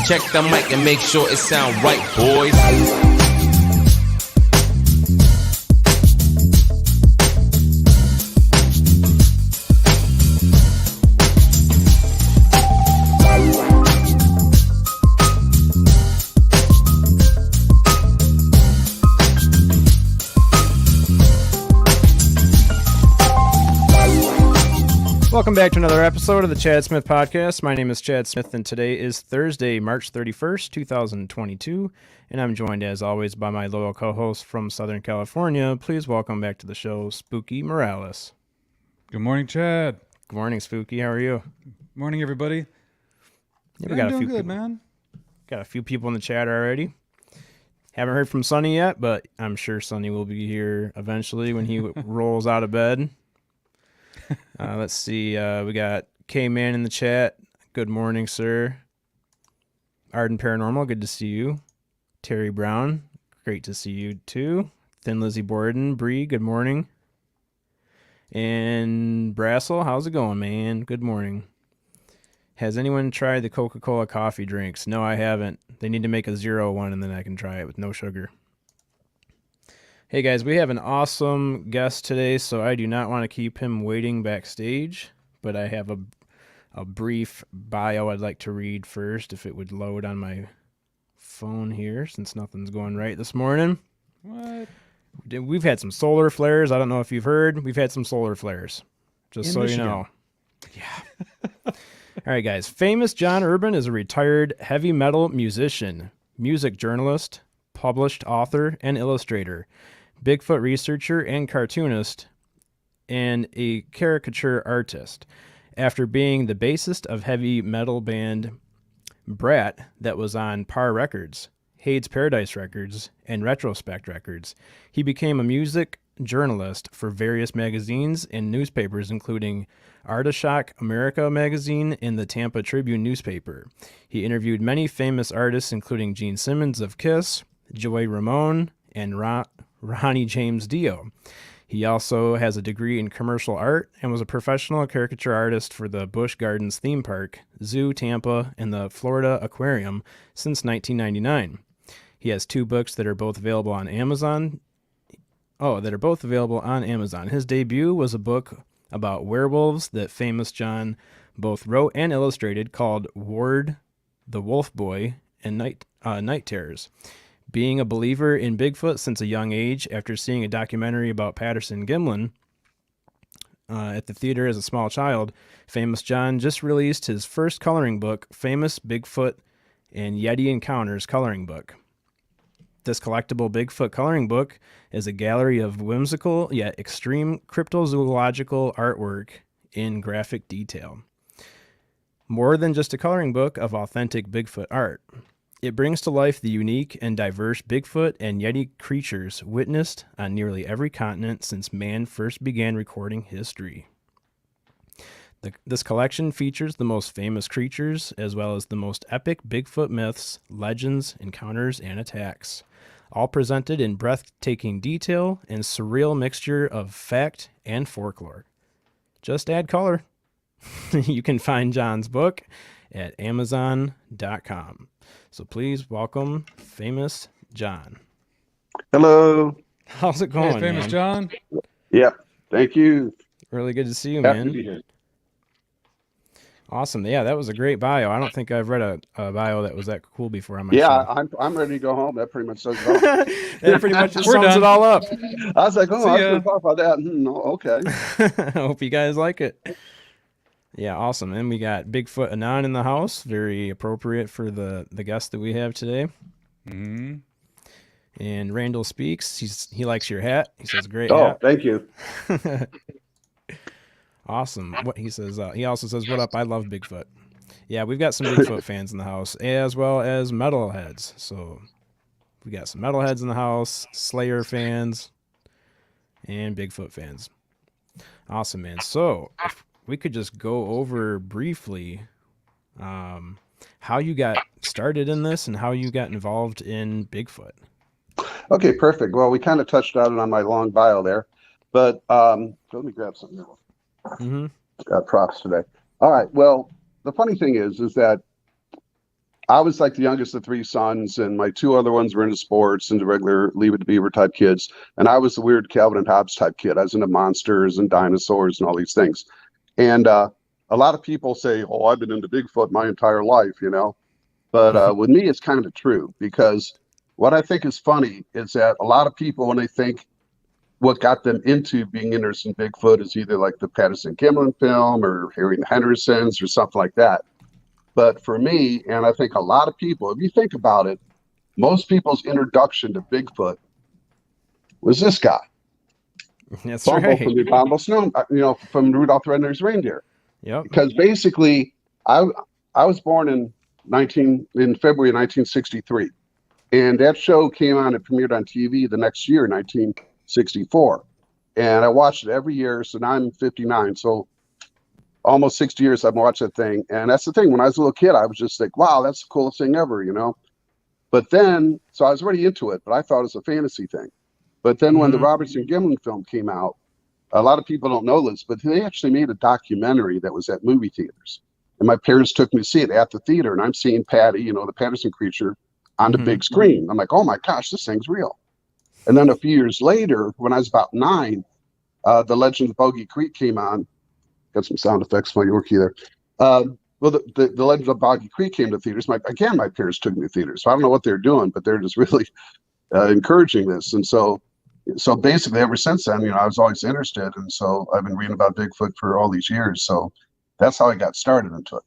Check the mic and make sure it sound right, boys. Welcome back to another episode of the Chad Smith Podcast. My name is Chad Smith, and today is Thursday, March 31st, 2022, and I'm joined, as always, by my loyal co-host from Southern California. Please welcome back to the show, Spooky Morales. Good morning, Chad. Good morning, Spooky. How are you? Morning, everybody. Yeah, I'm doing good, man. Got a few people in the chat already. Haven't heard from Sonny yet, but I'm sure Sonny will be here eventually when he rolls out of bed. Let's see. We got K-Man in the chat. Good morning, sir. Arden Paranormal, good to see you. Terry Brown, great to see you too. Thin Lizzie Borden, Bree, good morning. And Brassel, how's it going, man? Good morning. Has anyone tried the Coca-Cola coffee drinks? No, I haven't. They need to make a 0-1 and then I can try it with no sugar. Hey guys, we have an awesome guest today, so I do not want to keep him waiting backstage, but I have a brief bio I'd like to read first, if it would load on my phone here, since nothing's going right this morning. What? We've had some solar flares. I don't know if you've heard. We've had some solar flares, just so you know. Yeah. All right, guys. Famous John Urban is a retired heavy metal musician, music journalist, published author, and illustrator, Bigfoot researcher and cartoonist, and a caricature artist. After being the bassist of heavy metal band Brat that was on Parr Records, Hade's Paradise Records, and Retrospect Records, he became a music journalist for various magazines and newspapers, including Aardschok America Magazine and the Tampa Tribune Newspaper. He interviewed many famous artists, including Gene Simmons of Kiss, Joey Ramone, and Ronnie James Dio. He also has a degree in commercial art and was a professional caricature artist for the Busch Gardens Theme Park, Zoo Tampa, and the Florida Aquarium since 1999. He has two books that are both available on Amazon. His debut was a book about werewolves that famous John both wrote and illustrated, called Ward the Wolf Boy and Night Terrors. Being a believer in Bigfoot since a young age, after seeing a documentary about Patterson Gimlin at the theater as a small child, famous John just released his first coloring book, Famous Bigfoot and Yeti Encounters Coloring Book. This collectible Bigfoot coloring book is a gallery of whimsical yet extreme cryptozoological artwork in graphic detail. More than just a coloring book of authentic Bigfoot art, it brings to life the unique and diverse Bigfoot and Yeti creatures witnessed on nearly every continent since man first began recording history. This collection features the most famous creatures, as well as the most epic Bigfoot myths, legends, encounters, and attacks, all presented in breathtaking detail and surreal mixture of fact and folklore. Just add color. You can find John's book at Amazon.com. So please welcome Famous John. Hello. How's it going, Hey, Famous man? John. Yeah, thank you. Really good to see you, Happy to man. be here. Awesome. Yeah, that was a great bio. I don't think I've read a bio that was that cool before on my Yeah, show. I'm ready to go home. That pretty much says it all. That pretty much just We're sums done. it all up. I was like, oh, See I was ya. going to talk about that. No, okay. I hope you guys like it. Yeah, awesome. And we got Bigfoot Anon in the house. Very appropriate for the guest that we have today. Mm-hmm. And Randall Speaks. He likes your hat. He says, great Oh, hat. thank you. Awesome. What he says, he also says, what up? I love Bigfoot. Yeah, we've got some Bigfoot fans in the house, as well as metalheads. So we got some metalheads in the house, Slayer fans, and Bigfoot fans. Awesome, man. So if we could just go over briefly how you got started in this and how you got involved in Bigfoot. Okay, perfect. Well, we kind of touched on it on my long bio there, but so let me grab something else. Mm-hmm. Got props today. All right. Well, the funny thing is that I was like the youngest of three sons, and my two other ones were into sports and the regular Leave It to Beaver type kids. And I was the weird Calvin and Hobbes type kid. I was into monsters and dinosaurs and all these things. And a lot of people say, "Oh, I've been into Bigfoot my entire life," you know. But with me, it's kind of true, because what I think is funny is that a lot of people, when they think what got them into being interested in Bigfoot, is either like the Patterson-Gimlin film or hearing the Hendersons or something like that. But for me, and I think a lot of people, if you think about it, most people's introduction to Bigfoot was this guy, That's Bumble right. from the Abominable Snow, from Rudolph the Red-Nosed Reindeer. Yep. Because basically, I was born in February of 1963, and that show came on. It premiered on TV the next year, 1964, and I watched it every year. So now I'm 59, so almost 60 years I've watched that thing. And that's the thing. When I was a little kid, I was just like, "Wow, that's the coolest thing ever," you know. But then, so I was already into it, but I thought it was a fantasy thing. But then when the Robertson-Gimlin film came out, a lot of people don't know this, but they actually made a documentary that was at movie theaters. And my parents took me to see it at the theater, and I'm seeing Patty, you know, the Patterson creature, on the big screen. I'm like, "Oh my gosh, this thing's real." And then a few years later, when I was about 9, The Legend of Boggy Creek came on. Got some sound effects while you work there. Well, the Legend of Boggy Creek came to theaters. My parents took me to theaters, so I don't know what they're doing, but they're just really encouraging this. And so basically, ever since then, you know, I was always interested, and so I've been reading about Bigfoot for all these years. So that's how I got started into it.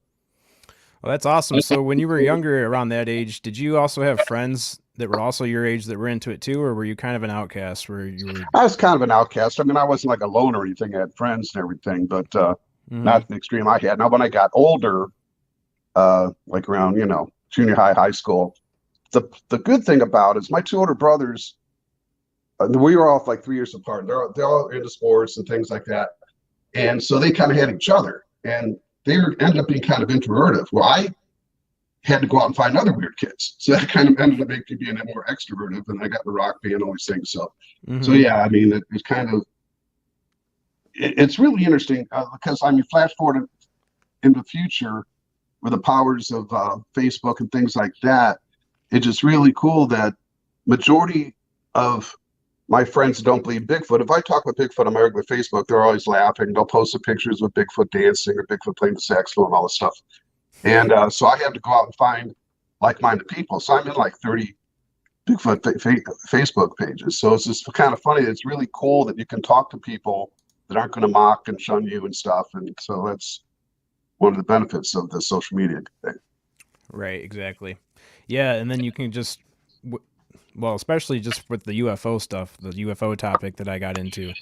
Well, that's awesome. So when you were younger, around that age, did you also have friends that were also your age that were into it too, or were you kind of an outcast where you were? I was kind of an outcast. I mean, I wasn't like a loner or anything. I had friends and everything, but not the extreme I had. Now, when I got older, like around, you know, junior high, high school, the good thing about it is my two older brothers, we were all like 3 years apart. They're all into sports and things like that. And so they kind of had each other, and ended up being kind of introverted. Well, I had to go out and find other weird kids. So that kind of ended up making me being more extroverted, and I got the rock band and all these things. So yeah, I mean, it's kind of, it's really interesting because I mean, flash forward in the future with the powers of Facebook and things like that, it's just really cool that majority of my friends don't believe Bigfoot. If I talk with Bigfoot on my regular Facebook, they're always laughing. They'll post the pictures with Bigfoot dancing or Bigfoot playing the saxophone and all this stuff. And so I have to go out and find like-minded people. So I'm in like 30 Bigfoot Facebook pages. So it's just kind of funny. It's really cool that you can talk to people that aren't going to mock and shun you and stuff. And so that's one of the benefits of the social media thing. Right, exactly. Yeah, and then you can just, well, especially just with the UFO stuff, the UFO topic that I got into,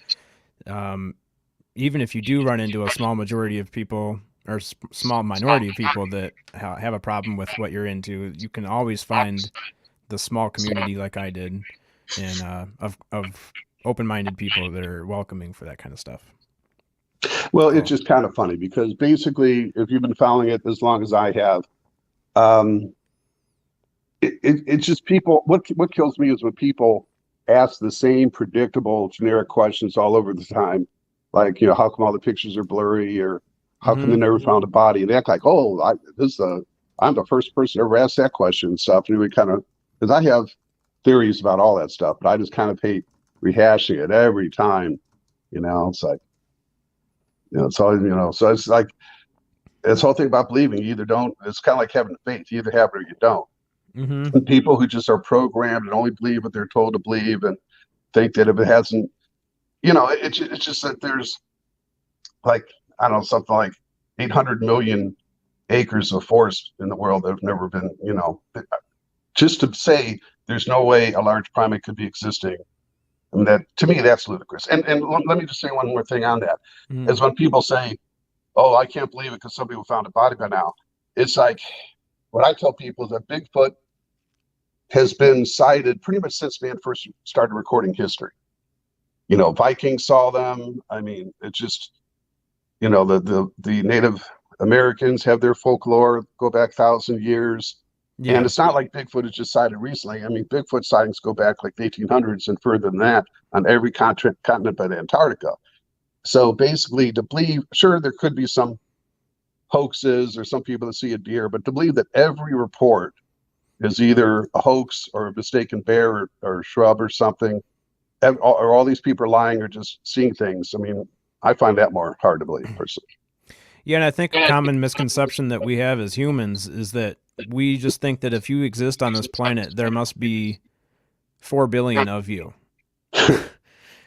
even if you do run into a small majority of people or small minority of people that have a problem with what you're into, you can always find the small community like I did, and of open-minded people that are welcoming for that kind of stuff. Well, it's just kind of funny because basically, if you've been following it as long as I have, it's just people. What kills me is when people ask the same predictable, generic questions all over the time, like, you know, how come all the pictures are blurry, or how come they never found a body? And they act like, "Oh, I'm the first person to ever ask that question," and stuff. And we kind of, because I have theories about all that stuff, but I just kind of hate rehashing it every time. You know, it's like, you know, it's all, you know, so it's like this whole thing about believing. You either don't. It's kind of like having faith. You either have it or you don't. And people who just are programmed and only believe what they're told to believe, and think that if it hasn't, you know, it's just that there's like, I don't know, something like 800 million acres of forest in the world that have never been, you know, just to say there's no way a large primate could be existing. And that, to me, that's ludicrous. And let me just say one more thing on that. Is when people say, "Oh, I can't believe it because some people found a body by now." It's like, what I tell people is that Bigfoot has been sighted pretty much since man first started recording history. You know, Vikings saw them. I mean, it's just, you know, the Native Americans have their folklore go back 1,000 years. Yeah. And it's not like Bigfoot is just sighted recently. I mean, Bigfoot sightings go back like the 1800s and further than that on every continent but Antarctica. So basically, to believe, sure, there could be some hoaxes or some people that see a deer, but to believe that every report is either a hoax or a mistaken bear or shrub or something, or all these people are lying or just seeing things. I mean, I find that more hard to believe personally. Yeah, and I think a common misconception that we have as humans is that we just think that if you exist on this planet, there must be 4 billion of you,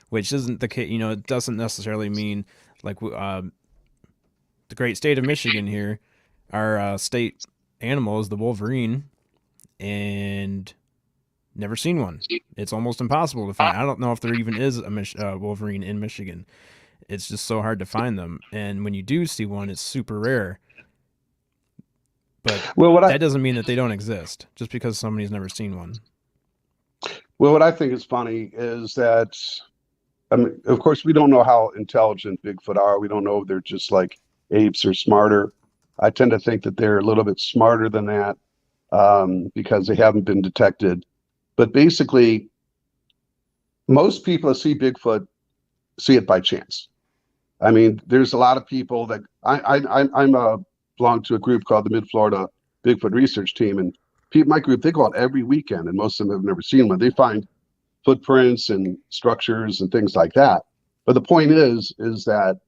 which isn't the case. You know, it doesn't necessarily mean like the great state of Michigan here, our state animal is the wolverine, and never seen one. It's almost impossible to find. I don't know if there even is a wolverine in Michigan. It's just so hard to find them. And when you do see one, it's super rare. But that doesn't mean that they don't exist just because somebody's never seen one. Well, what I think is funny is that, I mean, of course, we don't know how intelligent Bigfoot are. We don't know if they're just like apes or smarter. I tend to think that they're a little bit smarter than that because they haven't been detected. But basically, most people that see Bigfoot see it by chance. I mean, there's a lot of people that I'm belong to a group called the Mid-Florida Bigfoot Research Team, and my group, they go out every weekend, and most of them have never seen one. They find footprints and structures and things like that. But the point is that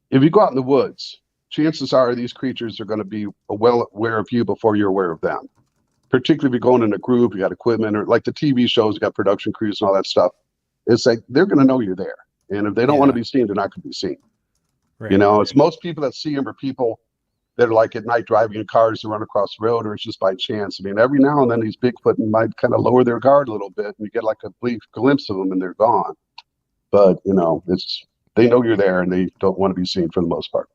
if you go out in the woods, chances are these creatures are going to be well aware of you before you're aware of them. Particularly if you're going in a group, you got equipment, or like the TV shows, you got production crews and all that stuff. It's like they're going to know you're there. And if they don't want to be seen, they're not going to be seen. Right. You know, it's most people that see them are people that are like at night driving in cars to run across the road, or it's just by chance. I mean, every now and then these Bigfoot might kind of lower their guard a little bit, and you get like a brief glimpse of them, and they're gone. But you know, they know you're there, and they don't want to be seen for the most part.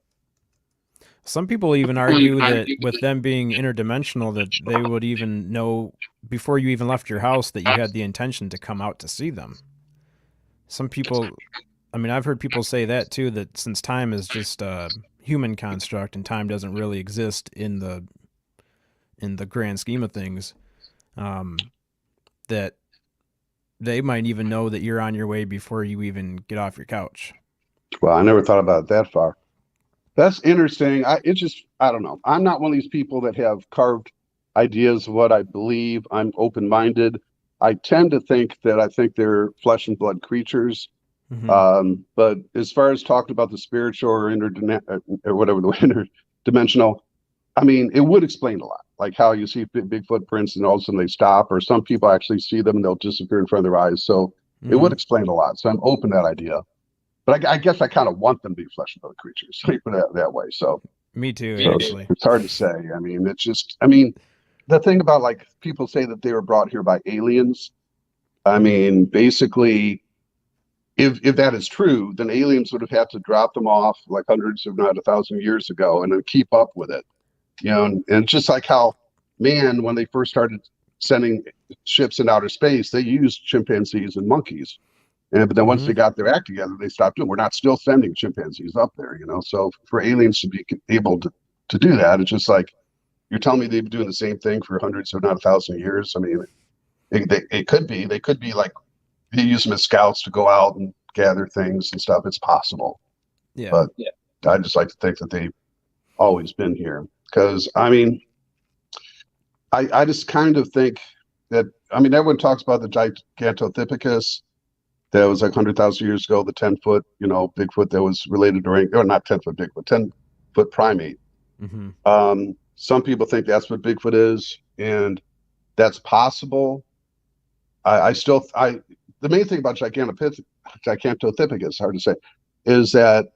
Some people even argue that with them being interdimensional, that they would even know before you even left your house that you had the intention to come out to see them. Some people, I mean, I've heard people say that too, that since time is just a human construct and time doesn't really exist in the grand scheme of things, that they might even know that you're on your way before you even get off your couch. Well, I never thought about it that far. That's interesting. I don't know. I'm not one of these people that have carved ideas of what I believe. I'm open-minded. I tend to think that I think they're flesh and blood creatures. Mm-hmm. But as far as talking about the spiritual or interdimensional, I mean, it would explain a lot, like how you see big footprints and all of a sudden they stop, or some people actually see them and they'll disappear in front of their eyes. So it would explain a lot. So I'm open to that idea. But I guess I kind of want them to be flesh and blood creatures, that way. So me too. So actually, it's hard to say. I mean, it's just. I mean, the thing about like people say that they were brought here by aliens. I mean, basically, if that is true, then aliens would have had to drop them off like hundreds, if not 1,000 years ago, and then keep up with it. You know, and just like how man, when they first started sending ships in outer space, they used chimpanzees and monkeys. But then once they got their act together, they stopped doing. We're not still sending chimpanzees up there, you know. So for aliens to be able to do that, it's just like you're telling me they've been doing the same thing for hundreds, if not 1,000 years. I mean, it could be. They could be like they use them as scouts to go out and gather things and stuff. It's possible. Yeah. But I just like to think that they've always been here because I mean, I just kind of think that everyone talks about the Gigantopithecus. That was like 100,000 years ago, the 10-foot, you know, Bigfoot that was related to, or not 10-foot Bigfoot, 10-foot primate. Mm-hmm. Some people think that's what Bigfoot is, and that's possible. The main thing about Gigantopithecus, hard to say, is that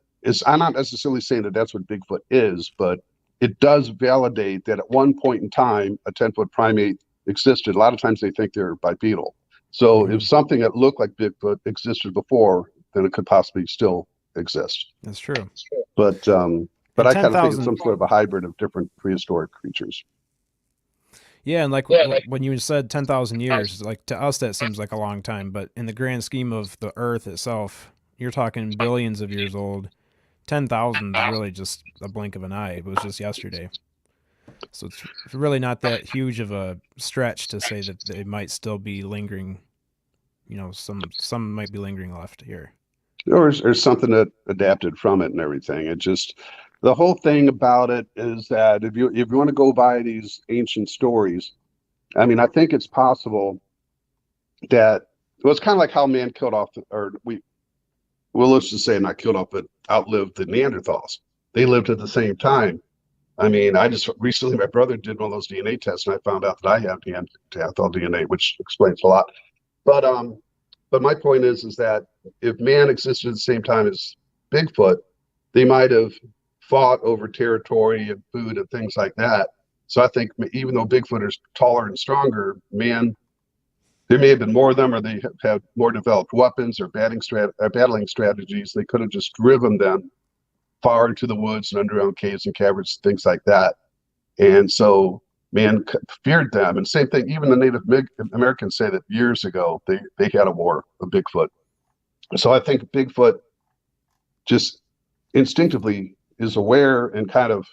I'm not necessarily saying that that's what Bigfoot is, but it does validate that at one point in time, a 10-foot primate existed. A lot of times they think they're bipedal. So if something that looked like Bigfoot existed before, then it could possibly still exist. That's true. But I kind of think it's some sort of a hybrid of different prehistoric creatures. Yeah, and like when you said 10,000 years, like to us that seems like a long time, but in the grand scheme of the Earth itself, you're talking billions of years old. 10,000 is really just a blink of an eye. It was just yesterday. So it's really not that huge of a stretch to say that they might still be lingering. You know, some might be lingering left here. Or something that adapted from it and everything. It just, the whole thing about it is that if you want to go by these ancient stories, I mean, I think it's possible that well, it's kind of like how man killed off, well, let's just say not killed off, but outlived the Neanderthals. They lived at the same time. I mean, I just recently, my brother did one of those DNA tests, and I found out that I have Neanderthal DNA, which explains a lot. But my point is that if man existed at the same time as Bigfoot, they might have fought over territory and food and things like that. So I think even though Bigfoot is taller and stronger, man, there may have been more of them, or they have more developed weapons or battling strategies. They could have just driven them far into the woods and underground caves and caverns, things like that. And so man feared them. And same thing, even the Native Americans say that years ago, they had a war with Bigfoot. So I think Bigfoot just instinctively is aware and kind of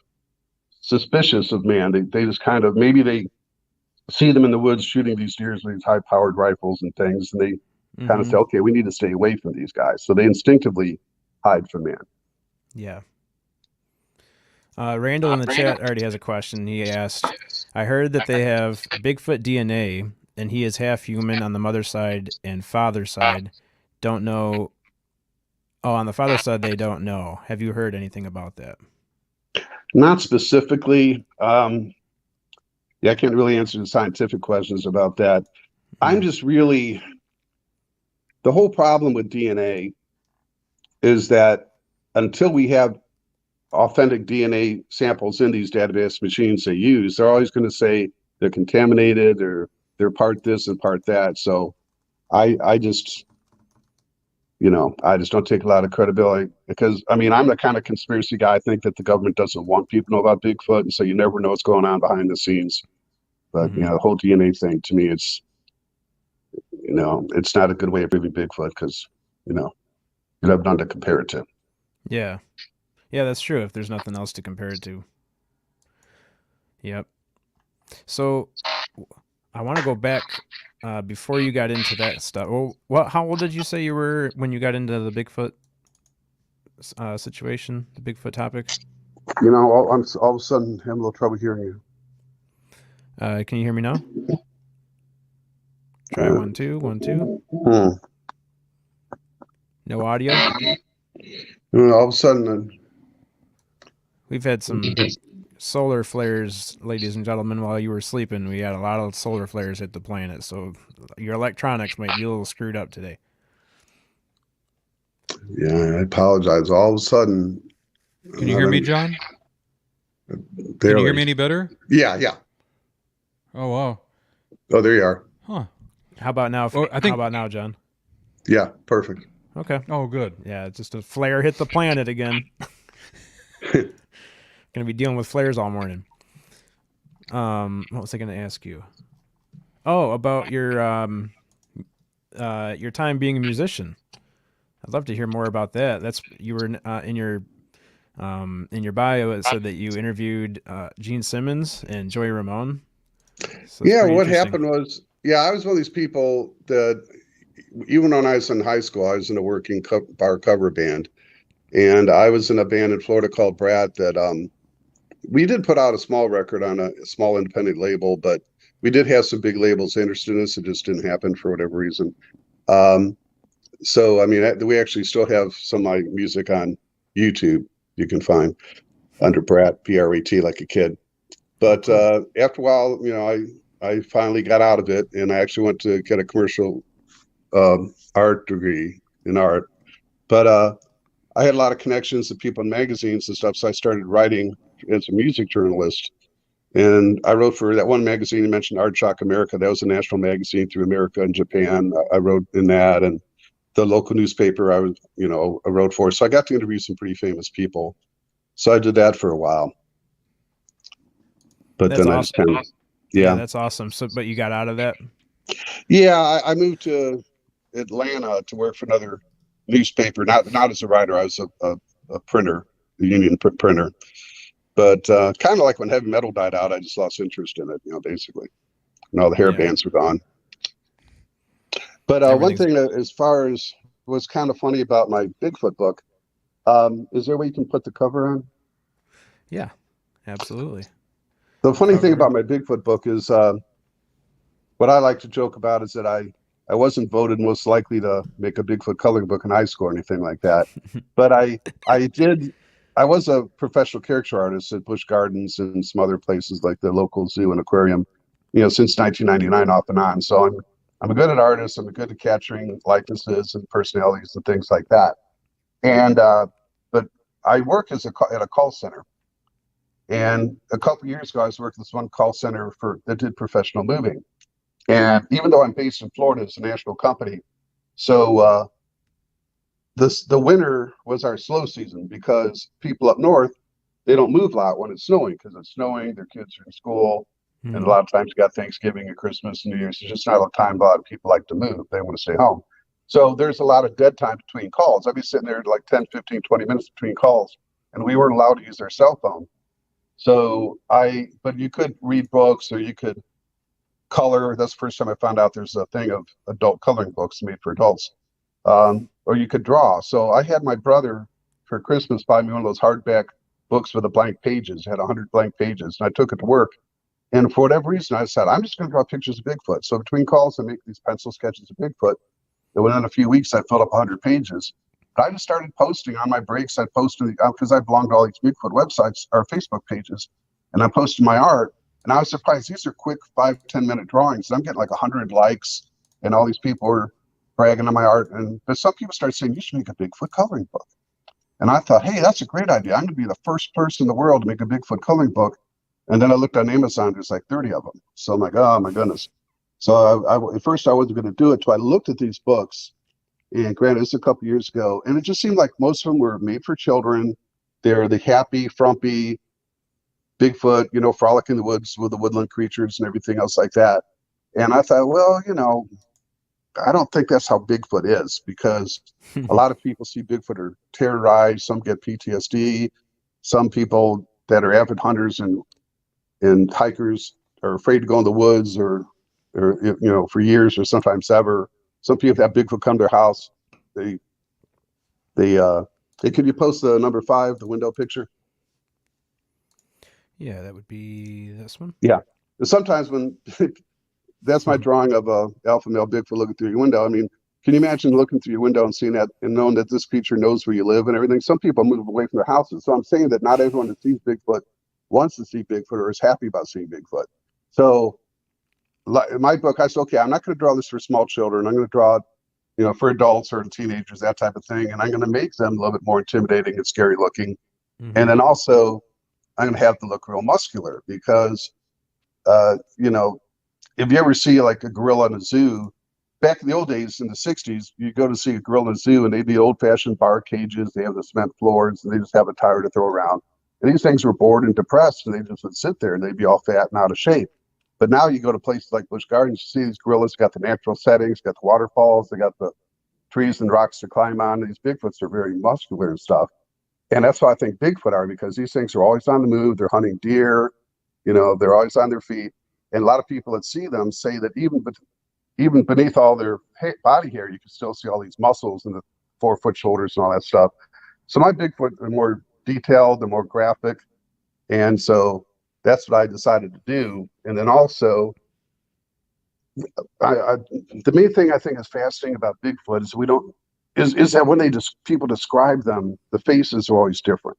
suspicious of man. They just kind of, maybe they see them in the woods shooting these deers with these high-powered rifles and things, and they kind of say, okay, we need to stay away from these guys. So they instinctively hide from man. Yeah. Randall in the chat already has a question. He asked, I heard that they have Bigfoot DNA, and he is half human on the mother's side and father's side. Don't know. Oh, on the father's side, they don't know. Have you heard anything about that? Not specifically. Yeah, I can't really answer the scientific questions about that. I'm just really, the whole problem with DNA is that until we have authentic DNA samples in these database machines they use, they're always going to say they're contaminated or they're part this and part that. So I just, I just don't take a lot of credibility because, I mean, I'm the kind of conspiracy guy. I think that the government doesn't want people to know about Bigfoot. And so you never know what's going on behind the scenes. But, the whole DNA thing to me, it's not a good way of proving Bigfoot because, you have none to compare it to. Yeah. Yeah, that's true. If there's nothing else to compare it to. Yep. So I want to go back before you got into that stuff. Well, how old did you say you were when you got into the Bigfoot situation, the Bigfoot topic? I'm all of a sudden having a little trouble hearing you. Can you hear me now? Try 1 2 1 2. No audio. All of a sudden, we've had some solar flares, ladies and gentlemen, while you were sleeping. We had a lot of solar flares hit the planet, so your electronics might be a little screwed up today. Yeah, I apologize. All of a sudden, can you hear me, John? Barely. Can you hear me any better? Yeah. Oh wow. Oh, there you are. Huh. How about now? How about now, John? Yeah, perfect. Okay. Oh, good. Yeah, just a flare hit the planet again. Gonna be dealing with flares all morning. What was I gonna ask you? Oh, about your time being a musician. I'd love to hear more about that. That's you were in your bio. It said that you interviewed Gene Simmons and Joey Ramone. So yeah, what happened was, I was one of these people that even when I was in high school, I was in a working bar cover band, and I was in a band in Florida called Brat that we did put out a small record on a small independent label, but we did have some big labels interested in us. It just didn't happen for whatever reason. So, I mean, we actually still have some of my music on YouTube you can find under Brat, B-R-A-T, like a kid. But after a while, I finally got out of it, and I actually went to get a commercial art degree in art. But I had a lot of connections to people in magazines and stuff, so I started writing as a music journalist. And I wrote for that one magazine you mentioned, Aardschok America. That was a national magazine through America and Japan. I wrote in that, and the local newspaper I wrote for. So I got to interview some pretty famous people. So I did that for a while. But that's then awesome. Yeah, that's awesome. So, but you got out of that? Yeah, I moved to Atlanta to work for another newspaper. Not as a writer. I was a printer, a union printer. But kind of like when heavy metal died out, I just lost interest in it. Basically, and all the hair bands were gone. But one thing that, as far as was kind of funny about my Bigfoot book, is there a way you can put the cover on? Yeah, absolutely. The funny thing Cover. about my Bigfoot book is what I like to joke about is that I wasn't voted most likely to make a Bigfoot coloring book in high school or anything like that. But I was a professional caricature artist at Busch Gardens and some other places like the local zoo and aquarium, since 1999 off and on. So I'm a good at artists. I'm good at capturing likenesses and personalities and things like that. And but I work at a call center. And a couple of years ago, I was working at this one call center that did professional moving. And even though I'm based in Florida, it's a national company. So the winter was our slow season because people up north, they don't move a lot when it's snowing because it's snowing, their kids are in school. And a lot of times you got Thanksgiving and Christmas and New Year's. It's just not a time a lot of people like to move. They want to stay home. So there's a lot of dead time between calls. I'd be sitting there like 10, 15, 20 minutes between calls, and we weren't allowed to use their cell phone. But you could read books or you could color. That's the first time I found out there's a thing of adult coloring books made for adults. Or you could draw. So I had my brother for Christmas buy me one of those hardback books with the blank pages. It had 100 blank pages, and I took it to work. And for whatever reason, I said, I'm just going to draw pictures of Bigfoot. So between calls, I make these pencil sketches of Bigfoot. And within a few weeks, I filled up 100 pages. But I just started posting on my breaks. I posted because I belong to all these Bigfoot websites or Facebook pages, and I posted my art. And I was surprised. These are quick 5-10 minute drawings. And I'm getting like 100 likes, and all these people are bragging on my art. But some people started saying, you should make a Bigfoot coloring book. And I thought, hey, that's a great idea. I'm going to be the first person in the world to make a Bigfoot coloring book. And then I looked on Amazon, there's like 30 of them. So I'm like, oh my goodness. So at first I wasn't going to do it. So I looked at these books, and granted, this was a couple years ago, and it just seemed like most of them were made for children. They're the happy, frumpy Bigfoot, frolic in the woods with the woodland creatures and everything else like that. And I thought, well, I don't think that's how Bigfoot is, because a lot of people see Bigfoot are terrorized. Some get PTSD. Some people that are avid hunters and hikers are afraid to go in the woods or for years or sometimes ever. Some people have Bigfoot come to their house. Hey, can you post the number 5, the window picture? Yeah, that would be this one. Yeah. Sometimes when that's my drawing of a alpha male Bigfoot looking through your window. I mean, can you imagine looking through your window and seeing that and knowing that this creature knows where you live and everything? Some people move away from their houses. So I'm saying that not everyone that sees Bigfoot wants to see Bigfoot or is happy about seeing Bigfoot. So in my book, I said, okay, I'm not going to draw this for small children. I'm going to draw it, for adults or teenagers, that type of thing. And I'm going to make them a little bit more intimidating and scary looking. Mm-hmm. And then also I'm going to have them look real muscular because, if you ever see like a gorilla in a zoo, back in the old days in the 60s, you go to see a gorilla in a zoo and they'd be old-fashioned bar cages. They have the cement floors and they just have a tire to throw around. And these things were bored and depressed, and they just would sit there and they'd be all fat and out of shape. But now you go to places like Busch Gardens, you see these gorillas got the natural settings, got the waterfalls, they got the trees and rocks to climb on. These Bigfoots are very muscular and stuff. And that's why I think Bigfoot are, because these things are always on the move. They're hunting deer, they're always on their feet. And a lot of people that see them say that even beneath all their body hair, you can still see all these muscles and the 4-foot shoulders and all that stuff. So my Bigfoot are more detailed, they're more graphic. And so that's what I decided to do. And then also, the main thing I think is fascinating about Bigfoot is that when people describe them, the faces are always different.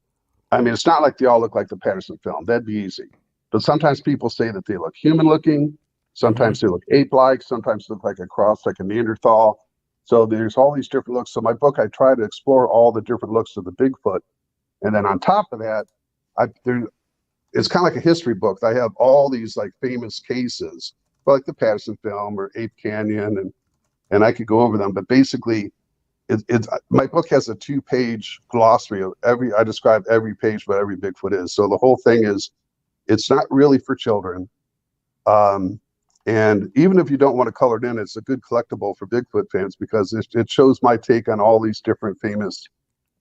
I mean, it's not like they all look like the Patterson film. That'd be easy. But sometimes people say that they look human-looking. Sometimes they look ape-like. Sometimes they look like a cross, like a Neanderthal. So there's all these different looks. So my book, I try to explore all the different looks of the Bigfoot. And then on top of that, it's kind of like a history book. I have all these like famous cases, like the Patterson film or Ape Canyon, and I could go over them. But basically, my book has a 2-page glossary of I describe every page what every Bigfoot is. So the whole thing is, it's not really for children. And even if you don't want to color it in, it's a good collectible for Bigfoot fans because it shows my take on all these different famous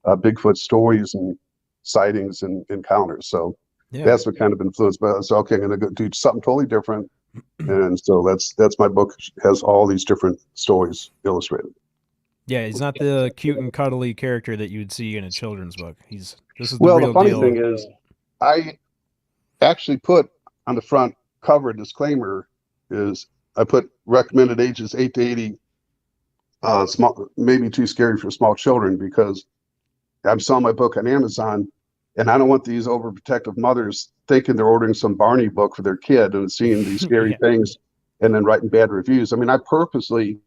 Bigfoot stories and sightings and encounters. So that's what kind of influenced. But so okay, I'm going to do something totally different. And so that's my book. Has all these different stories illustrated. Yeah, he's not the cute and cuddly character that you'd see in a children's book. This is the real deal. The funny thing is, I actually put on the front cover disclaimer is I put recommended ages 8 to 80. Small, maybe too scary for small children, because I'm selling my book on Amazon, and I don't want these overprotective mothers thinking they're ordering some Barney book for their kid and seeing these scary Yeah. things and then writing bad reviews. I mean, I purposely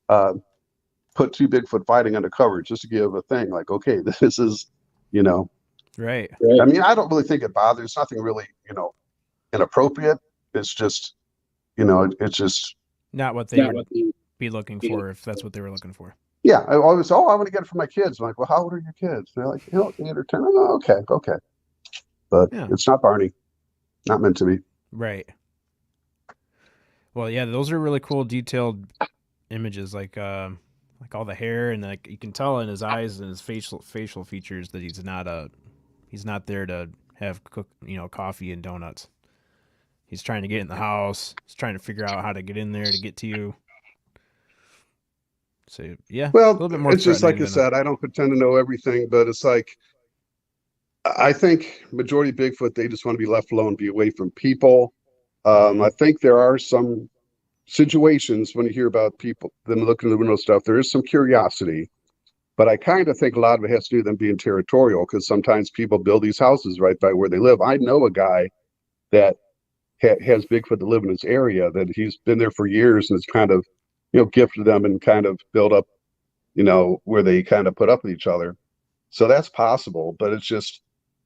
put two Bigfoot fighting on the cover just to give a thing like, okay, this is, you know, Right. I mean, I don't really think it bothers. Nothing really, inappropriate. It's just, it's just, Not what they would be looking for if that's what they were looking for. yeah. I always, I want to get it for my kids. I'm like, well, how old are your kids? They're like, 8 or 10. Oh, okay. But Yeah. it's not Barney. Not meant to be. Right. Well, yeah, those are really cool, detailed images, like all the hair, and like you can tell in his eyes and his facial features that he's not there to have coffee and donuts. He's trying to get in the house. He's trying to figure out how to get in there to get to you. So yeah, Well, a little bit more. it's just like I said, I don't pretend to know everything, but it's like, I think majority of Bigfoot, they just want to be left alone, be away from people. I think there are some situations when you hear about people, them looking in the window stuff, there is some curiosity, but I kind of think a lot of it has to do with them being territorial, because sometimes people build these houses right by where they live. I know a guy that has Bigfoot to live in his area, that he's been there for years and has kind of, gifted them and kind of built up, where they kind of put up with each other. So that's possible, but it's just,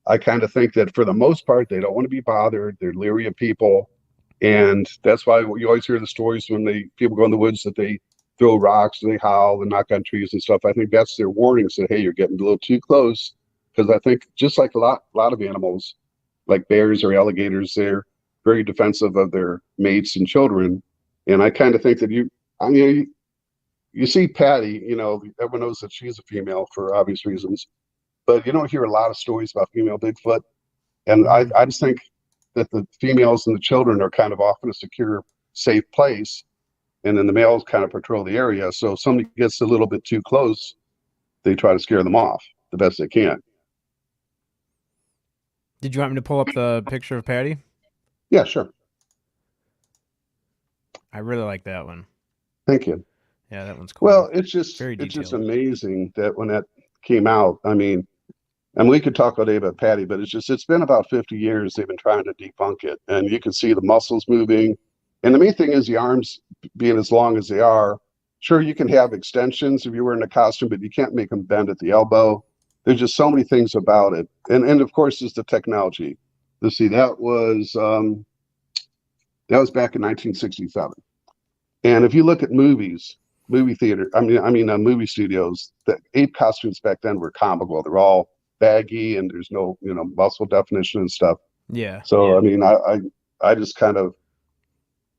I kind of think that for the most part, they don't want to be bothered. They're leery of people. And that's why you always hear the stories when people go in the woods that they throw rocks and they howl and knock on trees and stuff. I think that's their warning, say, hey, you're getting a little too close. Because I think just like a lot of animals, like bears or alligators, they're very defensive of their mates and children. And I kind of think that you see Patty, everyone knows that she's a female for obvious reasons, but you don't hear a lot of stories about female Bigfoot. And I just think that the females and the children are kind of off in a secure, safe place. And then the males kind of patrol the area. So if somebody gets a little bit too close, they try to scare them off the best they can. Did you want me to pull up the picture of Patty? Yeah, sure. I really like that one. Thank you. Yeah, that one's cool. Well, it's just amazing that when that came out, I mean, and we could talk all day about Patty, but it's been about 50 years they've been trying to debunk it. And you can see the muscles moving. And the main thing is the arms being as long as they are. Sure, you can have extensions if you're wearing a costume, but you can't make them bend at the elbow. There's just so many things about it. And of course, is the technology. Let's see, that was back in 1967. And if you look at movie studios, the ape costumes back then were comical. They're all baggy and there's no, muscle definition and stuff. Yeah. So, yeah. I mean, I just kind of,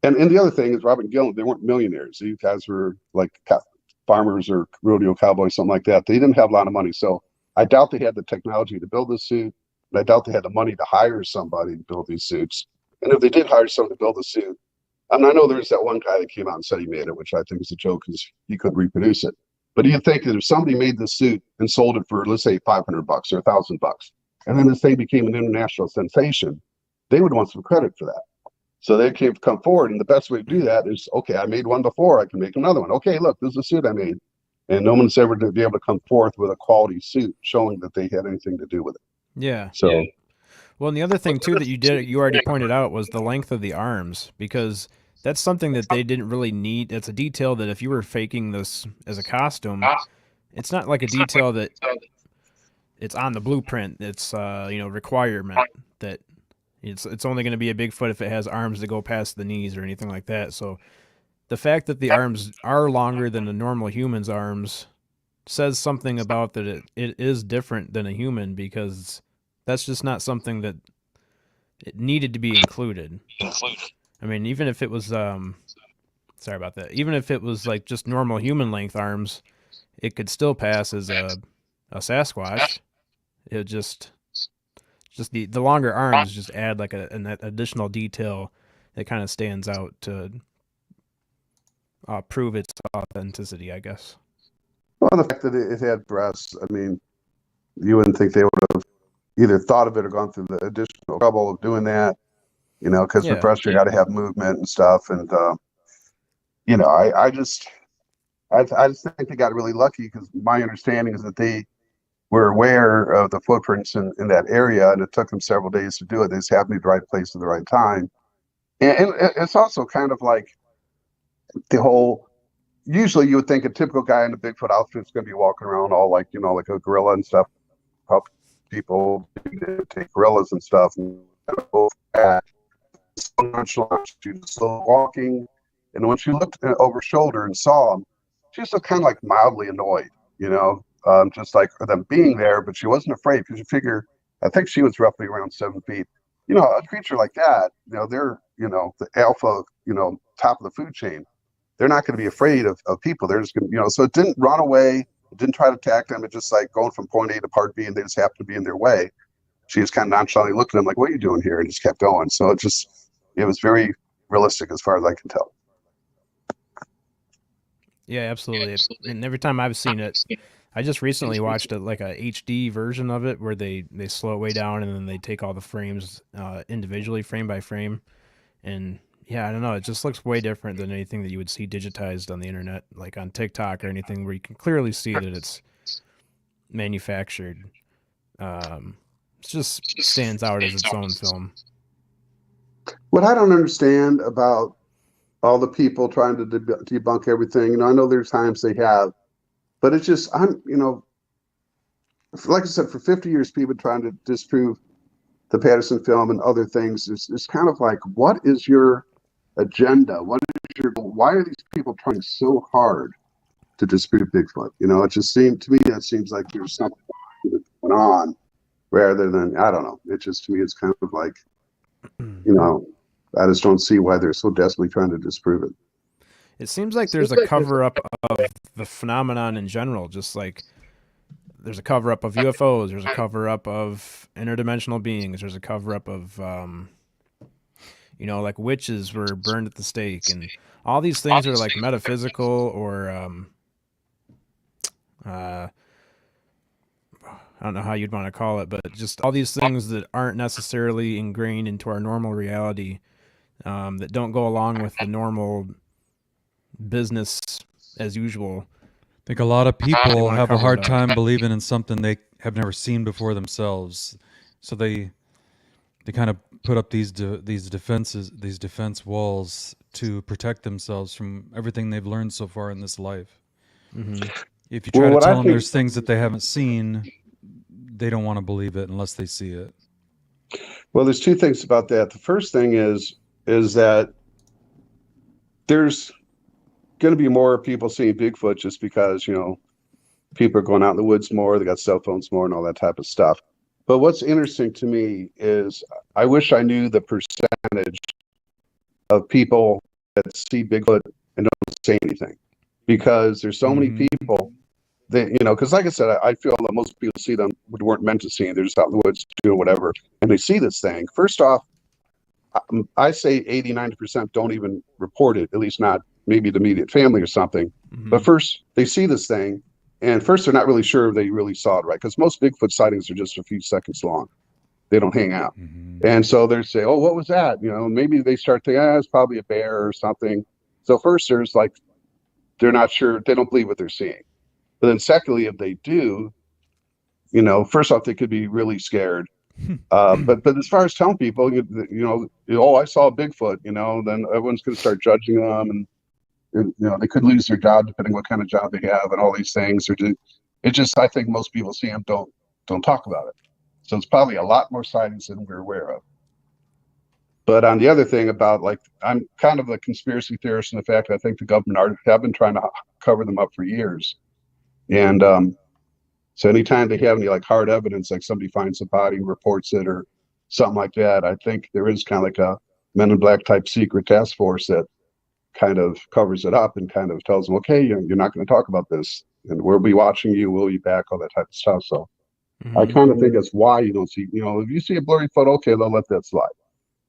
and the other thing is Robert and Gillen, they weren't millionaires. These guys were like farmers or rodeo cowboys, something like that. They didn't have a lot of money. So I doubt they had the technology to build this suit. And I doubt they had the money to hire somebody to build these suits. And if they did hire someone to build a suit, I know there's that one guy that came out and said he made it, which I think is a joke because he couldn't reproduce it. But you'd think that if somebody made this suit and sold it for, let's say, $500 or $1,000, and then this thing became an international sensation, they would want some credit for that. So they came come forward, and the best way to do that is, okay, I made one before, I can make another one. Okay, look, this is a suit I made. And no one's ever going to be able to come forth with a quality suit showing that they had anything to do with it. Yeah. So. Yeah. Well, and the other thing, too, that you already pointed out was the length of the arms, because that's something that they didn't really need. It's a detail that if you were faking this as a costume, it's not like a detail that it's on the blueprint. It's, requirement that it's only going to be a Bigfoot if it has arms that go past the knees or anything like that. So the fact that the arms are longer than a normal human's arms says something about that it is different than a human, because that's just not something that it needed to be included. I mean, even if it was, sorry about that. Even if it was like just normal human length arms, it could still pass as a Sasquatch. It just the longer arms just add like an additional detail that kind of stands out to prove its authenticity, I guess. Well, the fact that it had breasts, I mean, you wouldn't think they would have either thought of it or gone through the additional trouble of doing that, you know, because Yeah. with brush, you got to have movement and stuff. And, you know, I just think they got really lucky because my understanding is that they were aware of the footprints in that area, and it took them several days to do it. They just happened to be at the right place at the right time. And it's also kind of like the whole, usually you would think a typical guy in a Bigfoot outfit is going to be walking around all like, you know, like a gorilla and stuff, help people take gorillas and stuff. And so nonchalant, she was slow walking. And when she looked over her shoulder and saw him, she was kind of like mildly annoyed, you know, just like them being there, but she wasn't afraid because you figure, I think she was roughly around 7 feet. You know, a creature like that, you know, they're, you know, the alpha, you know, top of the food chain. They're not going to be afraid of people. They're just going to, you know, so it didn't run away. It didn't try to attack them. It just like going from point A to part B, and they just happened to be in their way. She was kind of nonchalantly looking at them like, what are you doing here? And just kept going. So it was very realistic as far as I can tell. Yeah, absolutely. And every time I've seen it, I just recently watched like a HD version of it where they slow it way down and then they take all the frames individually, frame by frame. And yeah, I don't know, it just looks way different than anything that you would see digitized on the internet, like on TikTok or anything where you can clearly see that it's manufactured. It just stands out as its own film. What I don't understand about all the people trying to debunk everything, you know, I know there's times they have, but it's just, you know, like I said, for 50 years, people trying to disprove the Patterson film and other things. It's kind of like, what is your agenda? What is your goal? Why are these people trying so hard to disprove Bigfoot? You know, it just seemed to me, that seems like there's something going on rather than, I don't know. It just, to me, it's kind of like, you know, I just don't see why they're so desperately trying to disprove it. It seems like there's a cover-up of the phenomenon in general, just like there's a cover-up of UFOs, there's a cover-up of interdimensional beings, there's a cover-up of, you know, like witches were burned at the stake, and all these things are like metaphysical or, I don't know how you'd want to call it, but just all these things that aren't necessarily ingrained into our normal reality, that don't go along with the normal business as usual. I think a lot of people have a hard up. time believing in something they have never seen before themselves, so they kind of put up these defense walls to protect themselves from everything they've learned so far in this life. Mm-hmm. If you try to tell them there's things that they haven't seen, they don't want to believe it unless they see it. Well, there's two things about that. The first thing is that there's going to be more people seeing Bigfoot just because, you know, people are going out in the woods more, they got cell phones more and all that type of stuff. But what's interesting to me is I wish I knew the percentage of people that see Bigfoot and don't say anything, because there's so many people that, you know, because like I said, I feel that most people see them weren't meant to see them. They're just out in the woods doing whatever, and they see this thing. First off, I say 80-90% don't even report it, at least not maybe the immediate family or something. Mm-hmm. But first, they see this thing, and first they're not really sure they really saw it right, because most Bigfoot sightings are just a few seconds long. They don't hang out. Mm-hmm. And so they say, oh, what was that? You know, maybe they start thinking, it's probably a bear or something. So first there's like, they're not sure, they don't believe what they're seeing. But then secondly, if they do, you know, first off, they could be really scared. But as far as telling people, you know, oh, I saw a Bigfoot, you know, then everyone's going to start judging them, and you know, they could lose their job depending what kind of job they have and all these things. It just, I think most people see them don't talk about it. So it's probably a lot more sightings than we're aware of. But on the other thing about, like, I'm kind of a conspiracy theorist in the fact that I think the government have been trying to cover them up for years. And so anytime they have any like hard evidence, like somebody finds a body and reports it or something like that, I think there is kind of like a Men in Black type secret task force that kind of covers it up and kind of tells them, okay, you're not going to talk about this, and we'll be watching you, we'll be back, all that type of stuff. So I kind of think that's why you don't see, you know, if you see a blurry photo, okay, they'll let that slide.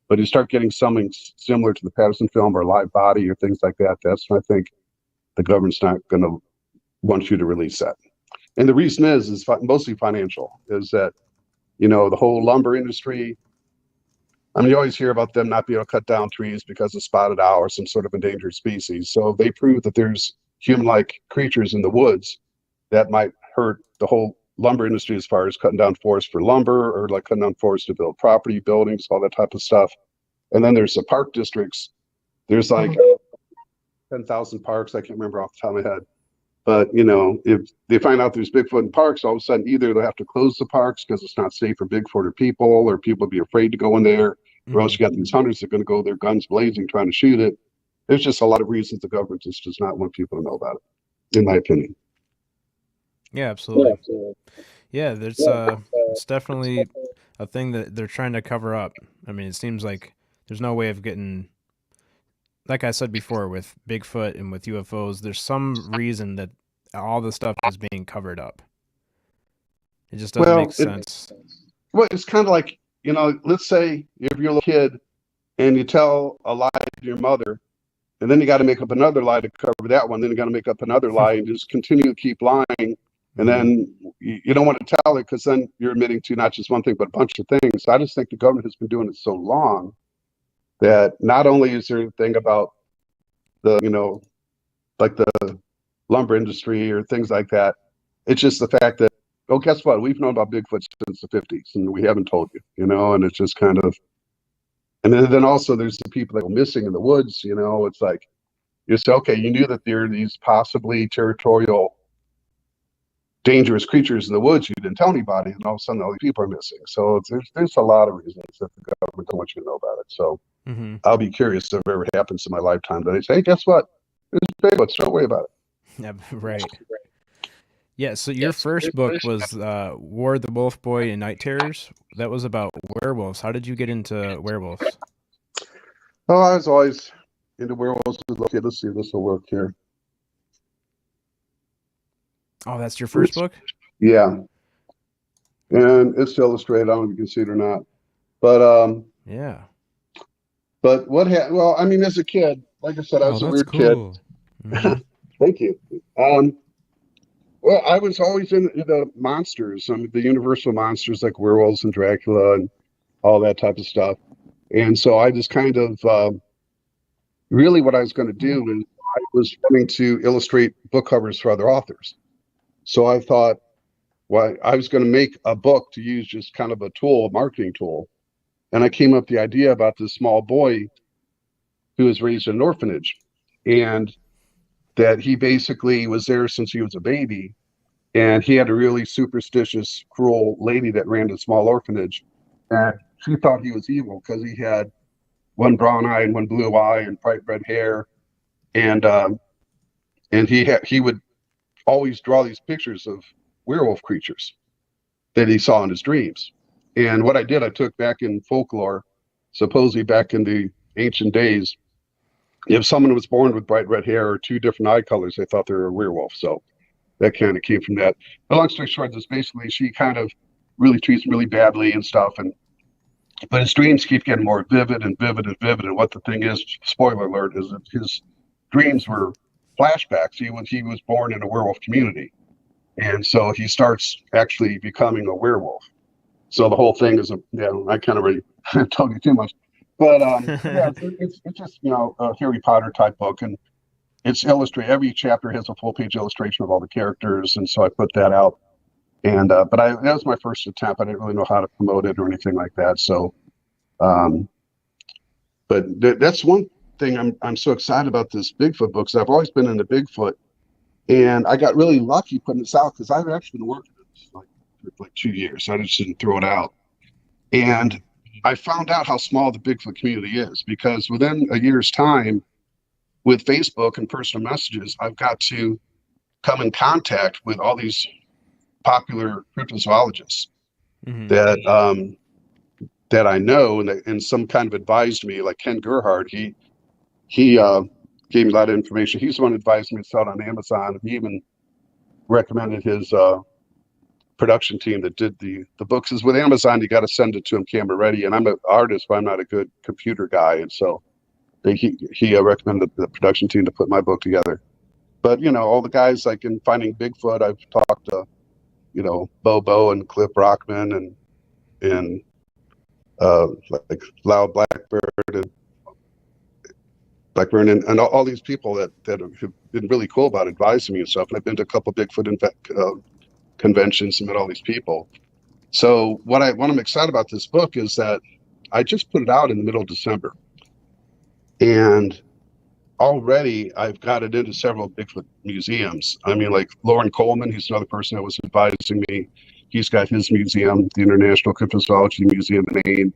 But you start getting something similar to the Patterson film or live body or things like that, that's when I think the government's not going to want you to release that. And the reason is mostly financial, is that the whole lumber industry. I mean, you always hear about them not being able to cut down trees because of spotted owl or some sort of endangered species. So they prove that there's human-like creatures in the woods that might hurt the whole lumber industry as far as cutting down forests for lumber, or like cutting down forests to build property, buildings, all that type of stuff. And then there's the park districts. There's like 10,000 parks. I can't remember off the top of my head. But, if they find out there's Bigfoot in parks, all of a sudden either they'll have to close the parks because it's not safe for Bigfoot or people, or people will be afraid to go in there, or else you got these hunters that are going to go there guns blazing trying to shoot it. There's just a lot of reasons the government just does not want people to know about it, in my opinion. Yeah, absolutely. Yeah, it's definitely a thing that they're trying to cover up. I mean, it seems like there's no way of getting, like I said before, with Bigfoot and with UFOs, there's some reason that all the stuff is being covered up. It just doesn't make sense. Well, it's kind of like, let's say if you're a little kid and you tell a lie to your mother, and then you got to make up another lie to cover that one, then you got to make up another lie, and just continue to keep lying. And then you don't want to tell it because then you're admitting to not just one thing, but a bunch of things. I just think the government has been doing it so long that not only is there a thing about the, like the lumber industry or things like that, it's just the fact that, oh, guess what? We've known about Bigfoot since the 50s and we haven't told you, and it's just kind of, and then also there's the people that go missing in the woods, it's like, you say, okay, you knew that there are these possibly territorial dangerous creatures in the woods, you didn't tell anybody, and all of a sudden all these people are missing. So there's a lot of reasons that the government don't want you to know about it. So I'll be curious if it ever happens in my lifetime that I say, hey, guess what? There's Bigfoot, don't worry about it. Yeah, right. Yeah, so your first book was Ward the Wolf Boy and Night Terrors. That was about werewolves. How did you get into werewolves? Oh, I was always into werewolves. Okay, let's see if this will work here. Oh, that's your first book? Yeah. And it's illustrated. I don't know if you can see it or not. But yeah. But what happened? Well, I mean, as a kid, like I said, I was a weird kid. Thank you. Well, I was always into the monsters, the universal monsters like werewolves and Dracula and all that type of stuff. And so I just kind of really what I was going to do is I was going to illustrate book covers for other authors. So I thought, well, I was going to make a book to use just kind of a tool, a marketing tool. And I came up with the idea about this small boy who was raised in an orphanage, and that he basically was there since he was a baby. And he had a really superstitious, cruel lady that ran a small orphanage. And she thought he was evil because he had one brown eye and one blue eye and bright red hair. And he would always draw these pictures of werewolf creatures that he saw in his dreams. And what I did, I took back in folklore, supposedly back in the ancient days, if someone was born with bright red hair or two different eye colors, they thought they were a werewolf. So that kind of came from that. But long story short, is basically she kind of really treats him really badly and stuff. But his dreams keep getting more vivid and vivid and vivid. And what the thing is, spoiler alert, is that his dreams were flashbacks. He was born in a werewolf community, and so he starts actually becoming a werewolf. So the whole thing is I kind of already told you too much, but yeah, it's just a Harry Potter type book, and it's illustrated. Every chapter has a full page illustration of all the characters, and so I put that out. And but that was my first attempt. I didn't really know how to promote it or anything like that. So, but that's one thing I'm so excited about this Bigfoot book, because I've always been into Bigfoot, and I got really lucky putting this out because I've actually been working on this for like 2 years. I just didn't throw it out, and I found out how small the Bigfoot community is, because within a year's time, with Facebook and personal messages, I've got to come in contact with all these popular cryptozoologists that I know, and some kind of advised me, like Ken Gerhard. He gave me a lot of information. He's the one who advised me to sell it on Amazon. He even recommended his production team that did the books. Is with Amazon, you got to send it to them camera ready. And I'm an artist, but I'm not a good computer guy, and so he recommended the production team to put my book together. But all the guys like in Finding Bigfoot, I've talked to Bobo and Cliff Brockman and and like Loud Blackburn and all these people that have been really cool about advising me and stuff. And I've been to a couple Bigfoot conventions and met all these people. So what I'm excited about this book is that I just put it out in the middle of December, and already I've got it into several Bigfoot museums. I mean, like Lauren Coleman, he's another person that was advising me. He's got his museum, the International Cryptozoology Museum in Maine.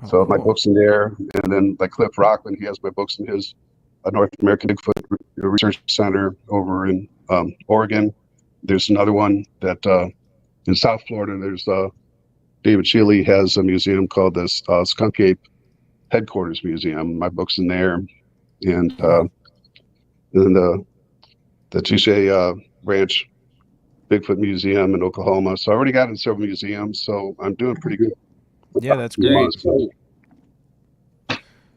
So my book's in there. And then like Cliff Rockland, he has my books in his North American Bigfoot Research Center over in Oregon. There's another one that in South Florida, there's David Shealy has a museum called the Skunk Ape Headquarters Museum. My book's in there. And then the Touche Ranch Bigfoot Museum in Oklahoma. So I already got in several museums, so I'm doing pretty good. Yeah, that's great.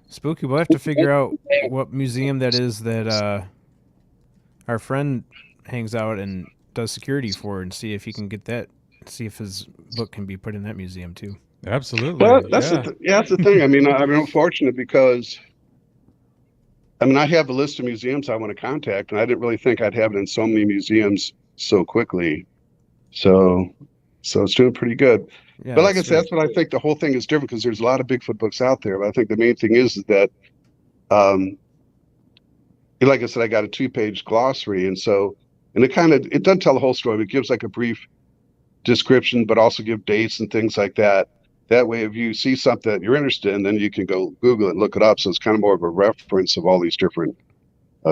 Spooky. We'll have to figure out what museum that is that our friend hangs out and does security for, and see if he can get that. See if his book can be put in that museum too. Absolutely. Well, that's the thing. I mean, I'm fortunate because I mean, I have a list of museums I want to contact, and I didn't really think I'd have it in so many museums so quickly. So it's doing pretty good. Yeah, but like I said, that's what I think. The whole thing is different because there's a lot of Bigfoot books out there. But I think the main thing is that, like I said, I got a 2-page glossary, and it doesn't tell the whole story. But it gives like a brief description, but also give dates and things like that. That way, if you see something that you're interested in, then you can go Google it and look it up. So it's kind of more of a reference of all these different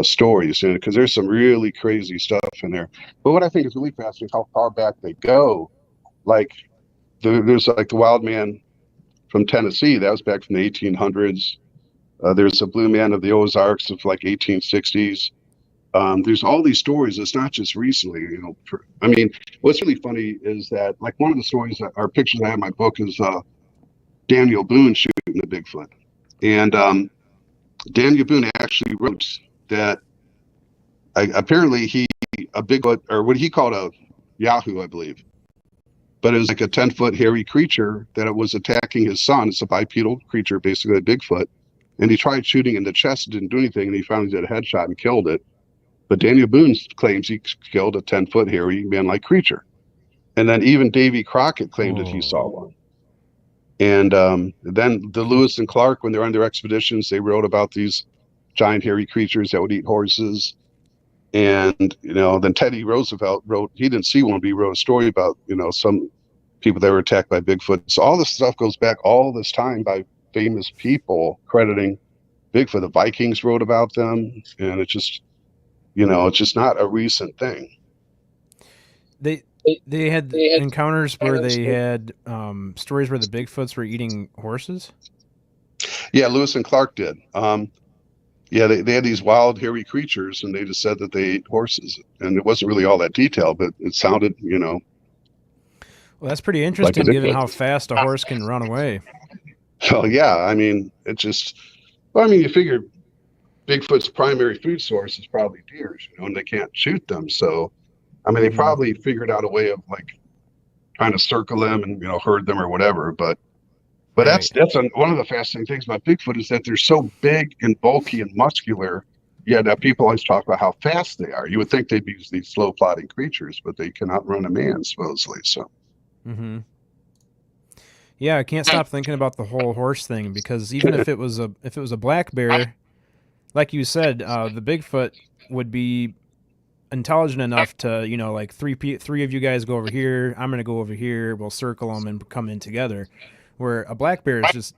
stories, because there's some really crazy stuff in there. But what I think is really fascinating is how far back they go. Like there's like the wild man from Tennessee. That was back from the 1800s. There's a blue man of the Ozarks of like 1860s. There's all these stories. It's not just recently, I mean, what's really funny is that like one of the stories that are pictures I have in my book is Daniel Boone shooting the Bigfoot. And Daniel Boone actually wrote that apparently a Bigfoot, or what he called a Yahoo, I believe. But it was like a 10-foot hairy creature that it was attacking his son. It's a bipedal creature, basically a Bigfoot. And he tried shooting in the chest, didn't do anything, and he finally did a headshot and killed it. But Daniel Boone claims he killed a 10-foot hairy man-like creature. And then even Davy Crockett claimed that he saw one. And then the Lewis and Clark, when they're on their expeditions, they wrote about these giant hairy creatures that would eat horses. And, then Teddy Roosevelt he didn't see one, but he wrote a story about, some people that were attacked by Bigfoot. So all this stuff goes back all this time by famous people crediting Bigfoot. The Vikings wrote about them, and it's just, it's just not a recent thing. They had encounters where they had stories where the Bigfoots were eating horses. Yeah, Lewis and Clark did. Yeah, they had these wild, hairy creatures, and they just said that they ate horses. And it wasn't really all that detailed, but it sounded, Well, that's pretty interesting, given how fast a horse can run away. So, yeah, I mean, you figure Bigfoot's primary food source is probably deers, and they can't shoot them. So, I mean, they probably figured out a way of, like, trying to circle them and, herd them or whatever. But that's one of the fascinating things about Bigfoot is that they're so big and bulky and muscular, yet people always talk about how fast they are. You would think they'd be these slow-plodding creatures, but they can outrun a man, supposedly. So, yeah, I can't stop thinking about the whole horse thing, because even if it was a black bear, like you said, the Bigfoot would be intelligent enough to, like three of you guys go over here, I'm going to go over here, we'll circle them and come in together. Where a black bear is just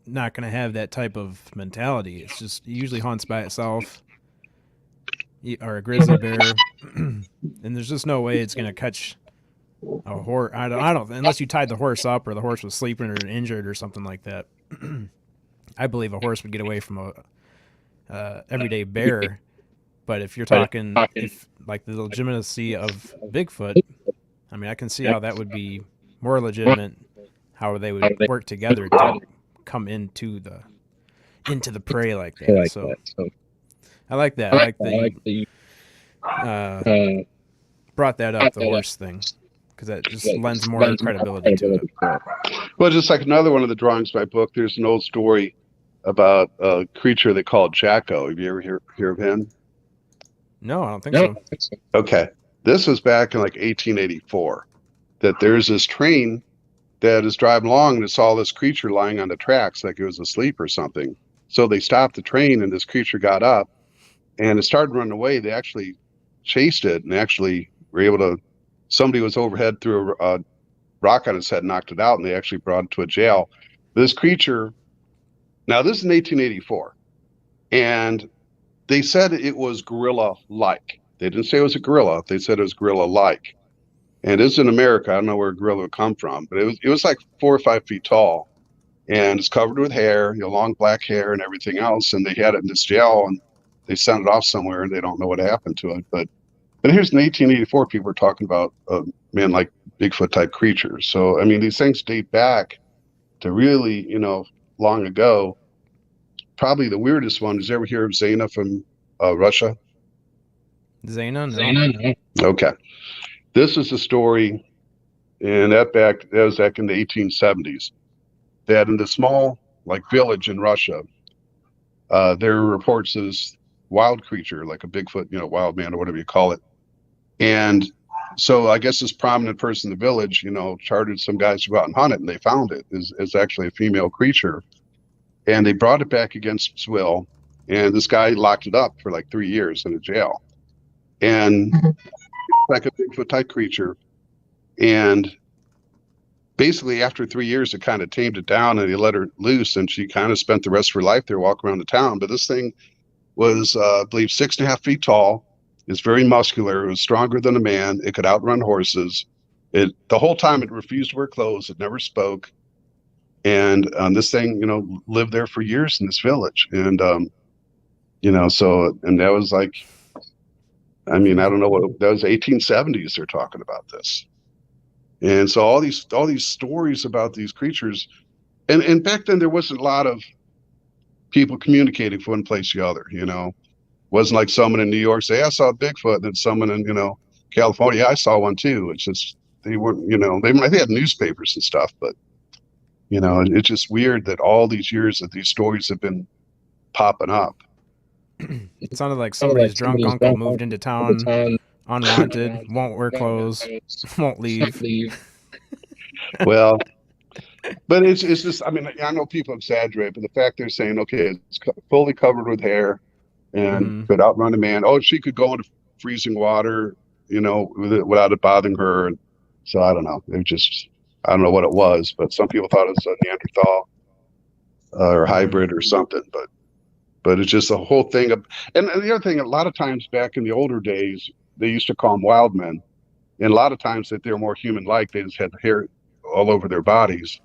not going to have that type of mentality. It's just, it usually hunts by itself, or a grizzly bear, and there's just no way it's going to catch a horse. I don't, unless you tied the horse up or the horse was sleeping or injured or something like that. I believe a horse would get away from a everyday bear. But if you're talking, like the legitimacy of Bigfoot, I mean, I can see how that would be more legitimate. How they would work together to come into the prey like that. So I like that. I like that you brought that up, the horse thing, because that just lends more credibility to it. Well, just like another one of the drawings in my book, there's an old story about a creature they called Jacko. Have you ever hear of him? No, I don't think so. Okay. This was back in like 1884, that there's this train that is driving along and it saw this creature lying on the tracks like it was asleep or something. So they stopped the train and this creature got up and it started running away. They actually chased it and actually were able to, somebody was overhead, threw a rock on its head, knocked it out, and they actually brought it to a jail. This creature, now this is in 1884, and they said it was gorilla-like. They didn't say it was a gorilla. They said it was gorilla-like. And it's in America. I don't know where a gorilla would come from, but it was like 4 or 5 feet tall, and it's covered with hair, long black hair and everything else. And they had it in this jail, and they sent it off somewhere, and they don't know what happened to it. But here's in 1884, people were talking about like Bigfoot type creatures. So I mean, these things date back to really, long ago. Probably the weirdest one. Did you ever hear of Zena from Russia? Zena? No. Okay. This is a story, and that was back in the 1870s, that in the small village in Russia, there were reports of this wild creature, like a Bigfoot, wild man or whatever you call it. And so I guess this prominent person in the village, chartered some guys to go out and hunt it, and they found it is actually a female creature. And they brought it back against its will, and this guy locked it up for like 3 years in a jail. And like a Bigfoot type creature. And basically after 3 years, it kind of tamed it down and he let her loose, and she kind of spent the rest of her life there walking around the town. But this thing was, I believe, 6.5 feet tall. It's very muscular. It was stronger than a man. It could outrun horses. The whole time it refused to wear clothes. It never spoke. And this thing, lived there for years in this village. And, so, and that was like, I mean, I don't know what that was. 1870s. They're talking about this, and so all these stories about these creatures, and back then there wasn't a lot of people communicating from one place to the other. Wasn't like someone in New York say, "I saw Bigfoot," and then someone in California, "I saw one too." It's just they weren't, they had newspapers and stuff, but it's just weird that all these years that these stories have been popping up. It sounded like somebody's drunk uncle moved into town unwanted, won't wear clothes, won't leave. Well, but it's just, I mean, I know people exaggerate, but the fact they're saying, okay, it's fully covered with hair and could outrun a man. Oh, she could go into freezing water, without it bothering her. And so I don't know. I don't know what it was, but some people thought it was a Neanderthal or hybrid or something, but it's just a whole thing of, and the other thing, a lot of times back in the older days, they used to call them wild men. And a lot of times that they're more human-like, they just had hair all over their bodies.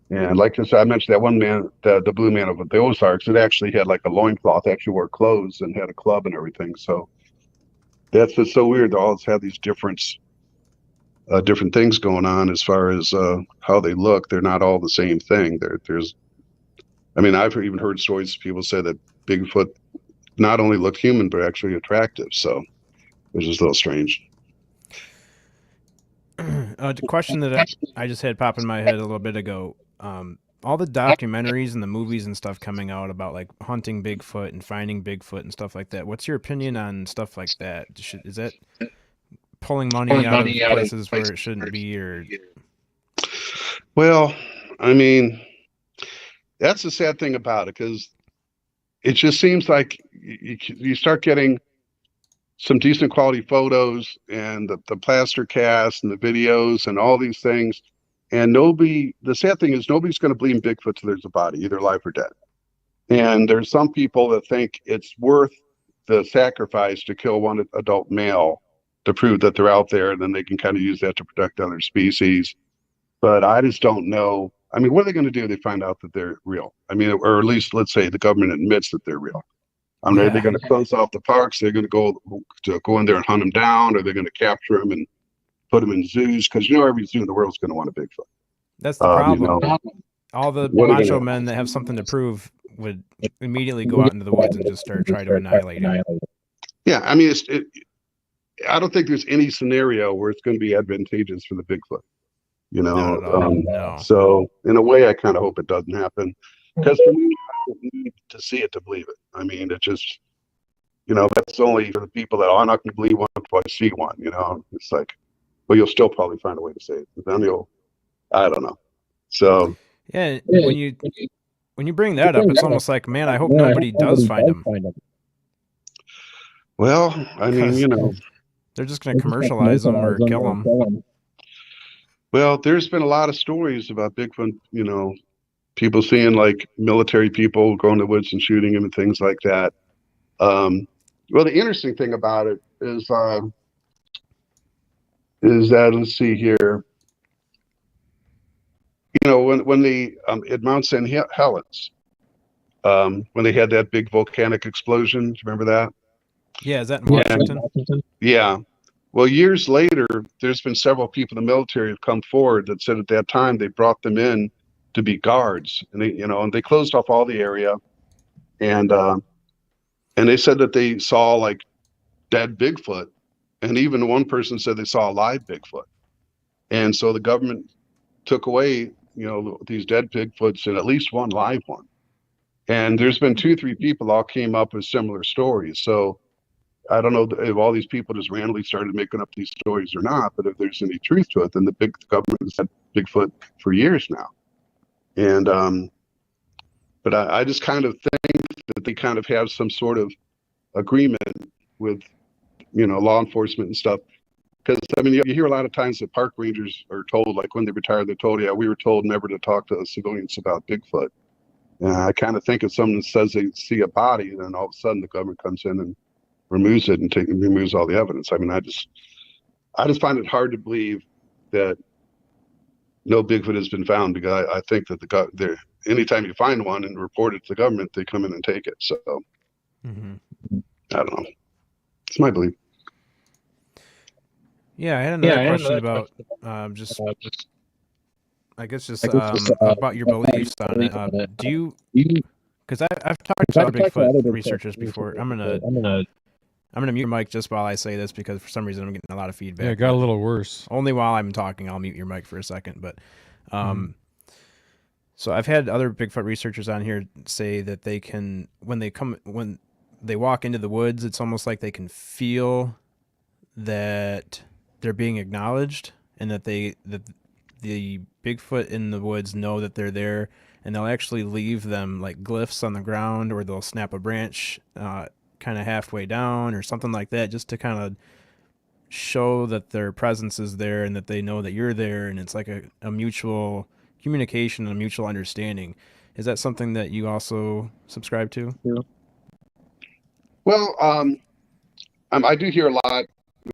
And like I said, I mentioned that one man, the blue man of the Ozarks, it actually had like a loincloth, actually wore clothes and had a club and everything. So that's just so weird. They always have these different things going on as far as how they look. They're not all the same thing. I've even heard stories, people say that Bigfoot not only looked human, but actually attractive. So it's just a little strange. The question that I just had pop in my head a little bit ago, all the documentaries and the movies and stuff coming out about like hunting Bigfoot and finding Bigfoot and stuff like that. What's your opinion on stuff like that? Is that pulling money out of places where it shouldn't be? Or well, I mean, that's the sad thing about it, because it just seems like you start getting some decent quality photos and the plaster cast and the videos and all these things, and the sad thing is nobody's going to believe in Bigfoot till there's a body, either alive or dead. And there's some people that think it's worth the sacrifice to kill one adult male to prove that they're out there, and then they can kind of use that to protect other species. But I just don't know. I mean, what are they going to do if they find out that they're real? I mean, or at least let's say the government admits that they're real. I mean, are they going to close off the parks? They're going to go in there and hunt them down? Are they going to capture them and put them in zoos? Because every zoo in the world is going to want a Bigfoot. That's the problem. All the macho men that have something to prove would immediately go out into the woods and just try to annihilate it. Yeah, I mean, I don't think there's any scenario where it's going to be advantageous for the Bigfoot. You Not know, at all. No. so in a way, I kind of hope it doesn't happen, because for me, I don't need to see it to believe it. I mean, it just, that's only for the people that I'm not going to believe one until I see one. It's like, well, you'll still probably find a way to say it, but then I don't know. So Yeah, when you bring that up, it's almost like, man, I hope nobody does find them. well, I mean, They're just going to commercialize them or kill them. well, there's been a lot of stories about Bigfoot, people seeing like military people going to the woods and shooting them and things like that. Well, the interesting thing about it is that, let's see here, when the at Mount St. Helens, when they had that big volcanic explosion, do you remember that? Yeah, is that in Washington? Yeah. Well, years later, there's been several people in the military have come forward that said at that time they brought them in to be guards, and they closed off all the area, and they said that they saw like dead Bigfoot, and even one person said they saw a live Bigfoot, and so the government took away these dead Bigfoots and at least one live one, and there's been 2-3 people all came up with similar stories. So I don't know if all these people just randomly started making up these stories or not, but if there's any truth to it, then the government has had Bigfoot for years now. And but I just kind of think that they kind of have some sort of agreement with law enforcement and stuff. Because I mean, you hear a lot of times that park rangers are told, like when they retire, they're told, yeah, we were told never to talk to civilians about Bigfoot. And I kind of think if someone says they see a body, then all of a sudden the government comes in and removes it and removes all the evidence. I mean, I just find it hard to believe that no Bigfoot has been found, because I think that anytime you find one and report it to the government, they come in and take it. So I don't know. It's my belief. Yeah, I had another question about about your beliefs on it. Do you? Because I've talked to other Bigfoot researchers before. I'm gonna mute your mic just while I say this, because for some reason I'm getting a lot of feedback. Yeah, it got a little worse. Only while I'm talking, I'll mute your mic for a second. But so I've had other Bigfoot researchers on here say that they can, when they walk into the woods, it's almost like they can feel that they're being acknowledged, and that the Bigfoot in the woods know that they're there, and they'll actually leave them like glyphs on the ground, or they'll snap a branch kind of halfway down or something like that, just to kind of show that their presence is there and that they know that you're there, and it's like a mutual communication and a mutual understanding. Is that something that you also subscribe to? Yeah. Well, I do hear a lot.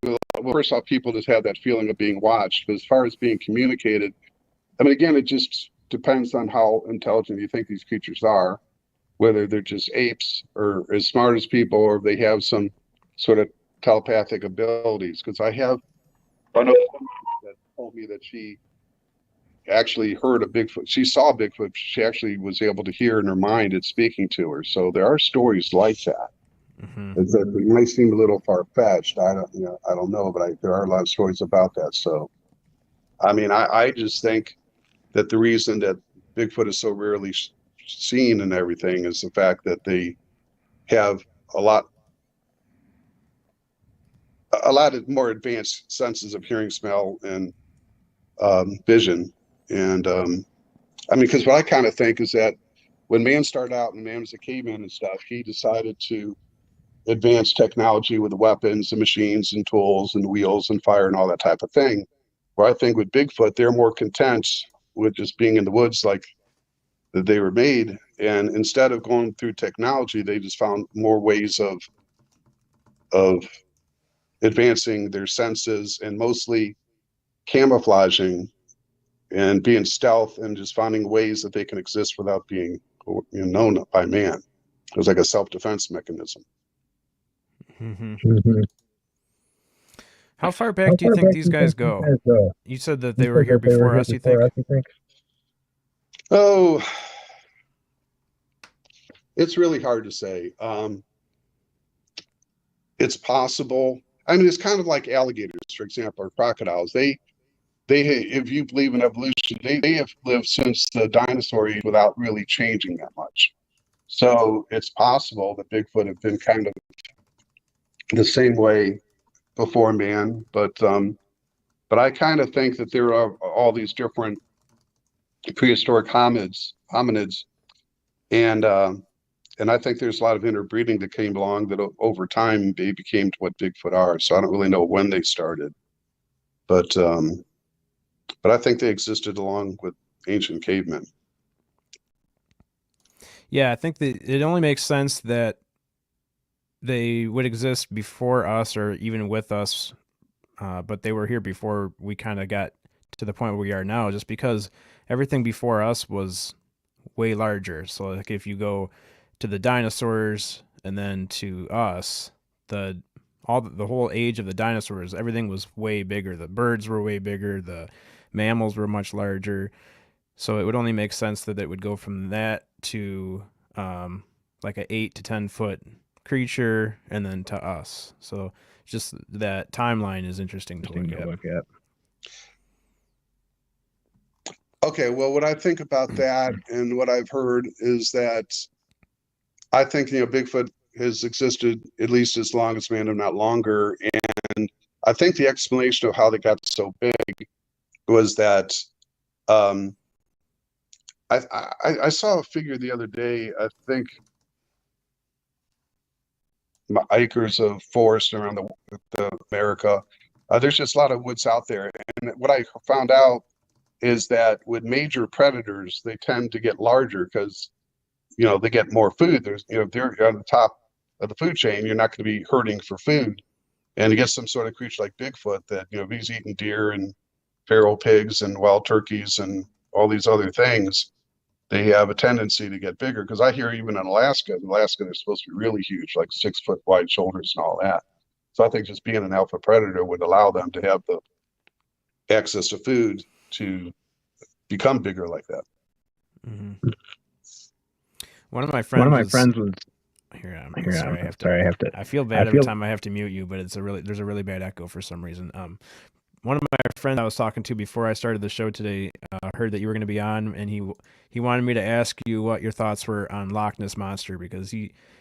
Well, first off, people just have that feeling of being watched. But as far as being communicated, I mean, again, it just depends on how intelligent you think these creatures are, whether they're just apes or as smart as people, or if they have some sort of telepathic abilities. Because I know someone that told me that she actually heard a Bigfoot. She saw Bigfoot. She actually was able to hear in her mind it speaking to her. So there are stories like that. It might seem a little far-fetched. I don't know, but there are a lot of stories about that. So, I mean, I just think that the reason that Bigfoot is so rarely seen and everything is the fact that they have a lot of more advanced senses of hearing, smell, and vision. And I mean, because what I kind of think is that when man started out and man was a caveman and stuff, he decided to advance technology with weapons and machines and tools and wheels and fire and all that type of thing. Where I think with Bigfoot, they're more content with just being in the woods like that they were made. And instead of going through technology, they just found more ways of advancing their senses, and mostly camouflaging and being stealth, and just finding ways that they can exist without being known by man. It was like a self-defense mechanism. How far back do you think these guys go? You said that they were here before us, you think? Oh, it's really hard to say. It's possible. I mean, it's kind of like alligators, for example, or crocodiles. If you believe in evolution, they have lived since the dinosaur age without really changing that much. So it's possible that Bigfoot have been kind of the same way before man, but I kind of think that there are all these different prehistoric hominids, and I think there's a lot of interbreeding that came along that over time they became what Bigfoot are. So I don't really know when they started, but I think they existed along with ancient cavemen. Yeah, I think that it only makes sense that they would exist before us or even with us, but they were here before we kind of got to the point where we are now, just because everything before us was way larger. So like if you go to the dinosaurs and then to us, the whole age of the dinosaurs, everything was way bigger. The birds were way bigger. The mammals were much larger. So it would only make sense that it would go from that to like an 8 to 10 foot creature and then to us. So just that timeline is interesting to look at. Okay, well, what I think about that and what I've heard is that I think, Bigfoot has existed at least as long as man, if not longer. And I think the explanation of how they got so big was that I saw a figure the other day, I think acres of forest around the America. There's just a lot of woods out there. And what I found out is that with major predators, they tend to get larger because, they get more food. There's, if they're on the top of the food chain, you're not going to be hurting for food. And to get some sort of creature like Bigfoot that, if he's eating deer and feral pigs and wild turkeys and all these other things, they have a tendency to get bigger. Because I hear even in Alaska, they're supposed to be really huge, like 6 foot wide shoulders and all that. So I think just being an alpha predator would allow them to have the access to food to become bigger like that. Mm-hmm. One of my friends was here. Sorry, I have to. I feel bad every time I have to mute you, but there's a really bad echo for some reason. One of my friends I was talking to before I started the show today heard that you were going to be on, and he wanted me to ask you what your thoughts were on Loch Ness Monster, because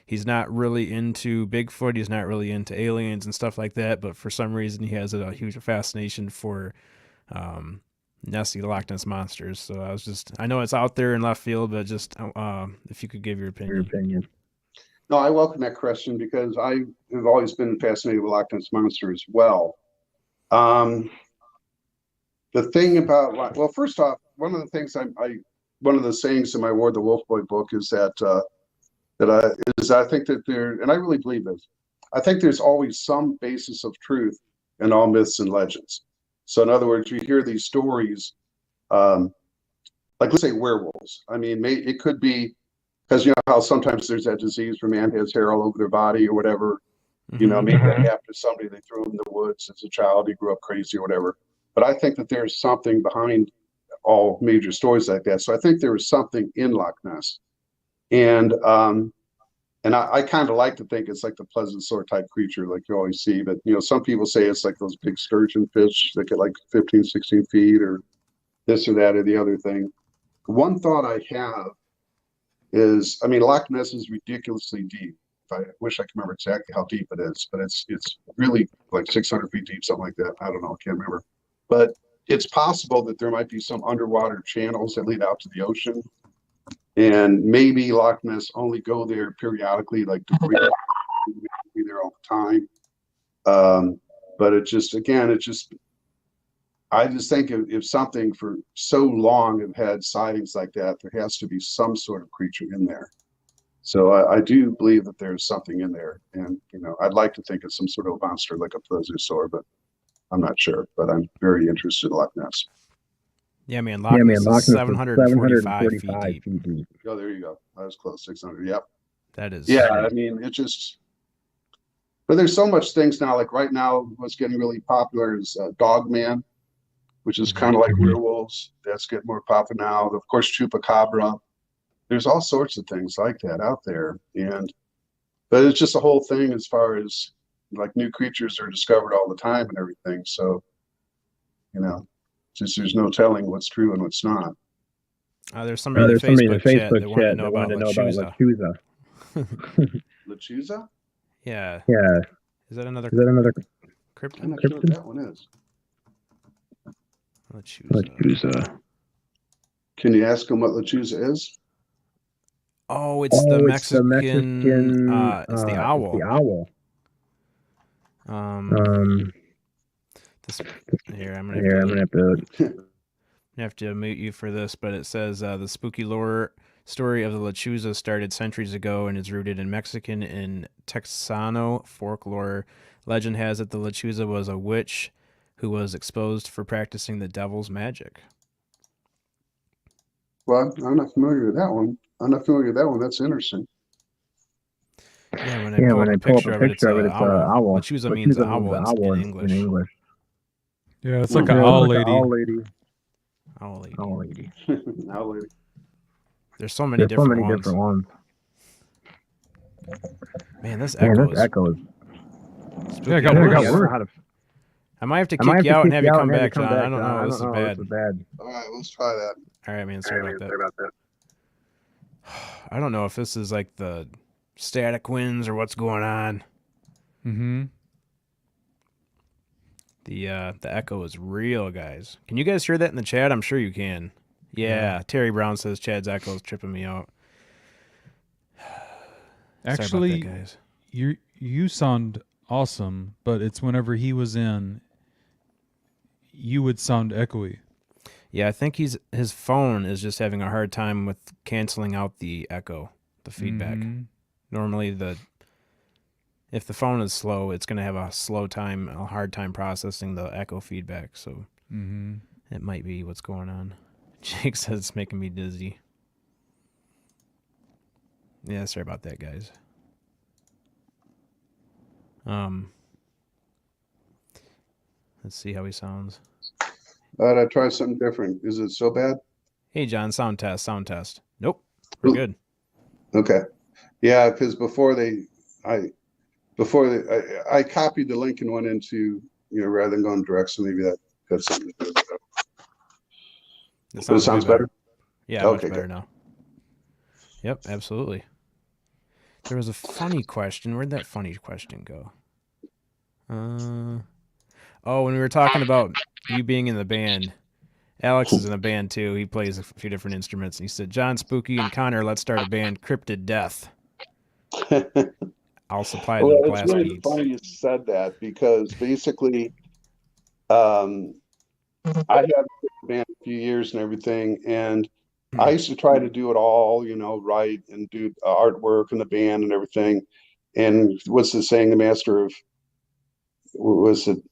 he's not really into Bigfoot, he's not really into aliens and stuff like that, but for some reason he has a huge fascination for Nessie Loch Ness monsters. So I know it's out there in left field, but just if you could give your opinion. No, I welcome that question because I have always been fascinated with Loch Ness Monster as well. The thing about, well, first off, one of the things one of the sayings in my Ward the Wolf Boy book is that I think that and I really believe this, I think there's always some basis of truth in all myths and legends. So in other words, you hear these stories, like let's say werewolves. I mean, it could be because how sometimes there's that disease where man has hair all over their body or whatever. Maybe that happened to somebody, they threw him in the woods as a child, he grew up crazy or whatever. But I think that there's something behind all major stories like that. So I think there was something in Loch Ness. And I kind of like to think it's like the plesiosaur type creature like you always see. But, some people say it's like those big sturgeon fish that get like 15, 16 feet or this or that or the other thing. One thought I have is, Loch Ness is ridiculously deep. I wish I could remember exactly how deep it is, but it's really like 600 feet deep, something like that. I don't know, I can't remember. But it's possible that there might be some underwater channels that lead out to the ocean, and maybe Loch Ness only go there periodically, like debris be there all the time. But I just think if something for so long have had sightings like that, there has to be some sort of creature in there. So I do believe that there's something in there, and I'd like to think it's some sort of monster like a plesiosaur, but I'm not sure. But I'm very interested in Loch Ness. Yeah, man, Loch Ness is 745 feet deep. Oh, there you go. I was close. 600. Yep. That is. Yeah, it just. But there's so much things now. Like right now, what's getting really popular is Dogman, which is kind of like werewolves. That's getting more popular now. Of course, Chupacabra. There's all sorts of things like that out there, but it's just a whole thing as far as like new creatures are discovered all the time and everything. So, just there's no telling what's true and what's not. There's somebody in the Facebook chat that wanted to know about Lechuza. Lechuza? Yeah. Is that another I'm not cryptid? sure what that one is. Lechuza. Can you ask him what Lechuza is? Oh, it's the Mexican. It's the owl. The owl. Here, I'm gonna have to mute you for this, but it says the spooky lore story of the Lechuza started centuries ago and is rooted in Mexican and Texano folklore. Legend has it the Lechuza was a witch who was exposed for practicing the devil's magic. Well, I'm not familiar with that one. That's interesting. Yeah, when I pull up a picture of it, it's an owl. Lechuza means owl in English. Yeah, it's like an owl lady. Owl lady. There's so many different ones. Man, this echo is... Yeah, I got worse. I might have to kick you out and have you come back, John. I don't know. This is bad. All right, let's try that. All right, man. Sorry about that. I don't know if this is like the static winds or what's going on. Mm-hmm. The echo is real, guys. Can you guys hear that in the chat? I'm sure you can. Yeah. Terry Brown says Chad's echo is tripping me out. Actually, sorry about that, guys. You sound awesome, but it's whenever he was in, you would sound echoey. Yeah, I think his phone is just having a hard time with canceling out the echo, the feedback. Mm-hmm. Normally, if the phone is slow, it's going to have a hard time processing the echo feedback. So it might be what's going on. Jake says it's making me dizzy. Yeah, sorry about that, guys. Let's see how he sounds. I try something different. Is it so bad? Hey, John, sound test. Nope, we're good. Okay. Yeah, because I copied the link and went into, rather than going direct, so maybe that got something to do with it. It sounds better? Yeah, okay, much better now. Yep, absolutely. There was a funny question. Where'd that funny question go? When we were talking about you being in the band, Alex is in a band too. He plays a few different instruments. And he said, John, Spooky, and Connor, let's start a band, Cryptid Death. I'll supply the blast it's really beats. funny you said that, because basically I have been in a band a few years and everything, and I used to try to do it all, write and do artwork in the band and everything. And what's the saying? The master of, what's the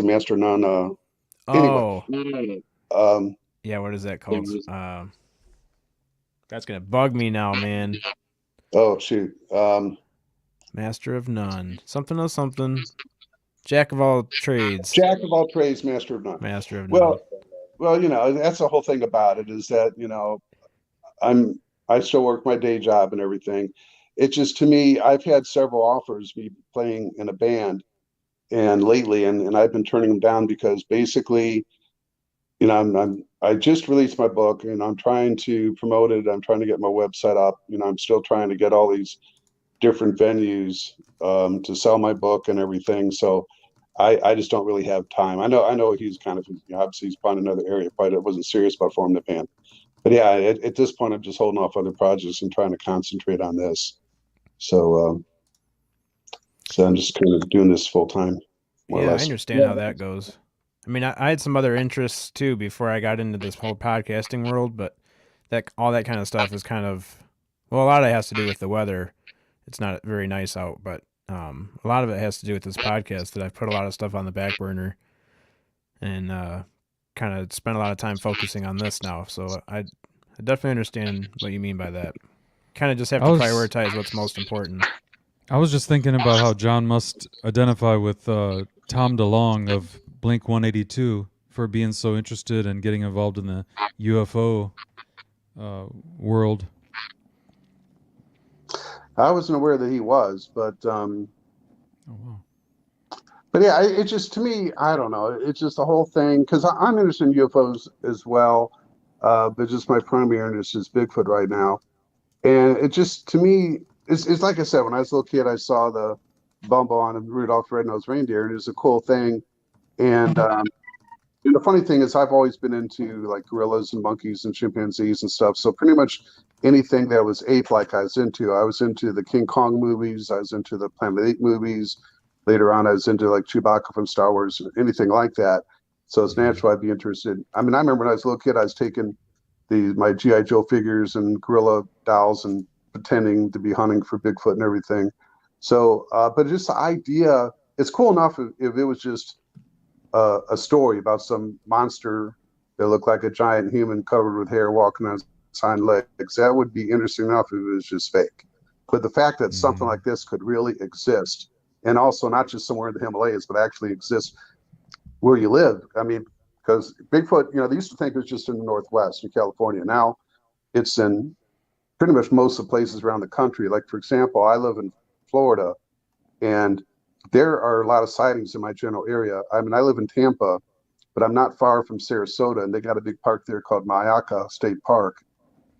master of none? Anyway. Yeah, what is that called? That's gonna bug me now, man. Oh shoot. Master of none. Something of something. Jack of all trades. Jack of all trades, master of none. Master of none. Well, that's the whole thing about it, is that, I still work my day job and everything. It just, to me, I've had several offers me playing in a band and lately, and I've been turning them down because basically, I just released my book and I'm trying to promote it. I'm trying to get my website up. I'm still trying to get all these different venues to sell my book and everything. So I just don't really have time. I know he's kind of, obviously he's probably another area, probably wasn't serious about forming the band. But yeah, at this point, I'm just holding off other projects and trying to concentrate on this. So I'm just kind of doing this full time. Yeah, I understand how that goes. I mean, I had some other interests too before I got into this whole podcasting world, but all that kind of stuff is kind of, well, a lot of it has to do with the weather. It's not very nice out, but a lot of it has to do with this podcast that I've put a lot of stuff on the back burner and kind of spent a lot of time focusing on this now. So I definitely understand what you mean by that. Kind of just have to prioritize what's most important. I was just thinking about how John must identify with Tom DeLonge of Blink-182 for being so interested in getting involved in the UFO world. I wasn't aware that he was, Oh wow. but yeah, it just, to me, I don't know. It's just the whole thing, because I'm interested in UFOs as well, but just my primary interest is Bigfoot right now. And it just, to me, it's like I said, when I was a little kid, I saw the Bumble on Rudolph the Red-Nosed Reindeer, and it was a cool thing. And the funny thing is, I've always been into like gorillas and monkeys and chimpanzees and stuff. So pretty much anything that was ape-like, I was into. I was into the King Kong movies. I was into the Planet of the Apes movies. Later on, I was into like Chewbacca from Star Wars, anything like that. So it's natural I'd be interested. I mean, I remember when I was a little kid, I was taking my GI Joe figures and gorilla dolls and pretending to be hunting for Bigfoot and everything. So, but just the idea, it's cool enough if it was just a story about some monster that looked like a giant human covered with hair walking on its hind legs. That would be interesting enough if it was just fake. But the fact that something like this could really exist, and also not just somewhere in the Himalayas, but actually exist where you live. I mean, because Bigfoot, they used to think it was just in the Northwest in California. Now it's in pretty much most of the places around the country. Like, for example, I live in Florida, and there are a lot of sightings in my general area. I mean, I live in Tampa, but I'm not far from Sarasota, and they got a big park there called Mayaca State Park.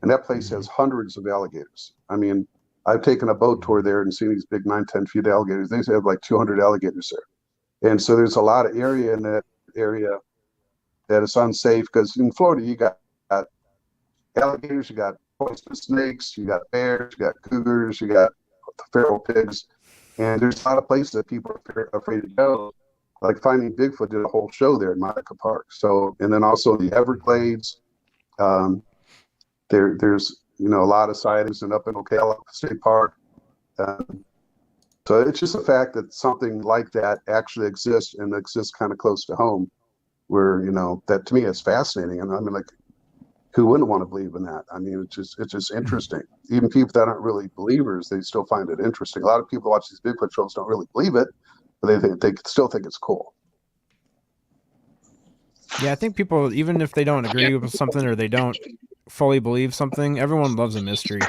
And that place has hundreds of alligators. I mean, I've taken a boat tour there and seen these big 9, 10 feet alligators. They have like 200 alligators there. And so there's a lot of area in that area that is unsafe, because in Florida, you got alligators, you got poisonous snakes, you got bears, you got cougars, you got feral pigs. And there's a lot of places that people are afraid to go. Like Finding Bigfoot did a whole show there in Mayaca Park. So, and then also the Everglades. There's a lot of sightings and up in Ocala State Park. So it's just the fact that something like that actually exists, and exists kind of close to home, where that to me is fascinating. And I mean, like, who wouldn't want to believe in that? I mean, it's just interesting. Even people that aren't really believers, they still find it interesting. A lot of people watch these Bigfoot shows don't really believe it, but they still think it's cool. Yeah, I think people, even if they don't agree with something or they don't fully believe something, everyone loves a mystery.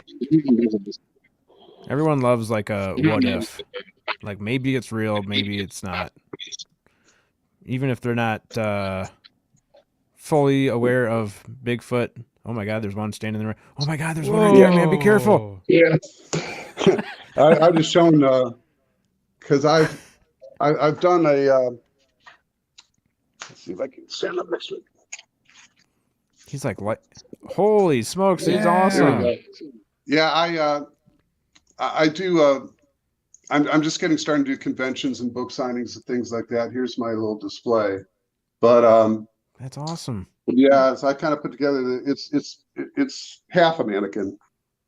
Everyone loves like a what if. Like, maybe it's real, maybe it's not. Even if they're not fully aware of Bigfoot. Oh my God, there's one standing there. Oh my God, there's one right there, man. Be careful. Yeah. I've just shown, because I've done a, let's see if I can stand up next to it. He's like, what? Holy smokes, he's awesome. Yeah, I do. I'm just starting to do conventions and book signings and things like that. Here's my little display, but that's awesome. Yeah, so I kind of put together it's half a mannequin.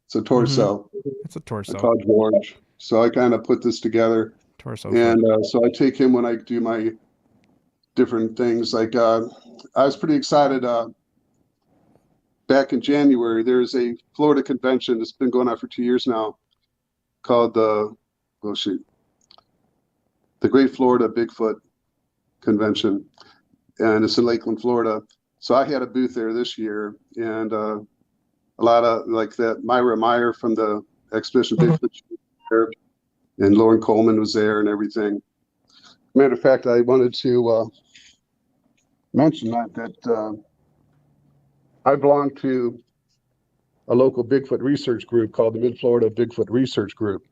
It's a torso. It's a torso. I call it George. So I kind of put this together. Torso. And so I take him when I do my different things. Like I was pretty excited. Back in January, there's a Florida convention that's been going on for 2 years now, called the Great Florida Bigfoot Convention, and it's in Lakeland, Florida. So I had a booth there this year, and a lot of like that Myra Meyer from the Expedition Bigfoot was there, and Lauren Coleman was there and everything. Matter of fact, I wanted to mention that I belong to a local Bigfoot research group called the Mid-Florida Bigfoot Research Group.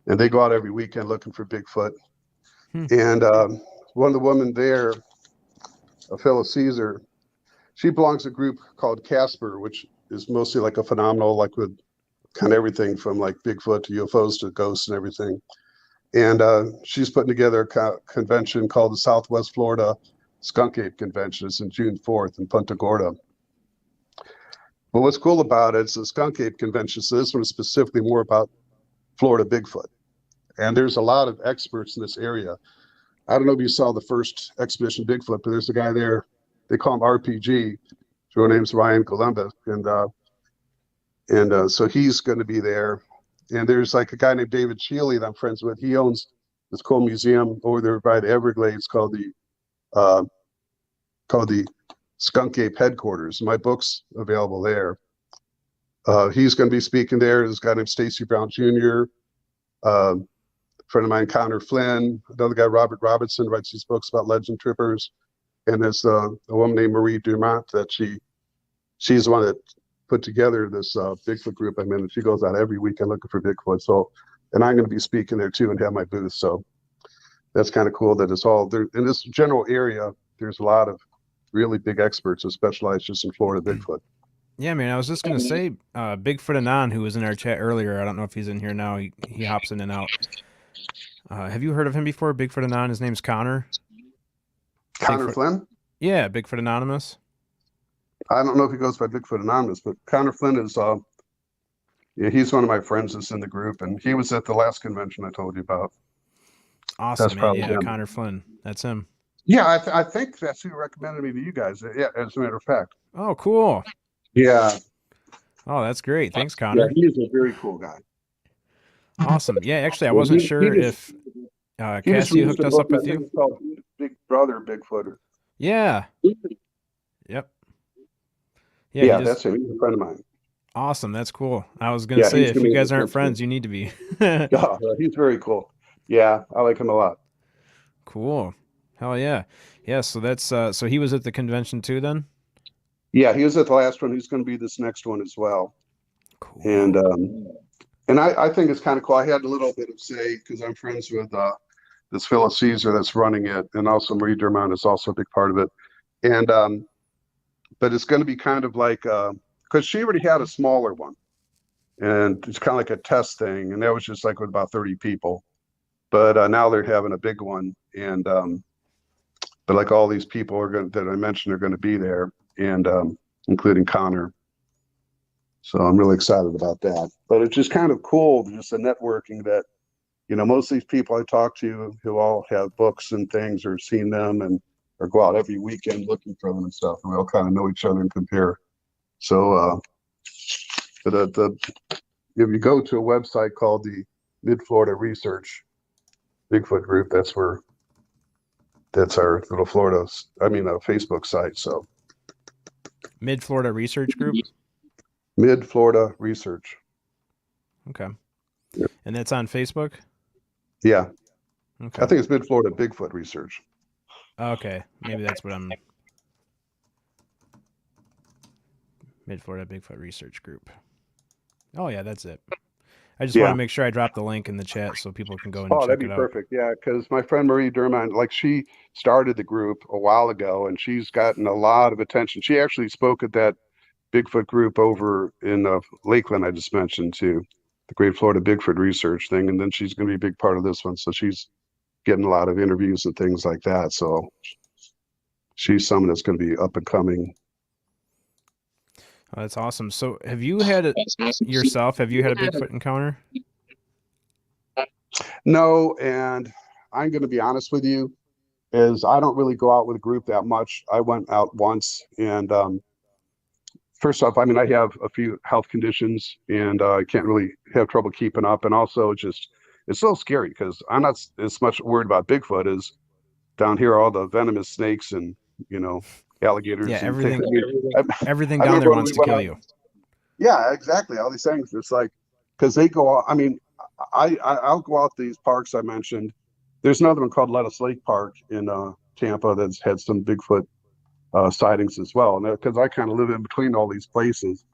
And they go out every weekend looking for Bigfoot. And one of the women there, a fellow Caesar, she belongs to a group called Casper, which is mostly like a phenomenal, like with kind of everything from like Bigfoot to UFOs to ghosts and everything. And she's putting together a convention called the Southwest Florida Skunk Ape Convention. It's in June 4th in Punta Gorda. But what's cool about it is the Skunk Ape Convention. So this one is specifically more about Florida Bigfoot. And there's a lot of experts in this area. I don't know if you saw the first Expedition Bigfoot, but there's a guy there. They call him RPG. His real name's Ryan Galumba. And so he's going to be there. And there's like a guy named David Shealy that I'm friends with. He owns this cool museum over there by the Everglades called the Skunk Ape Headquarters. My book's available there. He's going to be speaking there. There's a guy named Stacy Brown Jr., a friend of mine, Connor Flynn, another guy, Robert Robinson, writes these books about legend trippers. And there's a woman named Marie Dumont that she's the one that put together this Bigfoot group I'm in, and she goes out every weekend looking for Bigfoot. So, and I'm going to be speaking there too and have my booth. So that's kind of cool that it's all there in this general area. There's a lot of really big experts who specialize just in Florida Bigfoot. Yeah, man, I was just going to say, Bigfoot Anon, who was in our chat earlier, I don't know if he's in here now. He hops in and out. Have you heard of him before? Bigfoot Anon, his name's Connor. Connor Flynn? Yeah, Bigfoot Anonymous. I don't know if he goes by Bigfoot Anonymous, but Connor Flynn is, yeah, he's one of my friends that's in the group, and he was at the last convention I told you about. Awesome, that's man. Yeah, him. Connor Flynn. That's him. Yeah, I think that's who recommended me to you guys. Yeah, as a matter of fact. Oh, cool. Yeah. Oh, that's great. Thanks, Connor. Yeah, he's a very cool guy. Awesome. Yeah, actually, I wasn't sure if Cassie hooked us up with you. It's called Big Brother Bigfooter. Yeah. Yep. Yeah, that's him. He's a friend of mine. Awesome. That's cool. I was going to say, if you guys aren't friends, you need to be. Yeah, he's very cool. Yeah, I like him a lot. Cool. Hell yeah. Yeah, so that's so he was at the convention too then? Yeah, he was at the last one. He's going to be this next one as well. Cool. And I think it's kind of cool. I had a little bit of say because I'm friends with this Phyllis Caesar that's running it, and also Marie Dermont is also a big part of it. And but it's going to be kind of like because she already had a smaller one, and it's kind of like a test thing, and that was just like with about 30 people. But now they're having a big one, and but like all these people that I mentioned are going to be there, and including Connor. So I'm really excited about that. But it's just kind of cool, just the networking that, you know, most of these people I talk to who all have books and things or seen them and or go out every weekend looking for them and stuff, and we all kind of know each other and compare. So if you go to a website called the Mid-Florida Research Bigfoot Group, that's our little Facebook site. So Mid-Florida Research Group? Mid-Florida Research. Okay. Yep. And that's on Facebook? Yeah. Okay. I think it's Mid-Florida Bigfoot Research. Okay. Maybe that's what I'm... Mid-Florida Bigfoot Research Group. Oh, yeah, that's it. I just want to make sure I drop the link in the chat so people can go and check it out. Oh, that'd be perfect. Yeah, because my friend Marie Dermont, like she started the group a while ago, and she's gotten a lot of attention. She actually spoke at that Bigfoot group over in Lakeland I just mentioned too, the Great Florida Bigfoot Research thing, and then she's going to be a big part of this one. So she's getting a lot of interviews and things like that. So she's someone that's going to be up and coming. Oh, that's awesome. So have you had it yourself? Have you had a Bigfoot encounter? No, and I'm going to be honest with you, is I don't really go out with a group that much. I went out once, and first off, I mean, I have a few health conditions, and I can't really have trouble keeping up. And also, just it's so scary because I'm not as much worried about Bigfoot as down here, all the venomous snakes and, you know, alligators. Yeah, and everything down there wants to kill you. Yeah, exactly. All these things. It's like, because they go out. I mean, I'll go out these parks I mentioned. There's another one called Lettuce Lake Park in Tampa that's had some Bigfoot sightings as well. And because I kind of live in between all these places.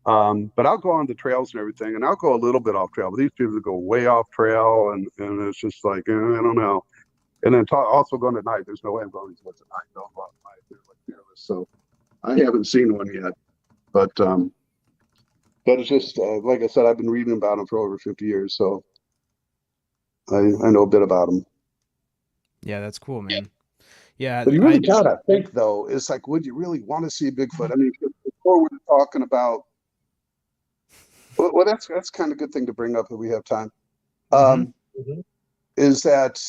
But I'll go on the trails and everything, and I'll go a little bit off trail. But these people go way off trail, and it's just like, I don't know. And then also going at night. There's no way I'm going to woods at night. Don't go out at night. They're like fearless. So I haven't seen one yet. But it's just, like I said, I've been reading about them for over 50 years. So I know a bit about them. Yeah, that's cool, man. Yeah. But you really gotta think, though, it's like, would you really want to see Bigfoot? I mean, before we were talking about, well, that's kind of a good thing to bring up if we have time. Is that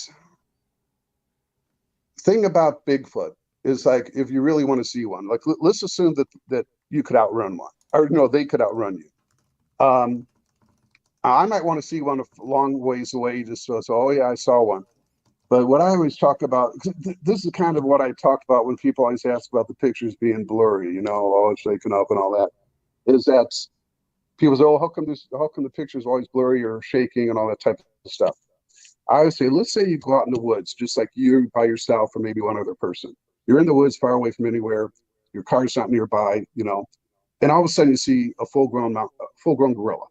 thing about Bigfoot is like, if you really want to see one, like let's assume that you could outrun one, or no, they could outrun you. I might want to see one a long ways away, just so oh yeah, I saw one. But what I always talk about, this is kind of what I talked about when people always ask about the pictures being blurry, you know, all shaken up and all that, is that people say, "Oh, how come the picture's always blurry or shaking and all that type of stuff?" I would say, let's say you go out in the woods, just like you by yourself or maybe one other person. You're in the woods, far away from anywhere. Your car's not nearby, and all of a sudden you see a full-grown gorilla,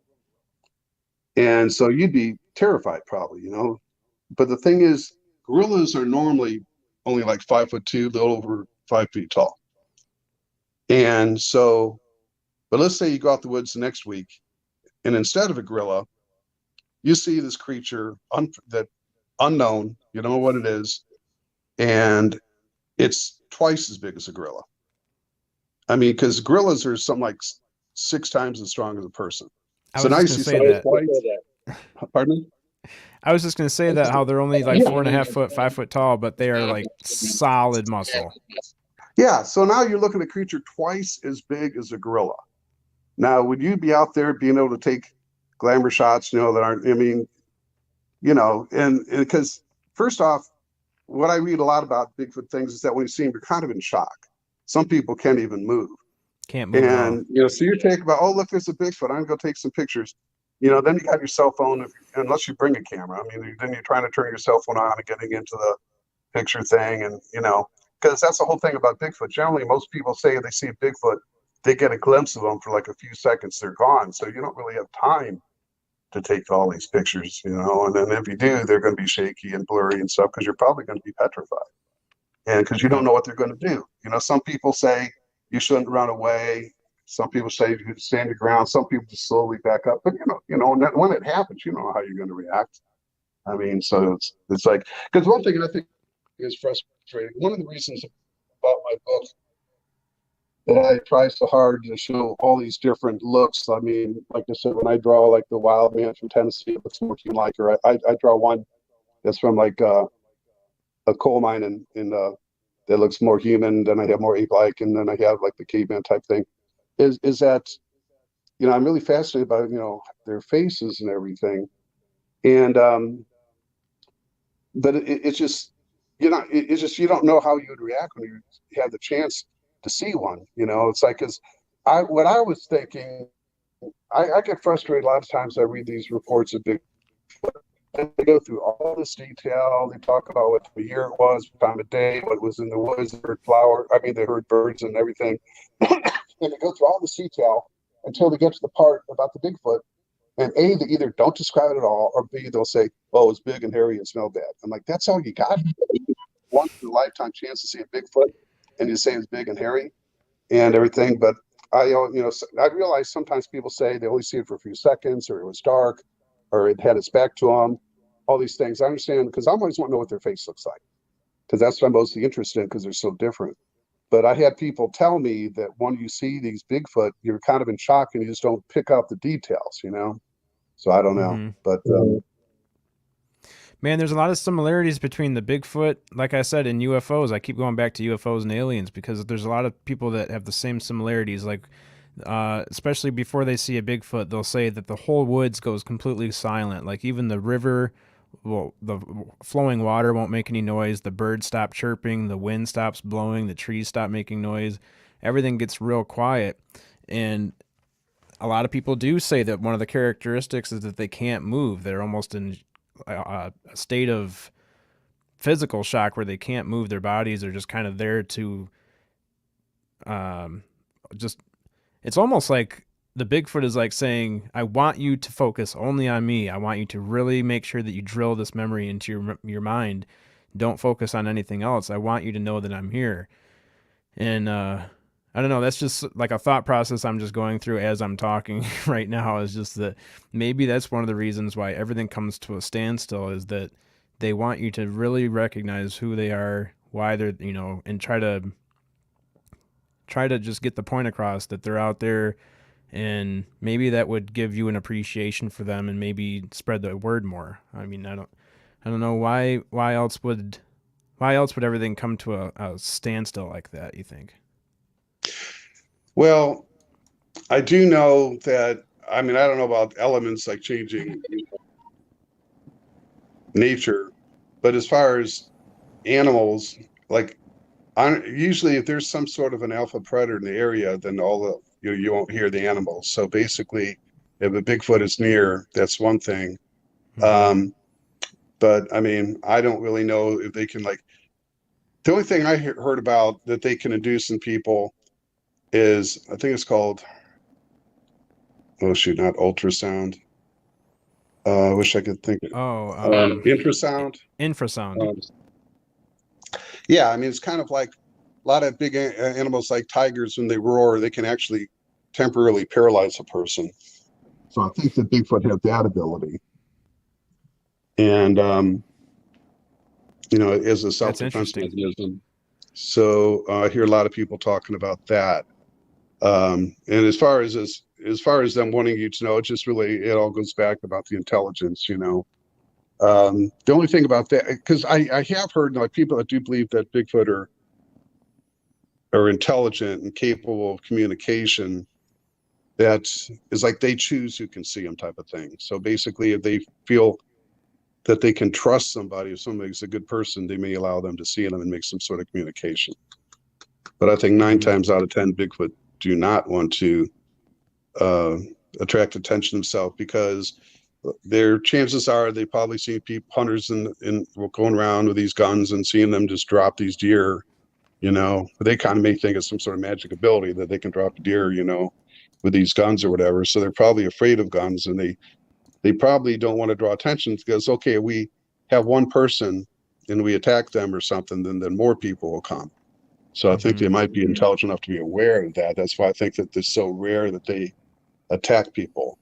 and so you'd be terrified, probably. But the thing is, gorillas are normally only like 5'2", a little over 5 feet tall, and so. But let's say you go out the woods the next week, and instead of a gorilla, you see this creature that unknown, you don't know what it is, and it's twice as big as a gorilla. I mean, because gorillas are something like 6 times as strong as a person. I So was now you just see gonna say something that. twice. Pardon me? I was just gonna say that how they're only like 4.5 foot, 5 foot tall, but they are like solid muscle. Yeah. So now you're looking at a creature twice as big as a gorilla. Now, would you be out there being able to take glamour shots, that aren't, I mean, and because first off, what I read a lot about Bigfoot things is that when you see him, you're kind of in shock. Some people can't even move. Can't move at all. And, so you take about, oh, look, there's a Bigfoot. I'm going to go take some pictures. Then you have your cell phone, unless you bring a camera. I mean, then you're trying to turn your cell phone on and getting into the picture thing. And, because that's the whole thing about Bigfoot. Generally, most people say they see a Bigfoot, they get a glimpse of them for like a few seconds, they're gone. So you don't really have time to take all these pictures, and then if you do, they're going to be shaky and blurry and stuff because you're probably going to be petrified. And because you don't know what they're going to do. Some people say you shouldn't run away. Some people say you stand your ground. Some people just slowly back up. But, when it happens, you know how you're going to react. I mean, so it's like, because one thing I think is frustrating, one of the reasons about my book that I try so hard to show all these different looks. I mean, like I said, when I draw like the wild man from Tennessee, it looks more like, or I draw one that's from like a coal mine that looks more human. Then I have more ape-like, and then I have like the caveman type thing. Is that I'm really fascinated by their faces and everything, and but it's just it's just you don't know how you would react when you have the chance to see one. It's like, because what I was thinking, I get frustrated a lot of times. I read these reports of Bigfoot, and they go through all this detail. They talk about what the year it was, what time of day, what was in the woods, they heard birds and everything. And they go through all this detail until they get to the part about the Bigfoot. And A, they either don't describe it at all, or B, they'll say, "Oh, it's big and hairy and smelled bad." I'm like, that's all you got? Once in a lifetime chance to see a Bigfoot, and you say it's big and hairy and everything. But I realize sometimes people say they only see it for a few seconds, or it was dark, or it had its back to them. All these things I understand, because I always want to know what their face looks like, because that's what I'm mostly interested in, because they're so different. But I had people tell me that when you see these Bigfoot, you're kind of in shock and you just don't pick out the details, So I don't know, but. Man, there's a lot of similarities between the Bigfoot, like I said, and UFOs. I keep going back to UFOs and aliens because there's a lot of people that have the same similarities. Like, especially before they see a Bigfoot, they'll say that the whole woods goes completely silent. Like even the river, the flowing water won't make any noise. The birds stop chirping. The wind stops blowing. The trees stop making noise. Everything gets real quiet. And a lot of people do say that one of the characteristics is that they can't move. They're almost in a state of physical shock where they can't move their bodies. They're just kind of there to it's almost like the Bigfoot is like saying, I want you to focus only on me. I want you to really make sure that you drill this memory into your mind. Don't focus on anything else. I want you to know that I'm here. And I don't know, that's just like a thought process I'm just going through as I'm talking right now, is just that maybe that's one of the reasons why everything comes to a standstill, is that they want you to really recognize who they are, why they're, and try to just get the point across that they're out there, and maybe that would give you an appreciation for them and maybe spread the word more. I mean, I don't know why else would everything come to a standstill like that, you think? Well, I do know that, I don't know about elements like changing nature, but as far as animals, like usually if there's some sort of an alpha predator in the area, then you won't hear the animals. So basically, if a Bigfoot is near, that's one thing. Mhm. But I mean, I don't really know if they can like. The only thing I heard about that they can induce in people is I think it's called, oh shoot, not ultrasound. I wish I could think. Oh, Infrasound. infrasound. Um, yeah, I mean it's kind of like a lot of big animals like tigers when they roar, they can actually temporarily paralyze a person. So I think that Bigfoot has that ability, and as a That's self-defense interesting. mechanism. So I hear a lot of people talking about that. And as far as them wanting you to know, it just really it all goes back about the intelligence, The only thing about that, because I have heard like people that do believe that Bigfoot are intelligent and capable of communication. That is like they choose who can see them type of thing. So basically, if they feel that they can trust somebody, if somebody's a good person, they may allow them to see them and make some sort of communication. But I think 9 times out of 10, Bigfoot do not want to attract attention themselves because their chances are they probably see people hunters in going around with these guns and seeing them just drop these deer, but they kind of may think it's some sort of magic ability that they can drop a deer, with these guns or whatever. So they're probably afraid of guns, and they probably don't want to draw attention because, okay, we have one person and we attack them or something, then more people will come. So I think they might be intelligent enough to be aware of that. That's why I think that it's so rare that they attack people.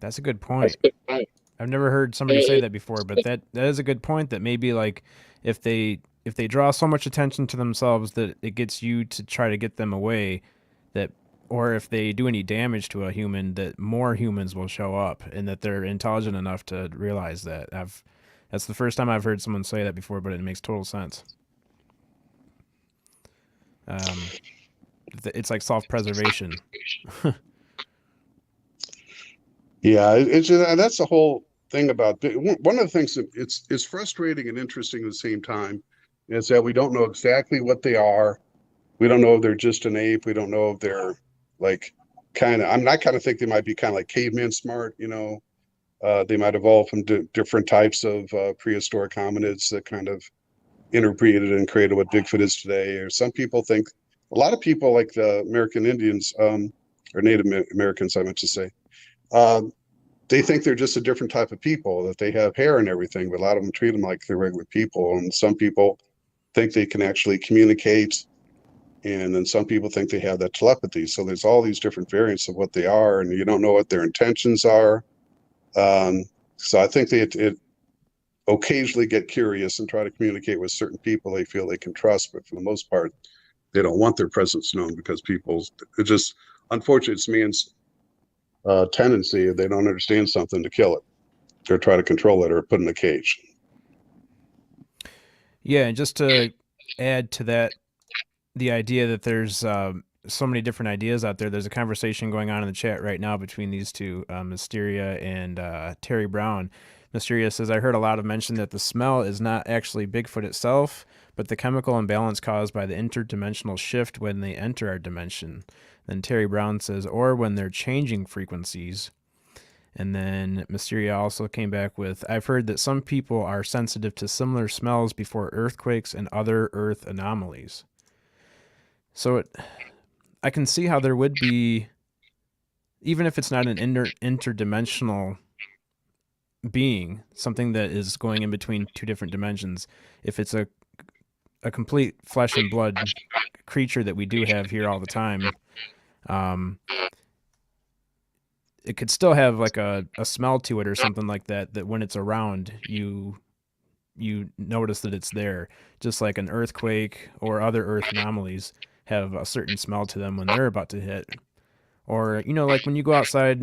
That's a good point. I've never heard somebody say that before, but that is a good point. That maybe like if they draw so much attention to themselves that it gets you to try to get them away, that or if they do any damage to a human, that more humans will show up, and that they're intelligent enough to realize that. That's the first time I've heard someone say that before, but it makes total sense. It's like self-preservation. Yeah, it's just, and that's the whole thing about one of the things that it's frustrating and interesting at the same time is that we don't know exactly what they are. We don't know if they're just an ape. We don't know if they're like I kind of think they might be kind of like caveman smart, they might evolve from different types of prehistoric hominids that kind of interbreeded and created what Bigfoot is today. Or some people think, a lot of people like the American Indians, or Native Americans, I meant to say, they think they're just a different type of people, that they have hair and everything, but a lot of them treat them like they're regular people. And some people think they can actually communicate. And then some people think they have that telepathy. So there's all these different variants of what they are, and you don't know what their intentions are. So I think it occasionally get curious and try to communicate with certain people they feel they can trust, but for the most part, they don't want their presence known because it just, unfortunately, it's man's tendency, if they don't understand something, to kill it or try to control it or put in a cage. Yeah, and just to add to that, the idea that there's so many different ideas out there. There's a conversation going on in the chat right now between these two, Mysteria and Terry Brown. Mysteria says, I heard a lot of mention that the smell is not actually Bigfoot itself, but the chemical imbalance caused by the interdimensional shift when they enter our dimension. Then Terry Brown says, or when they're changing frequencies. And then Mysteria also came back with, I've heard that some people are sensitive to similar smells before earthquakes and other earth anomalies. So I can see how there would be, even if it's not an interdimensional being, something that is going in between two different dimensions, if it's a complete flesh and blood creature that we do have here all the time, it could still have like a smell to it or something like that, that when it's around, you notice that it's there, just like an earthquake or other earth anomalies have a certain smell to them when they're about to hit. Or, like when you go outside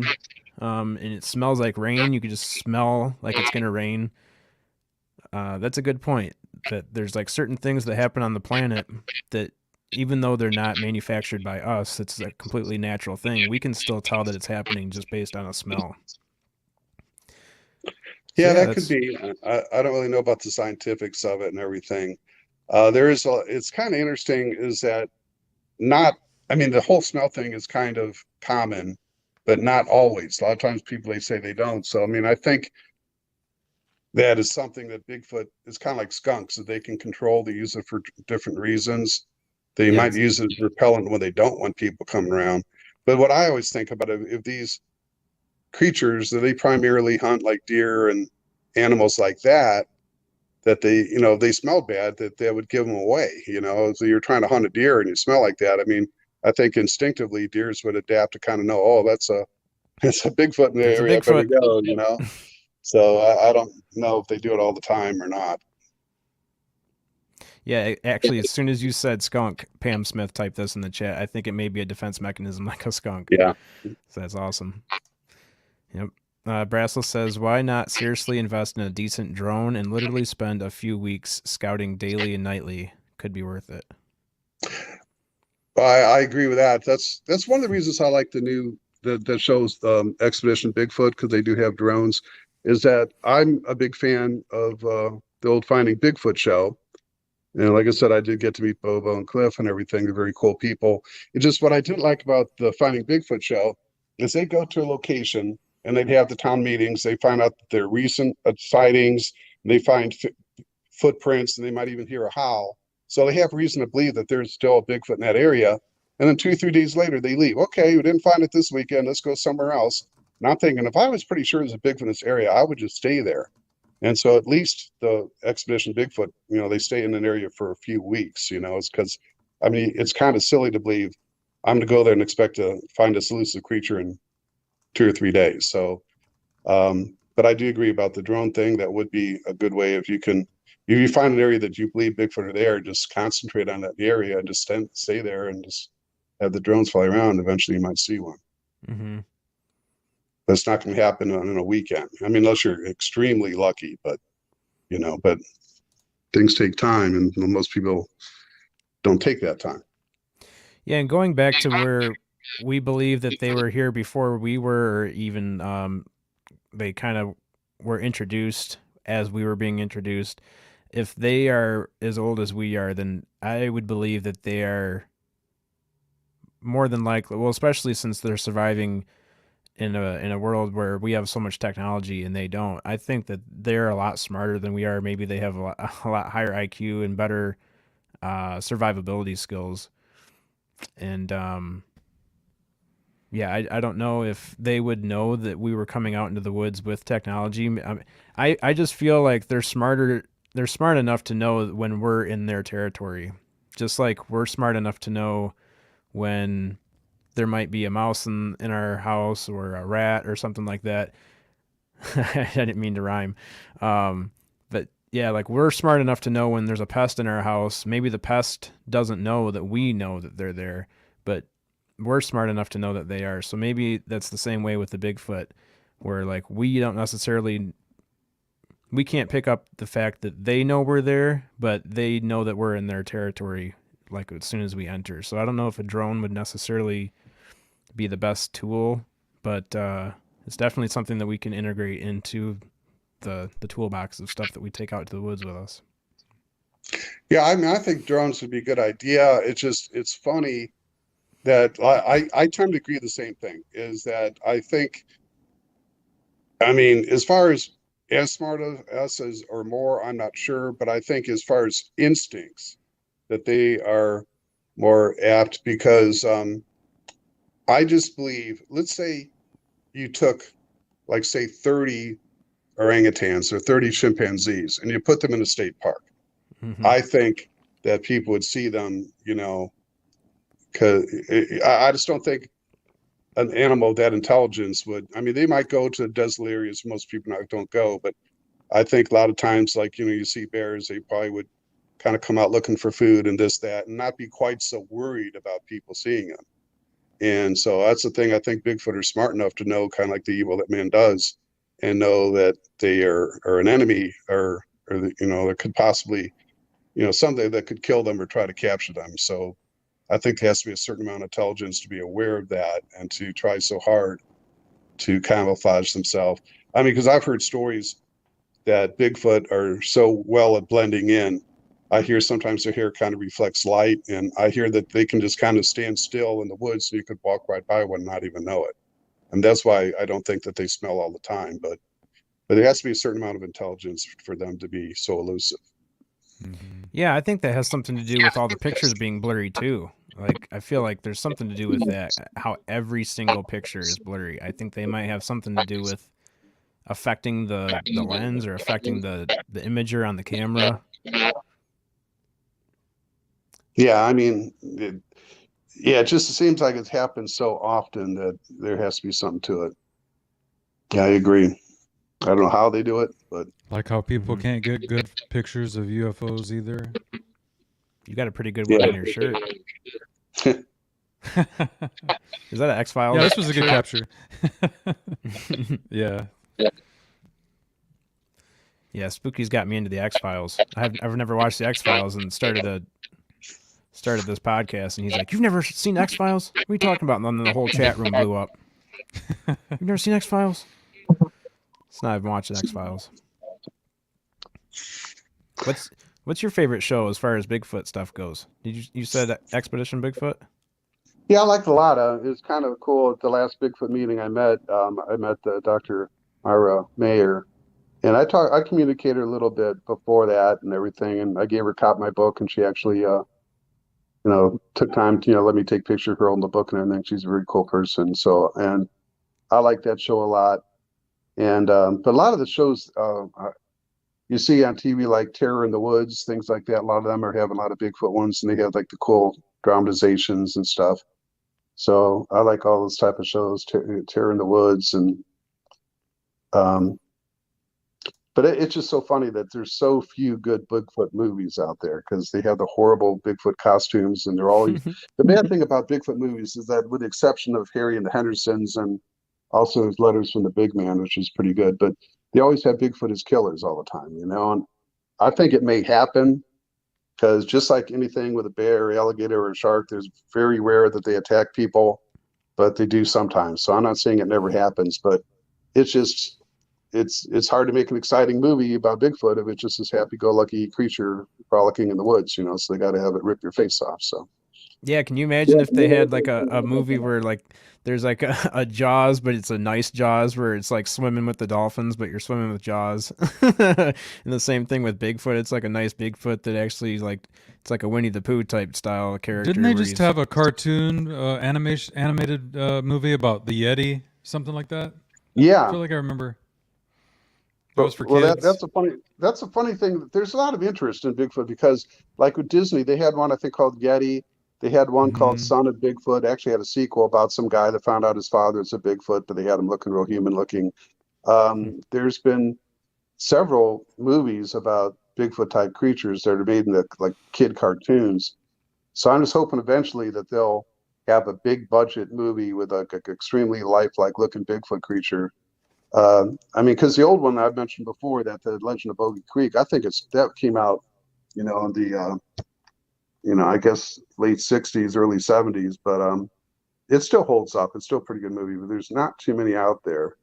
and it smells like rain, you could just smell like it's going to rain. That's a good point, that there's like certain things that happen on the planet that even though they're not manufactured by us, it's a completely natural thing. We can still tell that it's happening just based on a smell. Yeah, that could be. I don't really know about the scientifics of it and everything. It's kind of interesting is that the whole smell thing is kind of common, but not always. A lot of times people, they say they don't. So, I mean, I think that is something that Bigfoot is kind of like skunks, that they can control. They use it for different reasons. They might use it as repellent when they don't want people coming around. But what I always think about it, if these creatures that they primarily hunt like deer and animals like that, that they, you know, they smell bad, that they would give them away, you know. So you're trying to hunt a deer and you smell like that. I mean, I think instinctively deers would adapt to kind of know, oh, that's a Bigfoot in the area, I better go, you know. So I don't know if they do it all the time or not. Yeah, actually, as soon as you said skunk, Pam Smith typed this in the chat. I think it may be a defense mechanism like a skunk. Yeah. So that's awesome. Yep. Brassel says, why not seriously invest in a decent drone and literally spend a few weeks scouting daily and nightly? Could be worth it. I agree with that. That's one of the reasons I like the new that shows Expedition Bigfoot, because they do have drones, is that I'm a big fan of the old Finding Bigfoot show. And like I said, I did get to meet Bobo and Cliff and everything. They're very cool people. It's just what I didn't like about the Finding Bigfoot show is they go to a location and they'd have the town meetings. They find out that there are recent sightings. They find footprints, and they might even hear a howl. So they have reason to believe that there's still a Bigfoot in that area. And then 2-3 days later, they leave. Okay, we didn't find it this weekend. Let's go somewhere else. And I'm thinking, if I was pretty sure there's a Bigfoot in this area, I would just stay there. And so at least the Expedition Bigfoot, you know, they stay in an area for a few weeks, you know. It's because, I mean, it's kind of silly to believe I'm going to go there and expect to find this elusive creature in 2 or 3 days. So, but I do agree about the drone thing. That would be a good way. If you find an area that you believe Bigfoot are there, just concentrate on that area and just stay there and just have the drones fly around. Eventually you might see one. Mm-hmm. But it's not going to happen in a weekend. I mean, unless you're extremely lucky, but you know, but things take time, and most people don't take that time. Yeah, and going back to where we believe that they were here before we were, or even they kind of were introduced as we were being introduced. If they are as old as we are, then I would believe that they are more than likely, well, especially since they're surviving in a world where we have so much technology and they don't. I think that they're a lot smarter than we are. Maybe they have a lot higher IQ and better survivability skills. And yeah, I don't know if they would know that we were coming out into the woods with technology. I just feel like they're smarter. They're smart enough to know when we're in their territory, just like we're smart enough to know when there might be a mouse in our house or a rat or something like that. I didn't mean to rhyme. But yeah, like we're smart enough to know when there's a pest in our house. Maybe the pest doesn't know that we know that they're there, but we're smart enough to know that they are. So maybe that's the same way with the Bigfoot, where like we can't pick up the fact that they know we're there, but they know that we're in their territory like as soon as we enter. So I don't know if a drone would necessarily be the best tool, but it's definitely something that we can integrate into the toolbox of stuff that we take out to the woods with us. Yeah, I mean, I think drones would be a good idea. It's funny that I tend to agree the same thing, is that I think, I mean, as far as smart as us as or more, I'm not sure, but I think as far as instincts, that they are more apt, because I just believe, let's say you took, like, say 30 orangutans or 30 chimpanzees and you put them in a state park. Mm-hmm. I think that people would see them, you know, because I just don't think an animal of that intelligence would. I mean, they might go to desert areas most people don't go, but I think a lot of times, like, you know, you see bears, they probably would kind of come out looking for food and this, that, and not be quite so worried about people seeing them. And so that's the thing. I think Bigfoot are smart enough to know, kind of like the evil that man does, and know that they are an enemy, or you know, there could possibly, you know, something that could kill them or try to capture them. So I think there has to be a certain amount of intelligence to be aware of that and to try so hard to camouflage themselves. I mean, because I've heard stories that Bigfoot are so well at blending in. I hear sometimes their hair kind of reflects light, and I hear that they can just kind of stand still in the woods, so you could walk right by one and not even know it. And that's why I don't think that they smell all the time, but there has to be a certain amount of intelligence for them to be so elusive. Yeah, I think that has something to do with all the pictures being blurry too. Like, I feel like there's something to do with that, how every single picture is blurry. I think they might have something to do with affecting the lens or affecting the imager on the camera. Yeah, I mean, it just seems like it happens so often that there has to be something to it. Yeah, I agree. I don't know how they do it, but Like how people can't get good pictures of UFOs either. You got a pretty good one on your shirt. Is that an X-Files? Yeah, this was a good capture. Yeah. Yeah, Spooky's got me into the X-Files. I've never watched the X-Files and started this podcast, and he's like, "You've never seen X-Files? What are you talking about?" And then the whole chat room blew up. You've never seen X-Files? So now I've been watching X-Files. What's your favorite show as far as Bigfoot stuff goes? You said Expedition Bigfoot? yeah, I liked a lot. It was kind of cool. At the last Bigfoot meeting I met Dr. Myra Mayer, and I communicated a little bit before that and everything, and I gave her a copy of my book, and she actually took time to let me take pictures of her holding the book and everything. She's a very cool person. So, and I like that show a lot. And but a lot of the shows you see on TV, like Terror in the Woods, things like that, a lot of them are having a lot of Bigfoot ones, and they have like the cool dramatizations and stuff. So I like all those type of shows, Terror in the Woods, and but it's just so funny that there's so few good Bigfoot movies out there because they have the horrible Bigfoot costumes, and they're all. The bad thing about Bigfoot movies is that, with the exception of Harry and the Hendersons, and also his Letters from the Big Man, which is pretty good, but they always have Bigfoot as killers all the time, And I think it may happen because just like anything with a bear, or alligator, or a shark, there's very rare that they attack people, but they do sometimes. So I'm not saying it never happens, but it's just. It's hard to make an exciting movie about Bigfoot if it's just this happy-go-lucky creature frolicking in the woods, So they got to have it rip your face off. So, yeah, can you imagine if they had like a movie where like there's like a Jaws, but it's a nice Jaws where it's like swimming with the dolphins, but you're swimming with Jaws. And the same thing with Bigfoot. It's like a nice Bigfoot that actually it's like a Winnie the Pooh type style character. Didn't they just have a cartoon animated movie about the Yeti, something like that? yeah. I feel like I remember. It was for well, kids. that's a funny thing. There's a lot of interest in Bigfoot because, like with Disney, they had one I think called Yeti. They had one called Son of Bigfoot. Actually, had a sequel about some guy that found out his father was a Bigfoot, but they had him looking real human looking. There's been several movies about Bigfoot type creatures that are made in like kid cartoons. So I'm just hoping eventually that they'll have a big budget movie with like an extremely lifelike looking Bigfoot creature. I mean, because the old one I've mentioned before, that the Legend of Bogey Creek, I think that came out, in the, I guess late '60s, early '70s, but it still holds up. It's still a pretty good movie, but there's not too many out there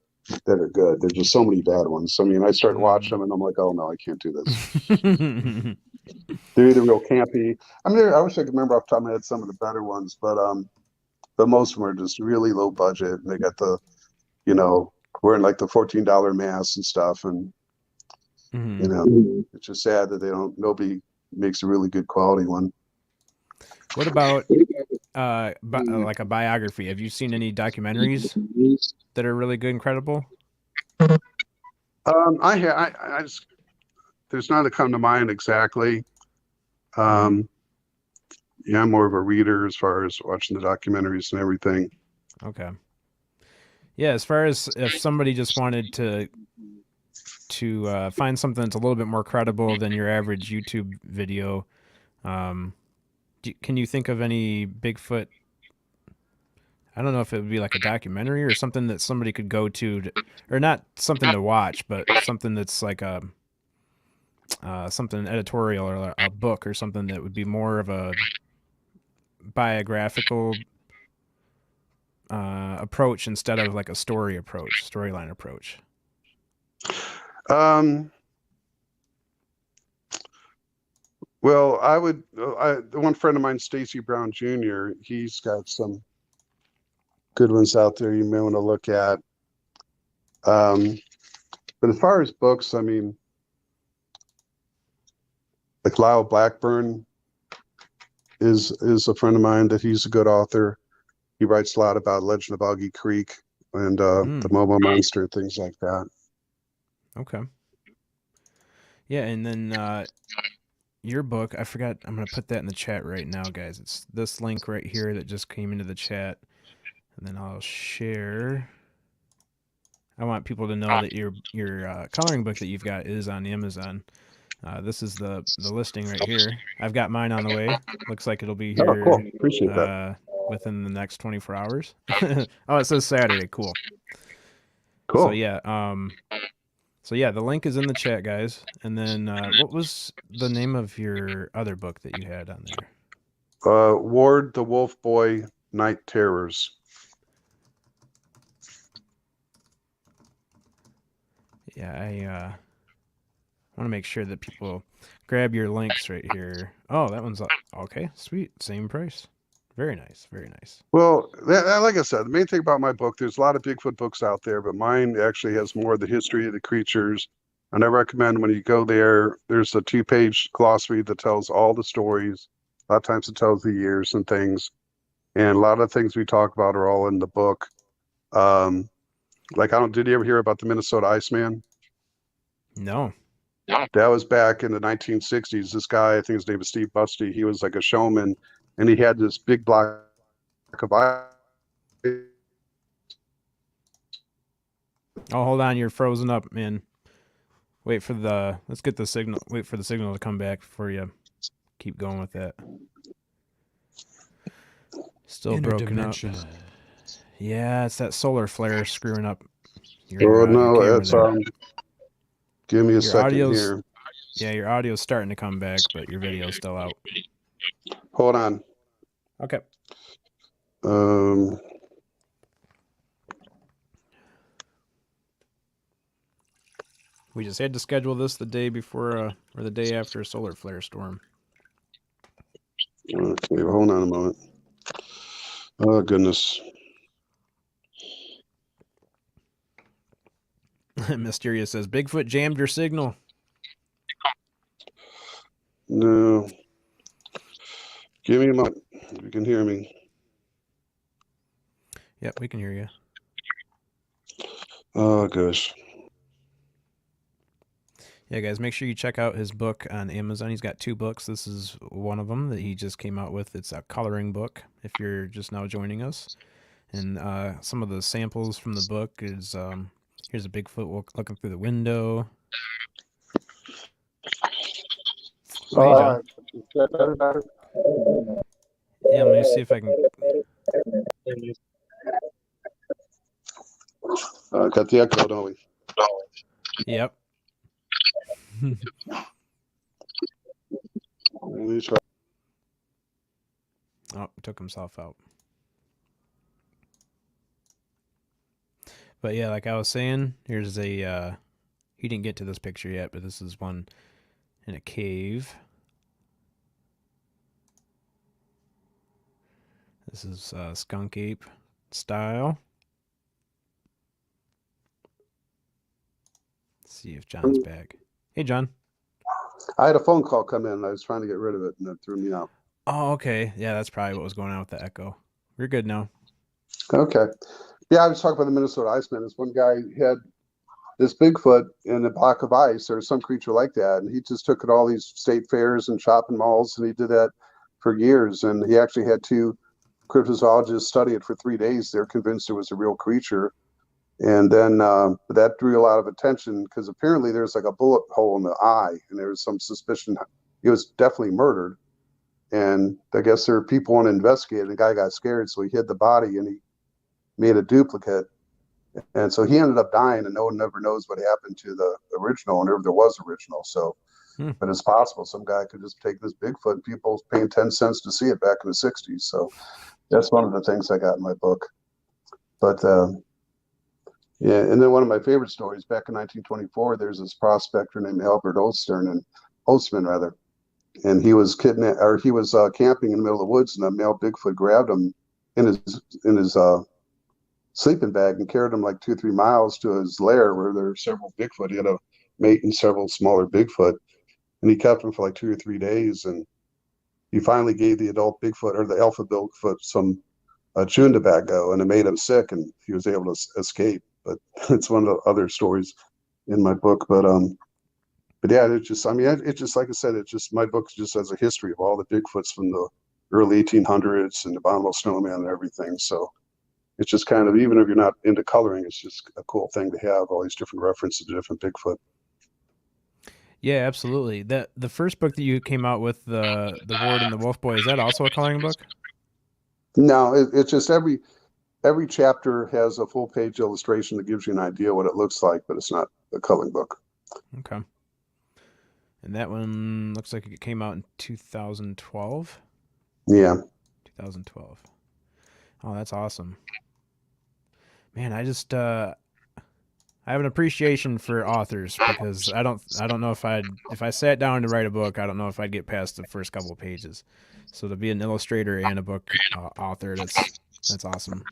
that are good. There's just so many bad ones. I mean, I started watching them, and I'm like, oh no, I can't do this. They're either real campy. I mean, I wish I could remember off the top of my head some of the better ones, but most of them are just really low budget, and they got the, wearing like the $14 masks and stuff, and it's just sad that nobody makes a really good quality one. What about like a biography? Have you seen any documentaries that are really good and credible? I just, there's none that come to mind exactly. Yeah, I'm more of a reader as far as watching the documentaries and everything. Okay. Yeah, as far as if somebody just wanted to find something that's a little bit more credible than your average YouTube video, can you think of any Bigfoot? I don't know if it would be like a documentary or something that somebody could go to, or not something to watch, but something that's like something editorial or a book or something that would be more of a biographical approach instead of like a storyline approach. Well, the one friend of mine, Stacy Brown Jr., he's got some good ones out there you may want to look at. But as far as books, I mean, like Lyle Blackburn is a friend of mine that he's a good author. He writes a lot about Legend of Augie Creek and the Momo Monster and things like that. Okay. Yeah, and then your book, I forgot, I'm going to put that in the chat right now, guys. It's this link right here that just came into the chat. And then I'll share. I want people to know that your coloring book that you've got is on Amazon. This is the listing right here. I've got mine on the way. Looks like it'll be here. Oh, cool. Appreciate that. Within the next 24 hours. Oh, it says Saturday. Cool. Cool. So yeah, the link is in the chat, guys. And then what was the name of your other book that you had on there? Ward the Wolf Boy, Night Terrors. Yeah, I want to make sure that people grab your links right here. Oh, that one's okay. Sweet, same price. Very nice, very nice. Well, like I said, the main thing about my book, there's a lot of Bigfoot books out there, but mine actually has more of the history of the creatures. And I recommend when you go there, there's a 2-page glossary that tells all the stories. A lot of times it tells the years and things. And a lot of things we talk about are all in the book. Did you ever hear about the Minnesota Iceman? No. That was back in the 1960s. This guy, I think his name was Steve Busty, he was like a showman, and he had this big block of ice. Oh, hold on, you're frozen up, man. Let's get the signal. Wait for the signal to come back before you keep going with that. Still broken up. Yeah, it's that solar flare screwing up your camera it's there. Give me a Your second audio's, here. Yeah, your audio's starting to come back, but your video's still out. Hold on. Okay. We just had to schedule this the day before or the day after a solar flare storm. Okay, hold on a moment. Oh, goodness. Mysterious says, Bigfoot jammed your signal. No. Give me a moment. You can hear me. Yep, we can hear you. Oh, gosh. Yeah, guys, make sure you check out his book on Amazon. He's got 2 books. This is one of them that he just came out with. It's a coloring book, if you're just now joining us. And some of the samples from the book is, here's a Bigfoot looking through the window. Oh, hey, John. Yeah, let me see if I can... Got the echo, don't we? Yep. Let me try. Oh, took himself out. But yeah, like I was saying, here's a he didn't get to this picture yet, but this is one in a cave. This is skunk ape style. Let's see if John's back. Hey, John. I had a phone call come in, and I was trying to get rid of it, and it threw me out. Oh, okay. Yeah, that's probably what was going on with the echo. We're good now. Okay. Yeah, I was talking about the Minnesota Iceman. This one guy had this Bigfoot in a block of ice or some creature like that, and he just took it to all these state fairs and shopping malls, and he did that for years. And he actually had 2 cryptozoologists study it for 3 days. They're convinced it was a real creature. And then that drew a lot of attention because apparently there's like a bullet hole in the eye, and there was some suspicion he was definitely murdered. And I guess there were people want to investigate it. The guy got scared, so he hid the body and he made a duplicate. And so he ended up dying, and no one ever knows what happened to the original, and if there was original. So, but it's possible some guy could just take this Bigfoot, and people paying 10 cents to see it back in the 60s. So that's one of the things I got in my book. But yeah, and then one of my favorite stories back in 1924, there's this prospector named Albert Ostman rather, and he was kidnapped, or he was camping in the middle of the woods, and a male Bigfoot grabbed him in his sleeping bag and carried him like 2 or 3 miles to his lair where there were several Bigfoot. He had a mate and several smaller Bigfoot, and he kept him for like 2 or 3 days. And he finally gave the adult Bigfoot or the alpha Bigfoot some chewing tobacco, and it made him sick, and he was able to escape. But it's one of the other stories in my book. But yeah, it's just, I mean, it's just, like I said, it's just, my book just has a history of all the Bigfoots from the early 1800s and the Abominable Snowman and everything. So it's just kind of, even if you're not into coloring, it's just a cool thing to have all these different references to different Bigfoot. Yeah, absolutely. The first book that you came out with, the Ward and the Wolf Boy, is that also a coloring book? No, it's just every chapter has a full page illustration that gives you an idea what it looks like, but it's not a coloring book. Okay. And that one looks like it came out in 2012? Yeah. 2012. Oh, that's awesome. Man, I just I have an appreciation for authors, because I don't know if I sat down to write a book, I don't know if I'd get past the first couple of pages. So to be an illustrator and a book author, that's awesome.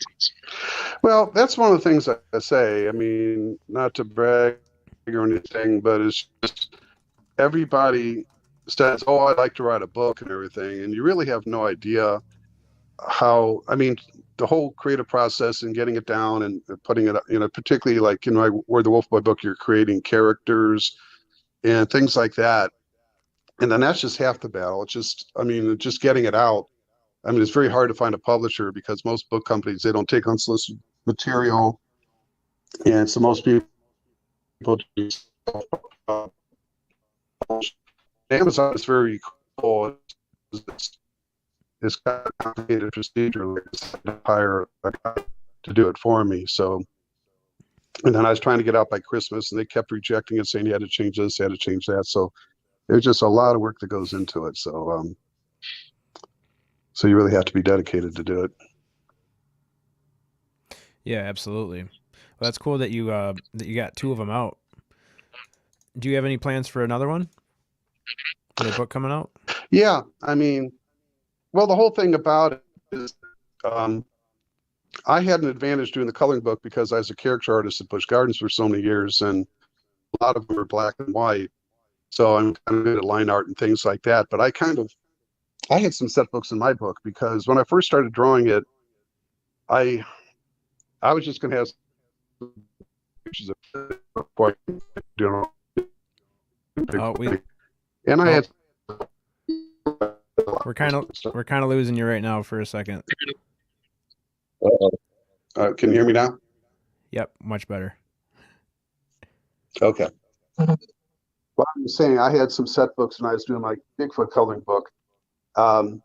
Well, that's one of the things I say. I mean, not to brag or anything, but it's just everybody says, "Oh, I'd like to write a book and everything," and you really have no idea how. I mean, the whole creative process and getting it down and putting it, particularly like in my Word the Wolf Boy book, you're creating characters and things like that, and then that's just half the battle. It's just, I mean, just getting it out. I mean, it's very hard to find a publisher because most book companies, they don't take unsolicited material, and so most people do. Amazon is very cool. It's kind of a complicated procedure. Like I hire a guy to do it for me. So, and then I was trying to get out by Christmas, and they kept rejecting it, saying you had to change this, you had to change that. So there's just a lot of work that goes into it. So, so you really have to be dedicated to do it. Yeah, absolutely. Well, that's cool that you got two of them out. Do you have any plans for another one? Another book coming out? Yeah, I mean, well, the whole thing about it is, I had an advantage doing the coloring book because I was a caricature artist at Busch Gardens for so many years, and a lot of them are black and white. So I'm kind of good at line art and things like that. But I had some set books in my book because when I first started drawing it, I was just going to have some pictures of quite, and I had. We're kind of losing you right now for a second. Can you hear me now? Yep, much better. Okay. Well, I'm saying I had some set books and I was doing my Bigfoot coloring book, and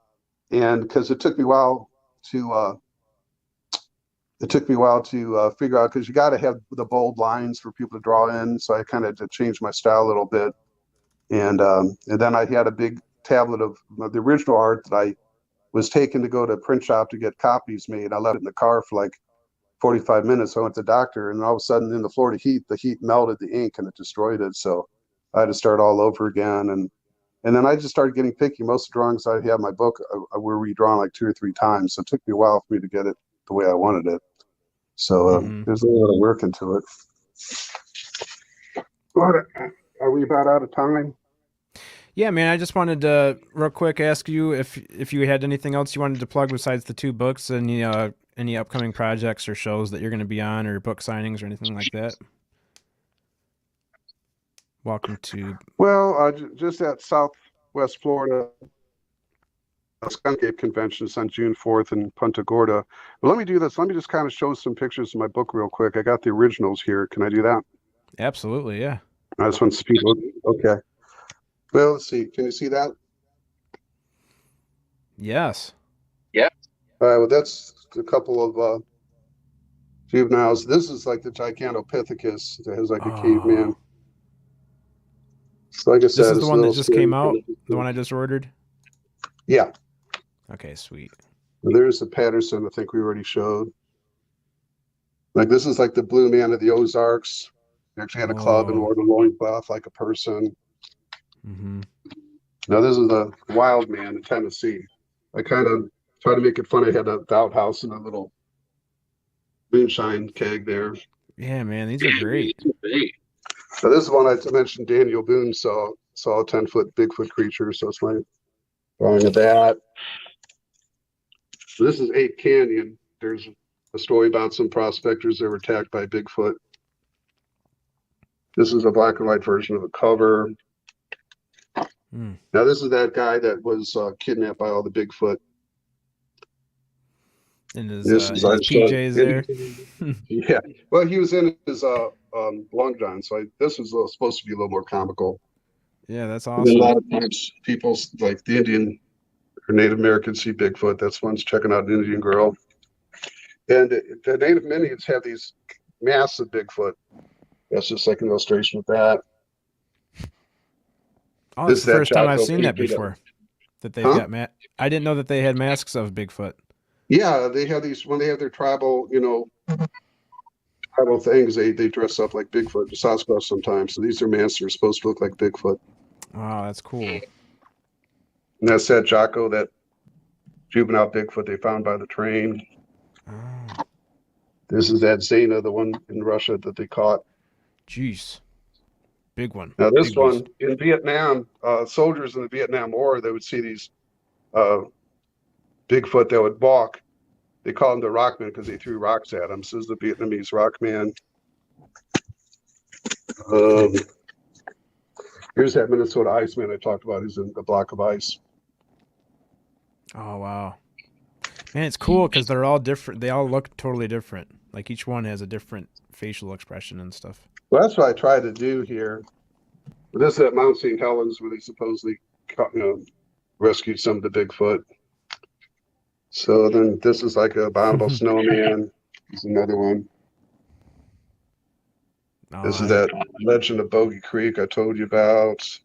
because it took me a while to figure out, because you got to have the bold lines for people to draw in. So I kind of had to change my style a little bit, and then I had a big tablet of the original art that I was taken to go to a print shop to get copies made. I left it in the car for like 45 minutes. I went to the doctor, and all of a sudden in the Florida heat, the heat melted the ink and it destroyed it. So I had to start all over again. And then I just started getting picky. Most of the drawings I have in my book were redrawn like 2 or 3 times. So it took me a while for me to get it the way I wanted it. So there's a lot of work into it. But are we about out of time? Yeah, man, I just wanted to real quick ask you if you had anything else you wanted to plug besides the 2 books, and any upcoming projects or shows that you're going to be on, or book signings or anything like that. Welcome to. Well, just at Southwest Florida Skunk Ape Convention is on June 4th in Punta Gorda. But let me do this. Let me just kind of show some pictures of my book real quick. I got the originals here. Can I do that? Absolutely, yeah. I just want to speak. Okay. Well, let's see. Can you see that? Yes. Yeah. All right. Well, that's a couple of juveniles. This is like the Gigantopithecus that has like a caveman. So like I said, this is the one that just came out. The one I just ordered. Yeah. Okay, sweet. And there's the Patterson. I think we already showed. Like this is like the Blue Man of the Ozarks. He actually had a club and wore the loincloth like a person. Mm-hmm. Now this is the Wild Man in Tennessee. I kind of try to make it fun. I had a outhouse and a little moonshine keg there. Yeah, man, these are great. So this is one I mentioned. Daniel Boone saw a 10-foot Bigfoot creature. So it's my drawing of that. So this is Ape Canyon. There's a story about some prospectors that were attacked by Bigfoot. This is a black and white version of the cover. Now this is that guy that was kidnapped by all the Bigfoot. And his, This is his PJs there. Yeah. Well, he was in his long john, so this was supposed to be a little more comical. Yeah, that's And then awesome. a lot of times people like the Indian or Native Americans see Bigfoot. That's one's checking out an Indian girl. And the Native Indians have these massive Bigfoot. That's just like an illustration of that. Oh, This it's the is that first time I've Jocko seen that Picture before. That they've Huh? got I didn't know that they had masks of Bigfoot. Yeah, they have these when they have their tribal, tribal things. They dress up like Bigfoot, the Sasquatch sometimes. So these are masks that are supposed to look like Bigfoot. Wow, that's cool. And that's that Jocko, that juvenile Bigfoot they found by the train. Oh, This is that Zena, the one in Russia that they caught. jeez. Big one. Now this Big one beast. in Vietnam, soldiers in the Vietnam War, they would see these Bigfoot that would walk. They call them the Rockman because they threw rocks at them. So this is the Vietnamese Rockman. Here's that Minnesota Iceman I talked about. He's in the block of ice. Oh, wow. Man, it's cool because they're all different. They all look totally different. Like each one has a different facial expression and stuff. Well, that's what I tried to do here. This is at Mount St. Helens where they supposedly rescued some of the Bigfoot. So then this is like a abominable snowman. There's another one. Oh, This is that Legend of Bogey Creek I told you about.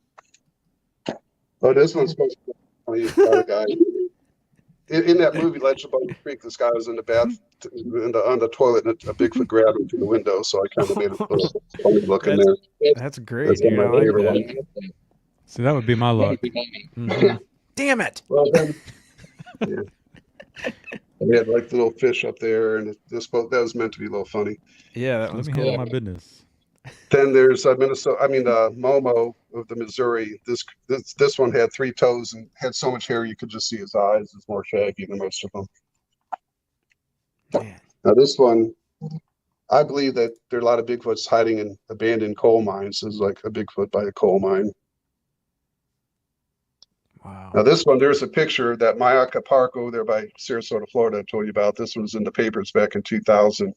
Oh, this one's supposed to be funny about a guy. In that movie, Legend of Bogey Creek, this guy was in the bath, on the toilet, and a Bigfoot grabbed him through the window. So I kind of made it a little funny looking there. That's great, That's dude. my I like favorite that. one. See, that would be my luck. Mhm. Damn it! Well, then, yeah. We had like little fish up there, and that was meant to be a little funny. Yeah, that Let was me cool. handle my business. Then there's Momo of the Missouri. This one had 3 toes and had so much hair you could just see his eyes. It's more shaggy than most of them. Man. Now this one, I believe that there are a lot of Bigfoots hiding in abandoned coal mines. This is like a Bigfoot by a coal mine. Wow. Now this one, there's a picture that Mayaka Park over there by Sarasota, Florida, I told you about. This was in the papers back in 2000.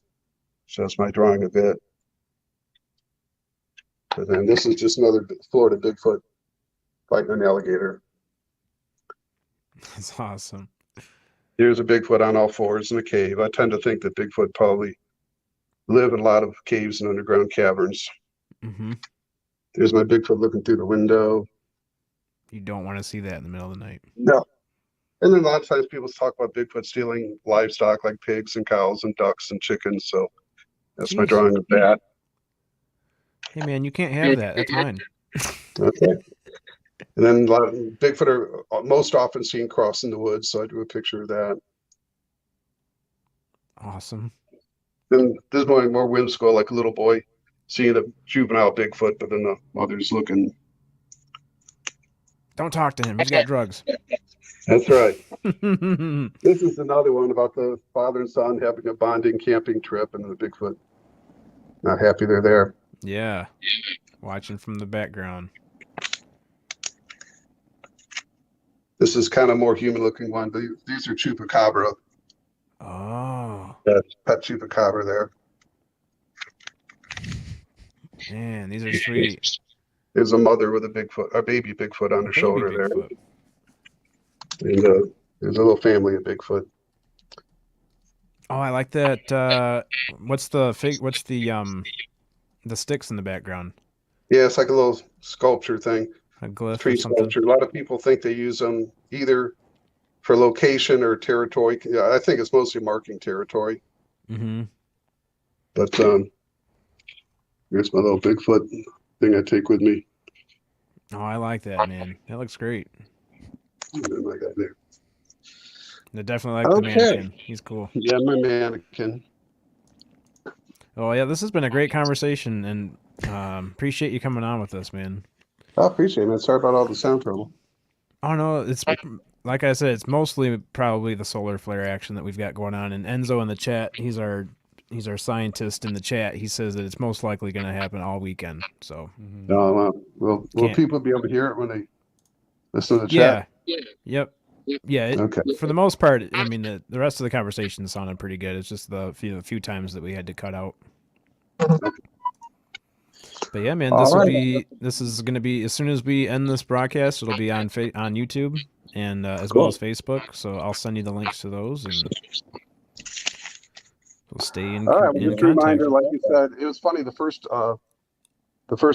So that's my drawing of it. And then this is just another Florida Bigfoot fighting an alligator. That's awesome. Here's a Bigfoot on all fours in a cave. I tend to think that Bigfoot probably live in a lot of caves and underground caverns. Mm-hmm. There's my Bigfoot looking through the window. You don't want to see that in the middle of the night. No. And then a lot of times people talk about Bigfoot stealing livestock like pigs and cows and ducks and chickens. So that's my Jeez. drawing of that. Hey, man, you can't have that. That's mine. Okay. And then a lot of Bigfoot are most often seen crossing the woods. So I do a picture of that. Awesome. Then this one more whimsical, like a little boy seeing a juvenile Bigfoot, but then the mother's looking. Don't talk to him. He's got drugs. That's right. This is another one about the father and son having a bonding camping trip, and the Bigfoot not happy they're there. Yeah. Watching from the background. This is kind of more human-looking one. These are chupacabra. Oh. That's pet chupacabra there. Man, these are sweet. There's a mother with a baby Bigfoot on her shoulder Bigfoot. there. And there's a little family of Bigfoot. Oh, I like that. What's the sticks in the background? Yeah, it's like a little sculpture thing. A glyph Tree or something? sculpture. A lot of people think they use them either for location or territory. Yeah, I think it's mostly marking territory. Mm-hmm. But here's my little Bigfoot thing I take with me. Oh, I like that, man. That looks great. And then I got there. I definitely like the Okay. mannequin. He's cool. Yeah, my mannequin. Oh yeah, this has been a great conversation, and appreciate you coming on with us, man. I appreciate it, man. Sorry about all the sound trouble. Oh no, it's like I said, it's mostly probably the solar flare action that we've got going on. And Enzo in the chat, he's our scientist in the chat. He says that it's most likely going to happen all weekend. So Will people be able to hear it when they listen to the chat? Yep. Yeah. Okay. For the most part, I mean, the rest of the conversation sounded pretty good. It's just the few times that we had to cut out. But yeah, man, this is going to be, as soon as we end this broadcast, it'll be on YouTube and as well as Facebook. So I'll send you the links to those, and we'll stay in. All right. in Just a reminder, like you said, it was funny. The first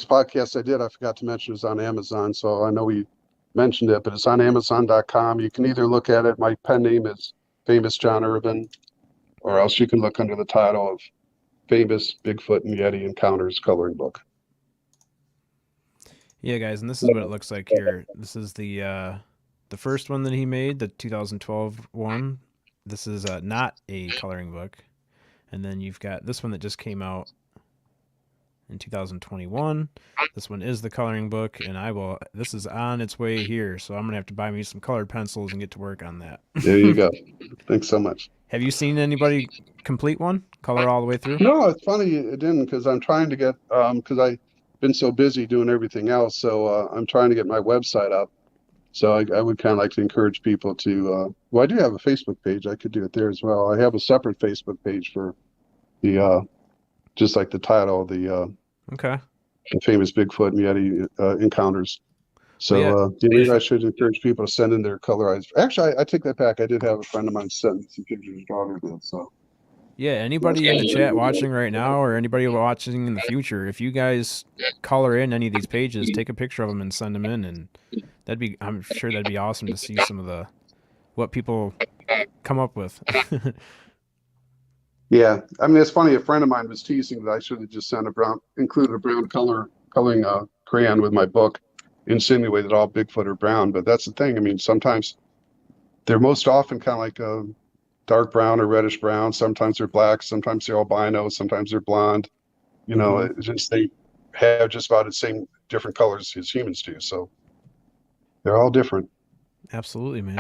podcast I did, I forgot to mention, it was on Amazon. So I know we mentioned it, but it's on Amazon.com. You can either look at it. My pen name is Famous John Urban, or else you can look under the title of Famous Bigfoot and Yeti Encounters Coloring Book. Yeah, guys, and this is what it looks like here. This is the first one that he made, the 2012 one. This is not a coloring book. And then you've got this one that just came out in 2021. This one is the coloring book, and this is on its way here, so I'm going to have to buy me some colored pencils and get to work on that. There you go. Thanks so much. Have you seen anybody complete one? Color all the way through? No, it's funny it didn't, because I'm trying to get, because I've been so busy doing everything else, so I'm trying to get my website up. So I would kind of like to encourage people to, well, I do have a Facebook page. I could do it there as well. I have a separate Facebook page for the, just like the title, the Famous Bigfoot and Yeti Encounters. So maybe I should encourage people to send in their colorized. Actually, I take that back. I did have a friend of mine send me some pictures his daughter did. So yeah, anybody in the chat watching right now, or anybody watching in the future, if you guys color in any of these pages, take a picture of them and send them in, and I'm sure that'd be awesome to see some of what people come up with. Yeah, I mean, it's funny. A friend of mine was teasing that I should have just included a brown coloring crayon with my book, insinuated all Bigfoot are brown. But that's the thing. I mean, sometimes they're most often kind of like a dark brown or reddish brown. Sometimes they're black. Sometimes they're albino. Sometimes they're blonde. You know, it's just they have just about the same different colors as humans do. So they're all different. Absolutely, man.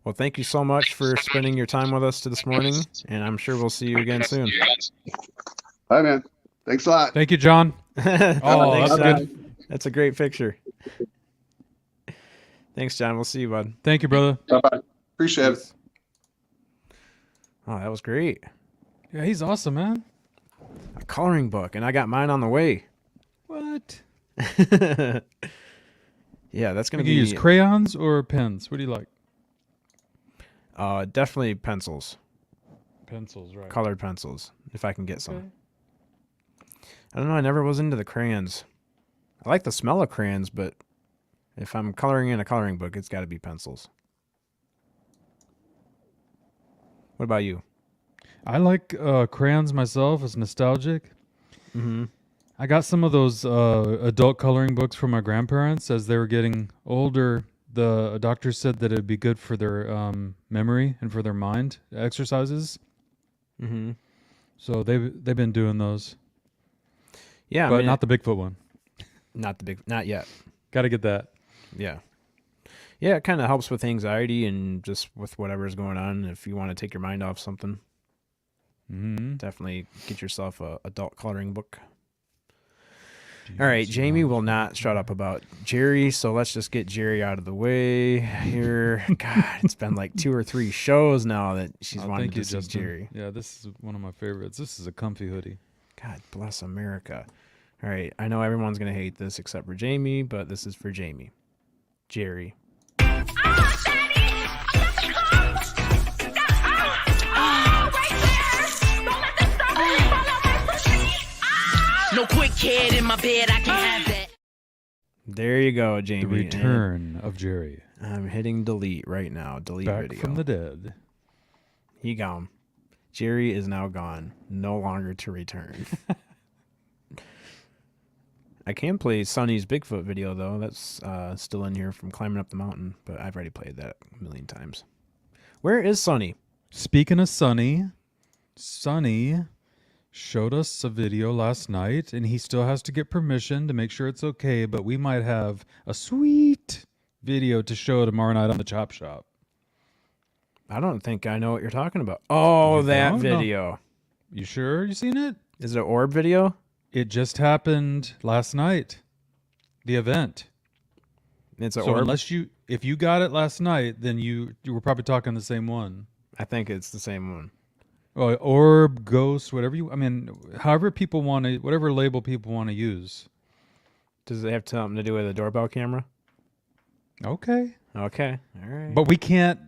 Well, thank you so much for spending your time with us this morning, and I'm sure we'll see you again soon. Bye, man. Thanks a lot. Thank you, John. Oh, that's good. That's a great picture. Thanks, John. We'll see you, bud. Thank you, brother. Bye-bye. Appreciate it. Oh, that was great. Yeah, he's awesome, man. A coloring book, and I got mine on the way. What? Yeah, that's going to You be... use crayons or pens? What do you like? Definitely pencils. Pencils, right. Colored pencils, if I can get some. I don't know, I never was into the crayons. I like the smell of crayons, but if I'm coloring in a coloring book, it's got to be pencils. What about you? I like crayons myself. It's nostalgic. Mm-hmm. I got some of those adult coloring books from my grandparents as they were getting older. The doctor said that it'd be good for their memory and for their mind exercises. Mm-hmm. So they've been doing those. Yeah, but not the Bigfoot one. Not yet. Got to get that. Yeah. Yeah, it kind of helps with anxiety and just with whatever's going on. If you want to take your mind off something, definitely get yourself a adult coloring book. All right, Jamie will not shut up about Jerry, so let's just get Jerry out of the way here. God, it's been like 2 or 3 shows now that she's wanted to see Jerry. Yeah, this is one of my favorites. This is a comfy hoodie. God bless America. All right, I know everyone's going to hate this except for Jamie, but this is for Jamie. Jerry. No quick kid in my bed, I can have that. There you go, Jamie. The return of Jerry. I'm hitting delete right now. Delete Back video. from the dead. He gone. Jerry is now gone. No longer to return. I can play Sonny's Bigfoot video, though. That's still in here from climbing up the mountain, but I've already played that a million times. Where is Sonny? Speaking of Sonny showed us a video last night, and he still has to get permission to make sure it's okay, but we might have a sweet video to show tomorrow night on the Chop Shop. I don't think I know what you're talking about. Oh, You that don't? No. video. You sure you seen it? Is it an orb video? It just happened last night. The event. It's an So orb. if you got it last night, then you were probably talking the same one. I think it's the same one. Oh, orb, ghost, whatever however people want to, whatever label people want to use. Does it have something to do with a doorbell camera? Okay. Okay. All right. But we can't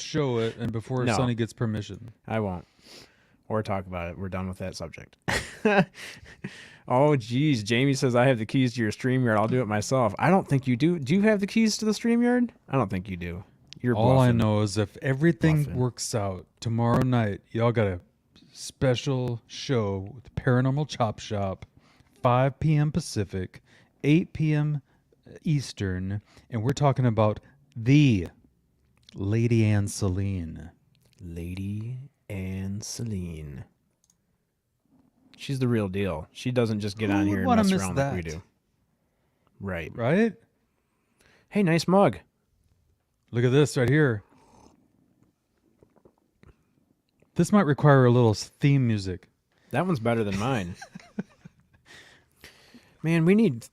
show it and before No. Sonny gets permission. I won't. Or talk about it. We're done with that subject. Oh, geez. Jamie says, I have the keys to your StreamYard. I'll do it myself. I don't think you do. Do you have the keys to the StreamYard? I don't think you do. You're All I bluffing. know is if everything Bluffing. works out tomorrow night, y'all got a special show with Paranormal Chop Shop, 5 p.m. Pacific, 8 p.m. Eastern, and we're talking about the Lady Anne Celine. Lady Anne Celine. She's the real deal. She doesn't just get Who on would here and wanna mess miss around like we that? do. Right. Right? Hey, nice mug. Look at this right here. This might require a little theme music. That one's better than mine. Man, we need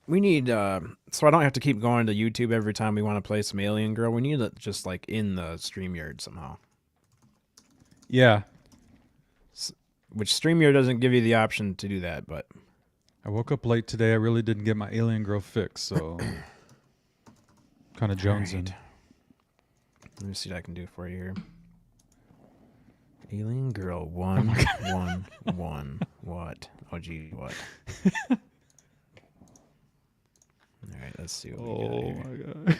so I don't have to keep going to YouTube every time we want to play some Alien Girl. We need it just like in the StreamYard somehow. Yeah. Which StreamYard doesn't give you the option to do that, but I woke up late today. I really didn't get my Alien Girl fix, so kind of jonesing. Alright. Let me see what I can do for you here. Alien Girl 111. What? Oh gee, what? Alright, let's see what we got here.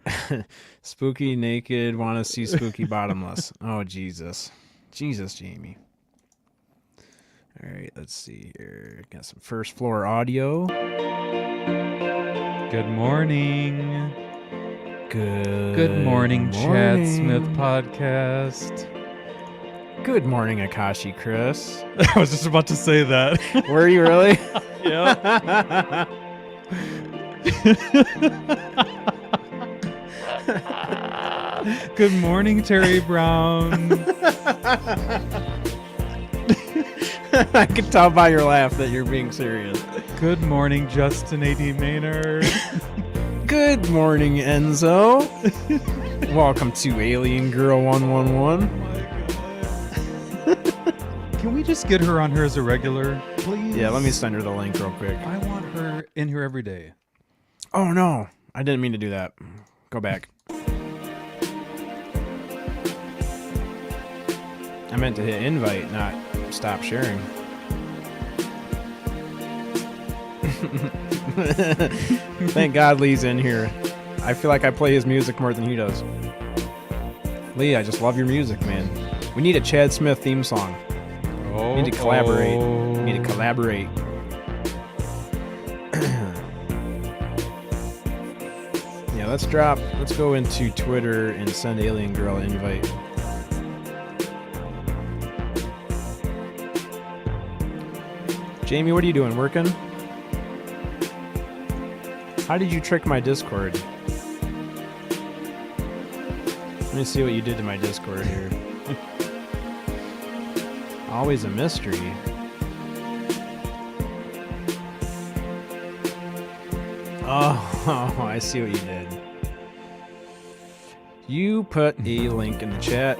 My god. Spooky naked, want to see spooky bottomless. Oh Jesus. Jesus, Jamie. Alright, let's see here. Got some first floor audio. Good morning. Good morning, Chad morning. Smith podcast. Good morning, Akashi Chris. I was just about to say that. Were you really? Yeah. Good morning, Terry Brown. I can tell by your laugh that you're being serious. Good morning, Justin A.D. Maynard. Good morning, Enzo. Welcome to Alien Girl 111. Can we just get her on here as a regular, please? Yeah, let me send her the link real quick. I want her in here every day. Oh no, I didn't mean to do that. Go back. I meant to hit invite, not stop sharing. Thank God Lee's in here. I feel like I play his music more than he does. Lee, I just love your music, man. We need a Chad Smith theme song. Oh, We need to collaborate. We need to collaborate. Yeah, let's go into Twitter and send Alien Girl an invite. Jamie, what are you doing? Working? How did you trick my Discord? Let me see what you did to my Discord here. Always a mystery. Oh, I see what you did. You put a link in the chat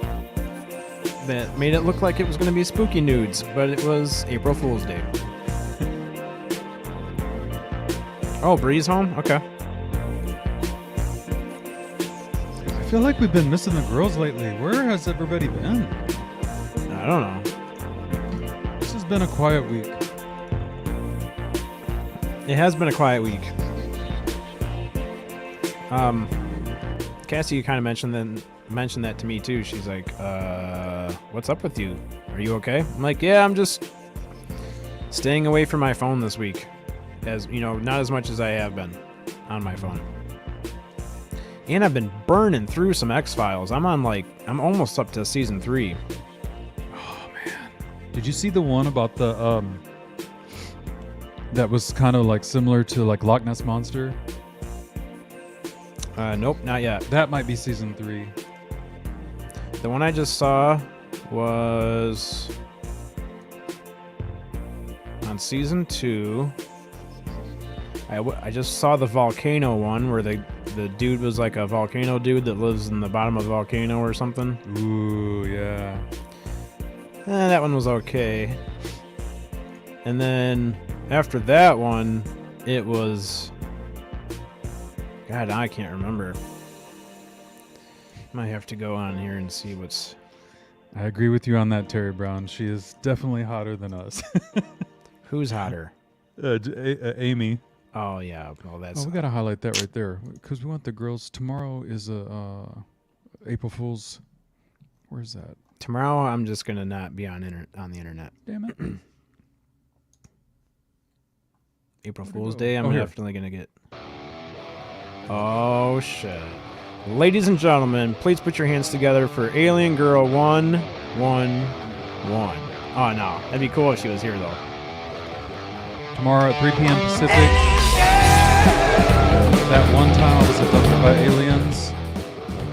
that made it look like it was going to be spooky nudes, but it was April Fool's Day. Oh, Bree's home? Okay. I feel like we've been missing the girls lately. Where has everybody been? I don't know. This has been a quiet week. It has been a quiet week. Cassie kind of mentioned that to me too. She's like, what's up with you? Are you okay? I'm like, yeah, I'm just staying away from my phone this week. As you know, not as much as I have been on my phone. And I've been burning through some X-Files. I'm almost up to season 3. Did you see the one about the that was kind of like similar to like Loch Ness Monster? Nope, not yet. That might be season 3. The one I just saw was on season 2. I just saw the volcano one where the dude was like a volcano dude that lives in the bottom of a volcano or something. Ooh, yeah. That one was okay. And then after that one, it was... God, I can't remember. Might have to go on here and see what's... I agree with you on that, Terry Brown. She is definitely hotter than us. Who's hotter? Amy. Oh, yeah. Well, that's... Oh, we got to highlight that right there because we want the girls. Tomorrow is April Fool's. Where's that? Tomorrow, I'm just going to not be on the internet. Damn it. April Where'd it Fool's go? Day, I'm Oh, here. definitely going to get... Oh, shit. Ladies and gentlemen, please put your hands together for Alien Girl 111. Oh, no. That'd be cool if she was here, though. Tomorrow at 3 p.m. Pacific. That one time I was abducted by aliens.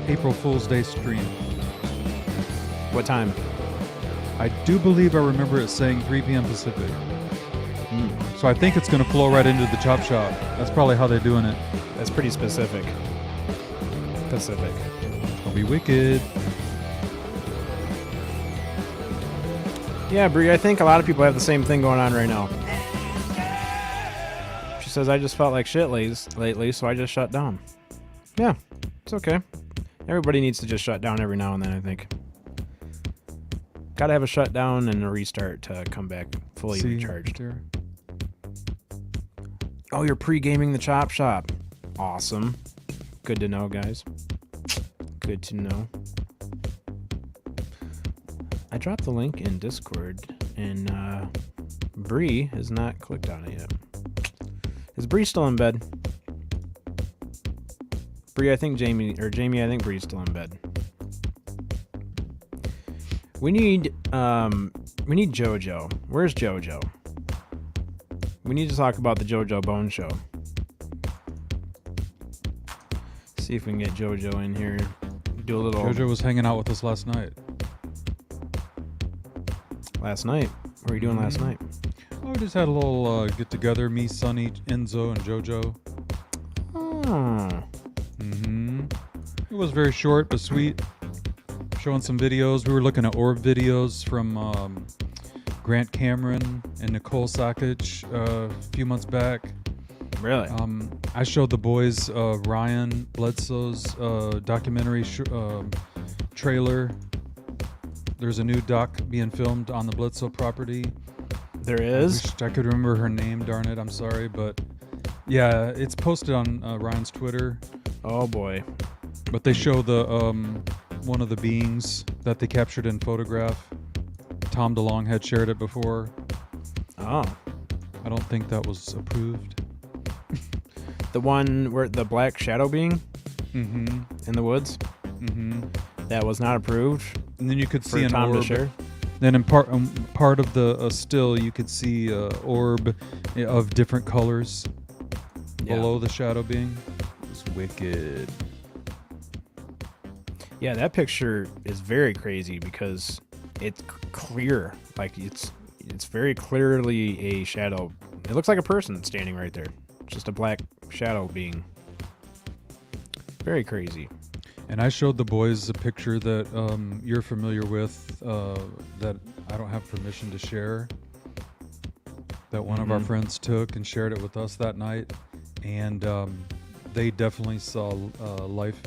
April Fool's Day stream. What time? I do believe I remember it saying 3 p.m. Pacific. So I think it's going to flow right into the chop shop. That's probably how they're doing it. That's pretty specific. Pacific. It'll be wicked. Yeah, Bree, I think a lot of people have the same thing going on right now. She says, I just felt like shit lately, so I just shut down. Yeah, it's okay. Everybody needs to just shut down every now and then, I think. Gotta have a shutdown and a restart to come back fully recharged. There. Oh, you're pre-gaming the Chop Shop. Awesome. Good to know, guys. Good to know. I dropped the link in Discord, and Bree has not clicked on it yet. Is Bree still in bed? Bree, I think Jamie, I think Bree's still in bed. We need JoJo. Where's JoJo? We need to talk about the JoJo Bone Show. See if we can get JoJo in here. Do a little... JoJo was hanging out with us last night. Last night? What were you doing last night? Oh, we just had a little get-together. Me, Sonny, Enzo, and JoJo. Oh. It was very short but sweet. Showing some videos. We were looking at orb videos from Grant Cameron and Nicole Sakic a few months back. Really? I showed the boys Ryan Bledsoe's documentary trailer. There's a new doc being filmed on the Bledsoe property. There is? I wished I could remember her name, darn it. I'm sorry, but yeah, it's posted on Ryan's Twitter. Oh boy. But they show the one of the beings that they captured in photograph. Tom DeLonge had shared it before. Oh. I don't think that was approved. The one where the black shadow being Mm-hmm. in the woods? Mm-hmm. That was not approved And then you could for see an Tom to orb. share? Then in part of the still, you could see orb of different colors below the shadow being. It was wicked. Yeah, that picture is very crazy because it's clear. Like it's very clearly a shadow. It looks like a person standing right there. It's just a black shadow being. Very crazy. And I showed the boys a picture that you're familiar with that I don't have permission to share. That one of our friends took and shared it with us that night. And they definitely saw a life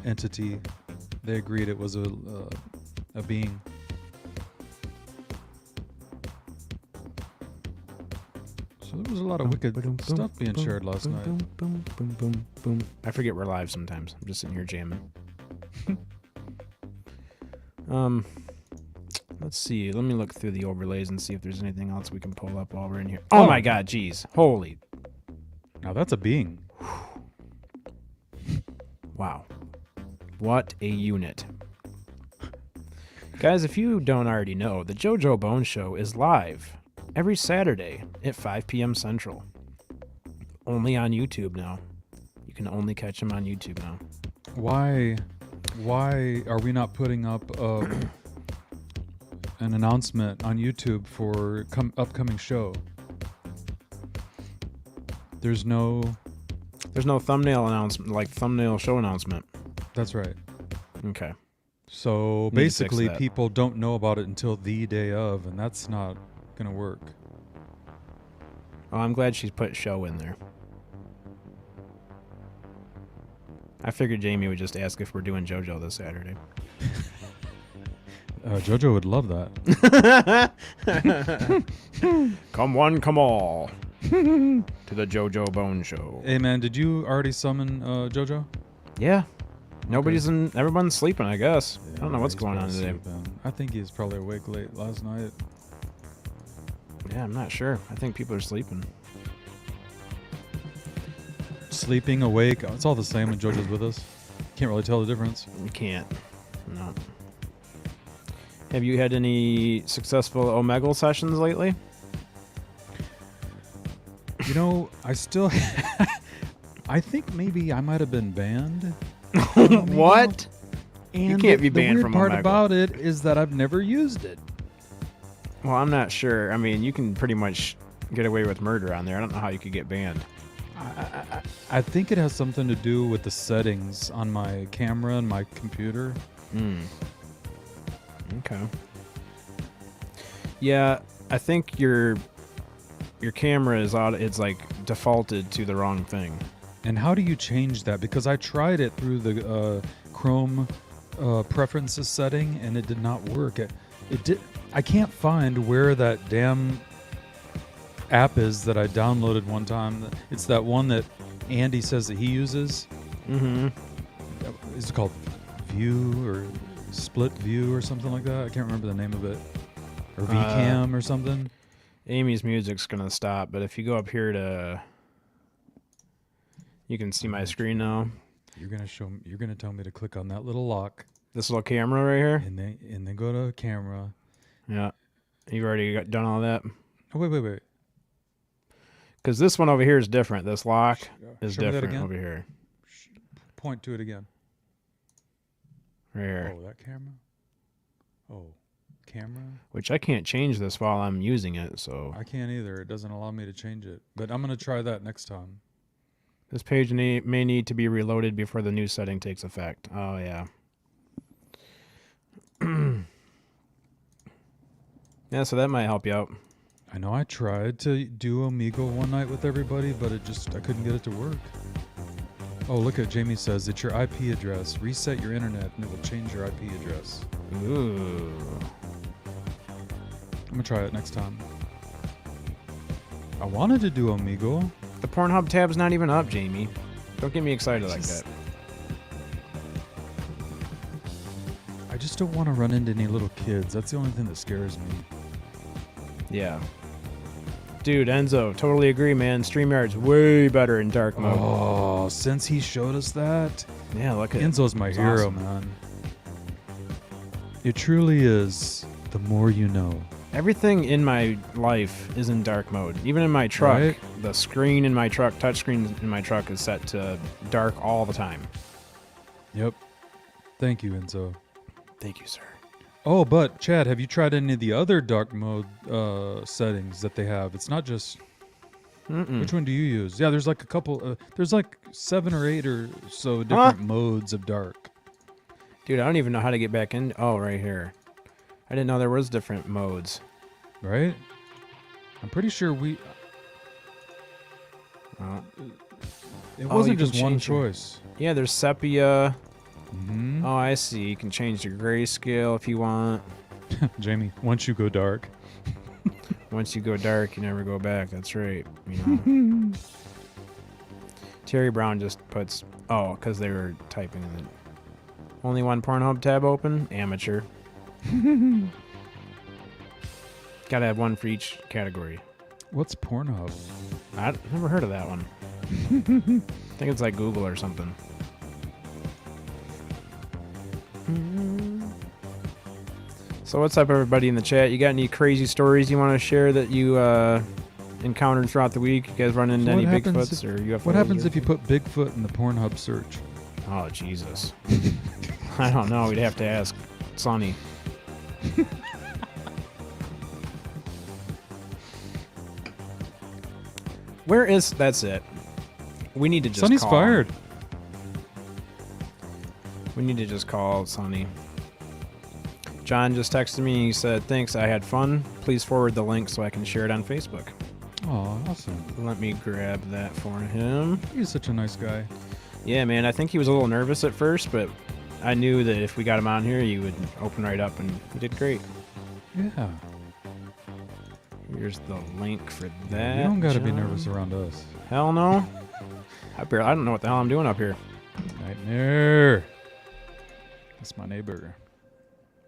entity. They agreed it was a being. So there was a lot of wicked stuff being shared last night. I forget we're live sometimes. I'm just sitting here jamming. Let's see. Let me look through the overlays and see if there's anything else we can pull up while we're in here. Oh my god, geez. Holy. Now that's a being. Wow. What a unit. Guys, if you don't already know, the JoJo Bone Show is live every Saturday at 5 p.m. Central. Only on YouTube now. You can only catch them on YouTube now. Why are we not putting up an announcement on YouTube for upcoming show? There's no thumbnail announcement, like thumbnail show announcement. That's right. Okay. So Need to fix basically, that. people don't know about it until the day of, and that's not gonna work. Oh, I'm glad she's put show in there. I figured Jamie would just ask if we're doing JoJo this Saturday. JoJo would love that. Come one, come all to the JoJo Bone Show. Hey man, did you already summon JoJo? Yeah. Everyone's sleeping, I guess. I don't know what's going on today. I think he's probably awake late last night. Yeah, I'm not sure. I think people are sleeping. Sleeping, awake, it's all the same when JoJo's with us. Can't really tell the difference. You can't. No. Have you had any successful Omegle sessions lately? You know, I still... I think maybe I might have been banned. What? And You can't be banned the from weird part Omegle. about it is that I've never used it. Well, I'm not sure. I mean, you can pretty much get away with murder on there. I don't know how you could get banned. I think it has something to do with the settings on my camera and my computer. Okay. Yeah, I think your camera is out. It's like defaulted to the wrong thing. And how do you change that? Because I tried it through the Chrome preferences setting, and it did not work. It did. I can't find where that damn app is that I downloaded one time. It's that one that Andy says that he uses. Mm-hmm. Is it called View or Split View or something like that? I can't remember the name of it. Or VCam or something. Amy's music's gonna stop, but if you go up here to, you can see my screen now. You're gonna tell me to click on that little lock, This little camera right here. and then go to camera. Yeah, you've already done all that. Oh wait. Because this one over here is different. This lock is Show me that different again. over here. Point to it again. Right here. Oh, that camera. Oh, camera. Which I can't change this while I'm using it, so I can't either. It doesn't allow me to change it. But I'm gonna try that next time. this page may need to be reloaded before the new setting takes effect. Oh yeah. Yeah, so that might help you out. I know I tried to do Omegle one night with everybody, but I couldn't get it to work. Oh, look at Jamie says it's your IP address. Reset your internet and it will change your IP address. Ooh. I'm gonna try it next time. I wanted to do Omegle. The Pornhub tab's not even up, Jamie. Don't get me excited like that. I just don't want to run into any little kids. That's the only thing that scares me. Yeah. Dude, Enzo, totally agree, man. StreamYard's way better in dark mode. Oh, since he showed us that. Yeah, look at Enzo's my it's hero, awesome. man. It truly is the more you know. Everything in my life is in dark mode. Even in my truck, Right. the screen in my truck, touchscreen in my truck is set to dark all the time. Yep. Thank you, Enzo. Thank you, sir. Oh, but Chad, have you tried any of the other dark mode settings that they have? It's not just... Which one do you use? Yeah, there's like a couple... there's like 7 or 8 or so different modes of dark. Dude, I don't even know how to get back in. Oh, right here. I didn't know there was different modes. Right? I'm pretty sure we... It Oh, wasn't you can just one change your- choice. Yeah, there's sepia. Mm-hmm. Oh, I see. You can change your grayscale if you want. Jamie, once you go dark... Once you go dark, you never go back. That's right. You know. Terry Brown just puts... Oh, because they were typing in it. Only one Pornhub tab open? Amateur. Gotta have one for each category. What's Pornhub? I've never heard of that one. I think it's like Google or something. So what's up, everybody in the chat? You got any crazy stories you want to share that you encountered throughout the week? You guys run into any Bigfoots or UFOs? What happens if you put Bigfoot in the Pornhub search? Oh, Jesus. I don't know. We'd have to ask Sonny. Where is... That's it. We need to just Sonny's call fired. him. We need to just call Sonny. John just texted me. He said, thanks, I had fun. Please forward the link so I can share it on Facebook. Oh, awesome. Let me grab that for him. He's such a nice guy. Yeah, man, I think he was a little nervous at first, but I knew that if we got him on here, he would open right up, and he did great. Yeah. Here's the link for that. You don't got to be John. nervous around us. Hell no. I don't know what the hell I'm doing up here. Nightmare. That's my neighbor.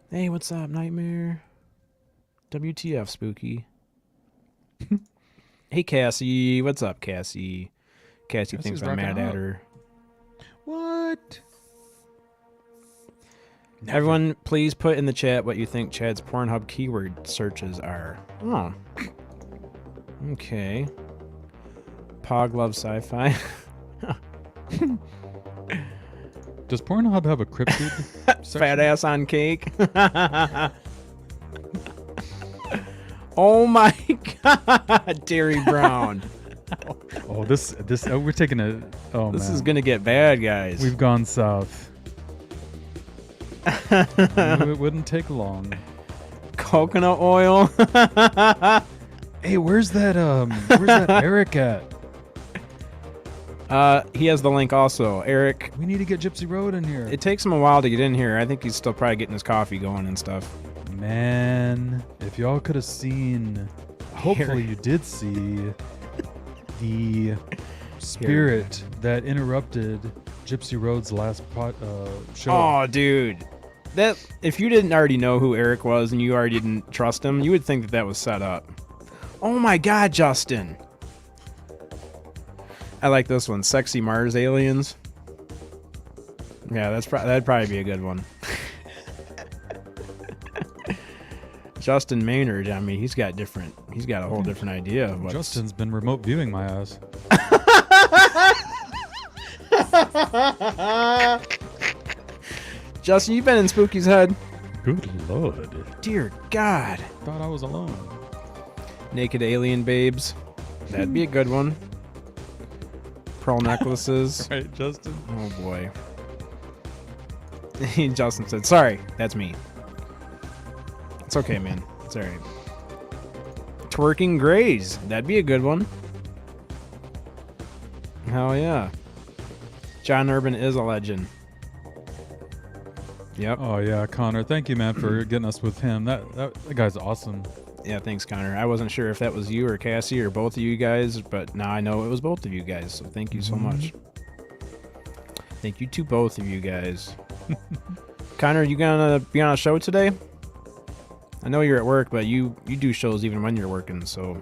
Hey, what's up, Nightmare? WTF, Spooky. Hey, Cassie. What's up, Cassie? Cassie thinks I'm mad at her. What? Everyone, please put in the chat what you think Chad's Pornhub keyword searches are. Oh. Okay. Pog loves sci-fi. Does Pornhub have a cryptid section? Fat ass on cake. Oh my God, Terry Brown. Oh, this we're taking a. Oh, This man. is gonna get bad, guys. We've gone south. It wouldn't take long. Coconut oil. Hey, where's that Eric at? He has the link also. Eric, We need to get Gypsy Road in here. it takes him a while to get in here. I think he's still probably getting his coffee going and stuff. Man, if y'all could have seen, hopefully you did see the spirit that interrupted Gypsy Road's last show. Oh, dude. That if you didn't already know who Eric was and you already didn't trust him, you would think that was set up. Oh my God, Justin. I like this one. Sexy Mars aliens. Yeah, that'd probably be a good one. Justin Maynard, I mean, he's got a whole different idea of what's... Justin's been remote viewing my ass. Justin, you've been in Spooky's head. Good Lord. Dear God. Thought I was alone. Naked alien babes. That'd be a good one. Pearl necklaces. Right, Justin? Oh boy. Justin said, sorry, that's me. It's okay, man. It's alright. Twerking Grays. That'd be a good one. Hell yeah. John Urban is a legend. Yep. Oh yeah, Connor. Thank you, man, for getting us with him. That guy's awesome. Yeah, thanks, Connor. I wasn't sure if that was you or Cassie or both of you guys, but now I know it was both of you guys, so thank you so much. Thank you to both of you guys. Connor, you gonna be on a show today? I know you're at work, but you do shows even when you're working, so...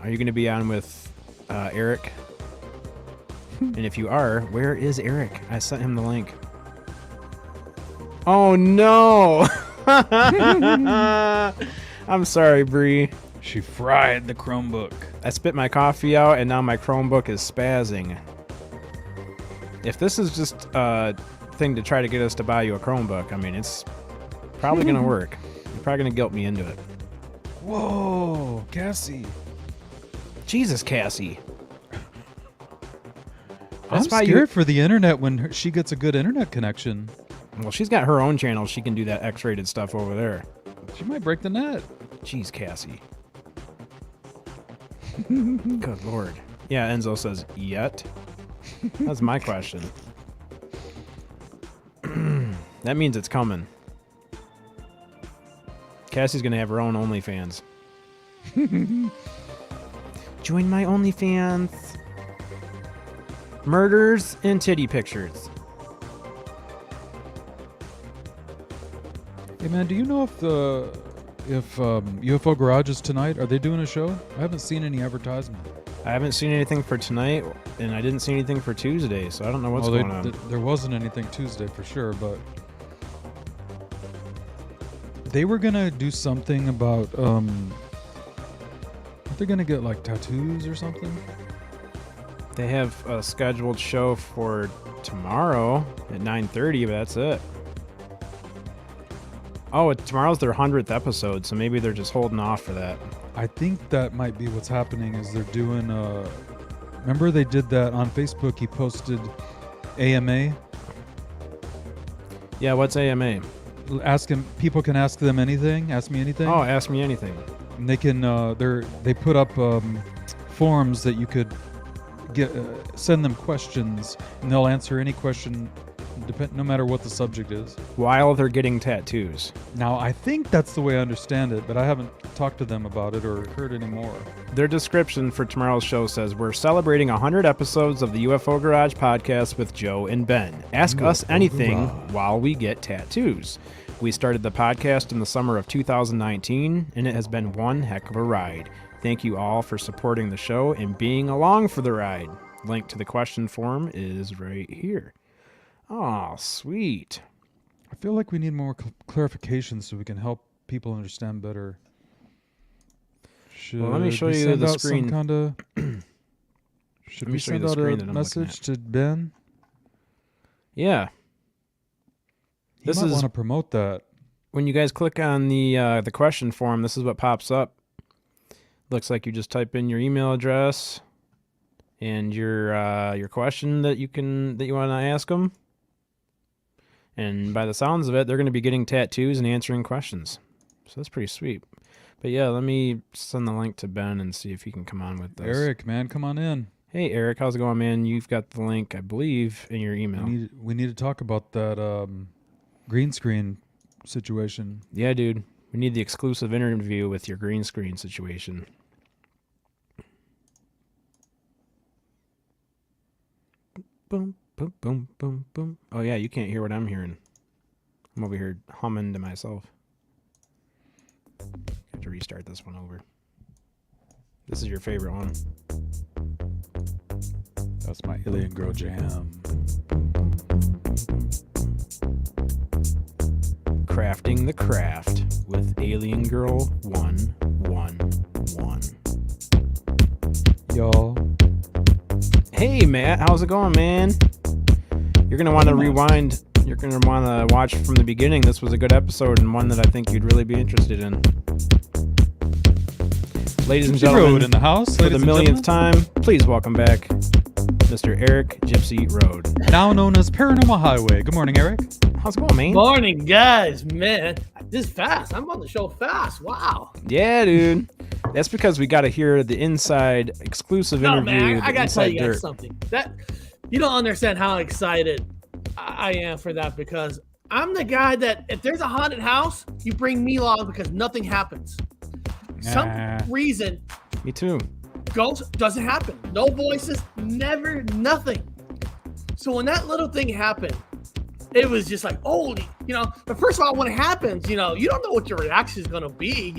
Are you gonna be on with Eric? And if you are, where is Eric? I sent him the link. Oh no! I'm sorry, Bree. She fried the Chromebook. I spit my coffee out and now my Chromebook is spazzing. If this is just a thing to try to get us to buy you a Chromebook, I mean, it's probably going to work. You're probably going to guilt me into it. Whoa, Cassie. Jesus, Cassie. I'm scared for the internet when she gets a good internet connection. Well, she's got her own channel. She can do that X-rated stuff over there. She might break the net. Jeez, Cassie. Good Lord. Yeah, Enzo says, yet? That's my question. That means it's coming. Cassie's going to have her own OnlyFans. Join my OnlyFans. Murders and titty pictures. Hey man, do you know if UFO Garage is tonight? Are they doing a show? I haven't seen any advertisement. I haven't seen anything for tonight, and I didn't see anything for Tuesday, so I don't know what's going on. There wasn't anything Tuesday for sure, but They were gonna do something about aren't they gonna get like tattoos or something? They have a scheduled show for tomorrow at 9:30, but that's it. Oh, tomorrow's their 100th episode, so maybe they're just holding off for that. I think that might be what's happening. Is they're doing remember they did that on Facebook? He posted AMA. Yeah, what's AMA? People can ask them anything. Ask me anything. Oh, ask me anything. And they can they put up forms that you could send them questions, and they'll answer any question, no matter what the subject is. While they're getting tattoos. Now, I think that's the way I understand it, but I haven't talked to them about it or heard any more. Their description for tomorrow's show says, we're celebrating 100 episodes of the UFO Garage podcast with Joe and Ben. Ask us anything while we get tattoos. We started the podcast in the summer of 2019, and it has been one heck of a ride. Thank you all for supporting the show and being along for the ride. Link to the question form is right here. Oh, sweet. I feel like we need more clarification so we can help people understand better. Well, let me show you the screen. Should we send out a message to Ben? Yeah. He might want to promote that. When you guys click on the question form, this is what pops up. Looks like you just type in your email address and your question that you want to ask them. And by the sounds of it, they're going to be getting tattoos and answering questions. So that's pretty sweet. But yeah, let me send the link to Ben and see if he can come on with this. Eric, man, come on in. Hey, Eric, how's it going, man? You've got the link, I believe, in your email. We need to talk about that green screen situation. Yeah, dude. We need the exclusive interview with your green screen situation. Boom, boom, boom, boom, boom. Oh, yeah, you can't hear what I'm hearing. I'm over here humming to myself. I have to restart this one over. This is your favorite one. That's my Alien Girl jam. Crafting the Craft with Alien Girl 111. Y'all. Hey, Matt, how's it going, man? You're going to want to rewind. You're going to want to watch from the beginning. This was a good episode and one that I think you'd really be interested in. Ladies and gentlemen, Road in the house, for the millionth time, please welcome back Mr. Eric Gypsy Road. Now known as Paranormal Highway. Good morning, Eric. How's it going, man? Morning, guys. Man, this is fast. I'm on the show fast. Wow. Yeah, dude. That's because we got to hear the inside exclusive interview. Man, I got to tell you guys dirt. something. That you don't understand how excited I am for that, because I'm the guy that if there's a haunted house, you bring me along because nothing happens. Some reason. Me too. Ghost doesn't happen. No voices, never, nothing. So when that little thing happened, it was just like, holy, but first of all, when it happens, you don't know what your reaction is going to be,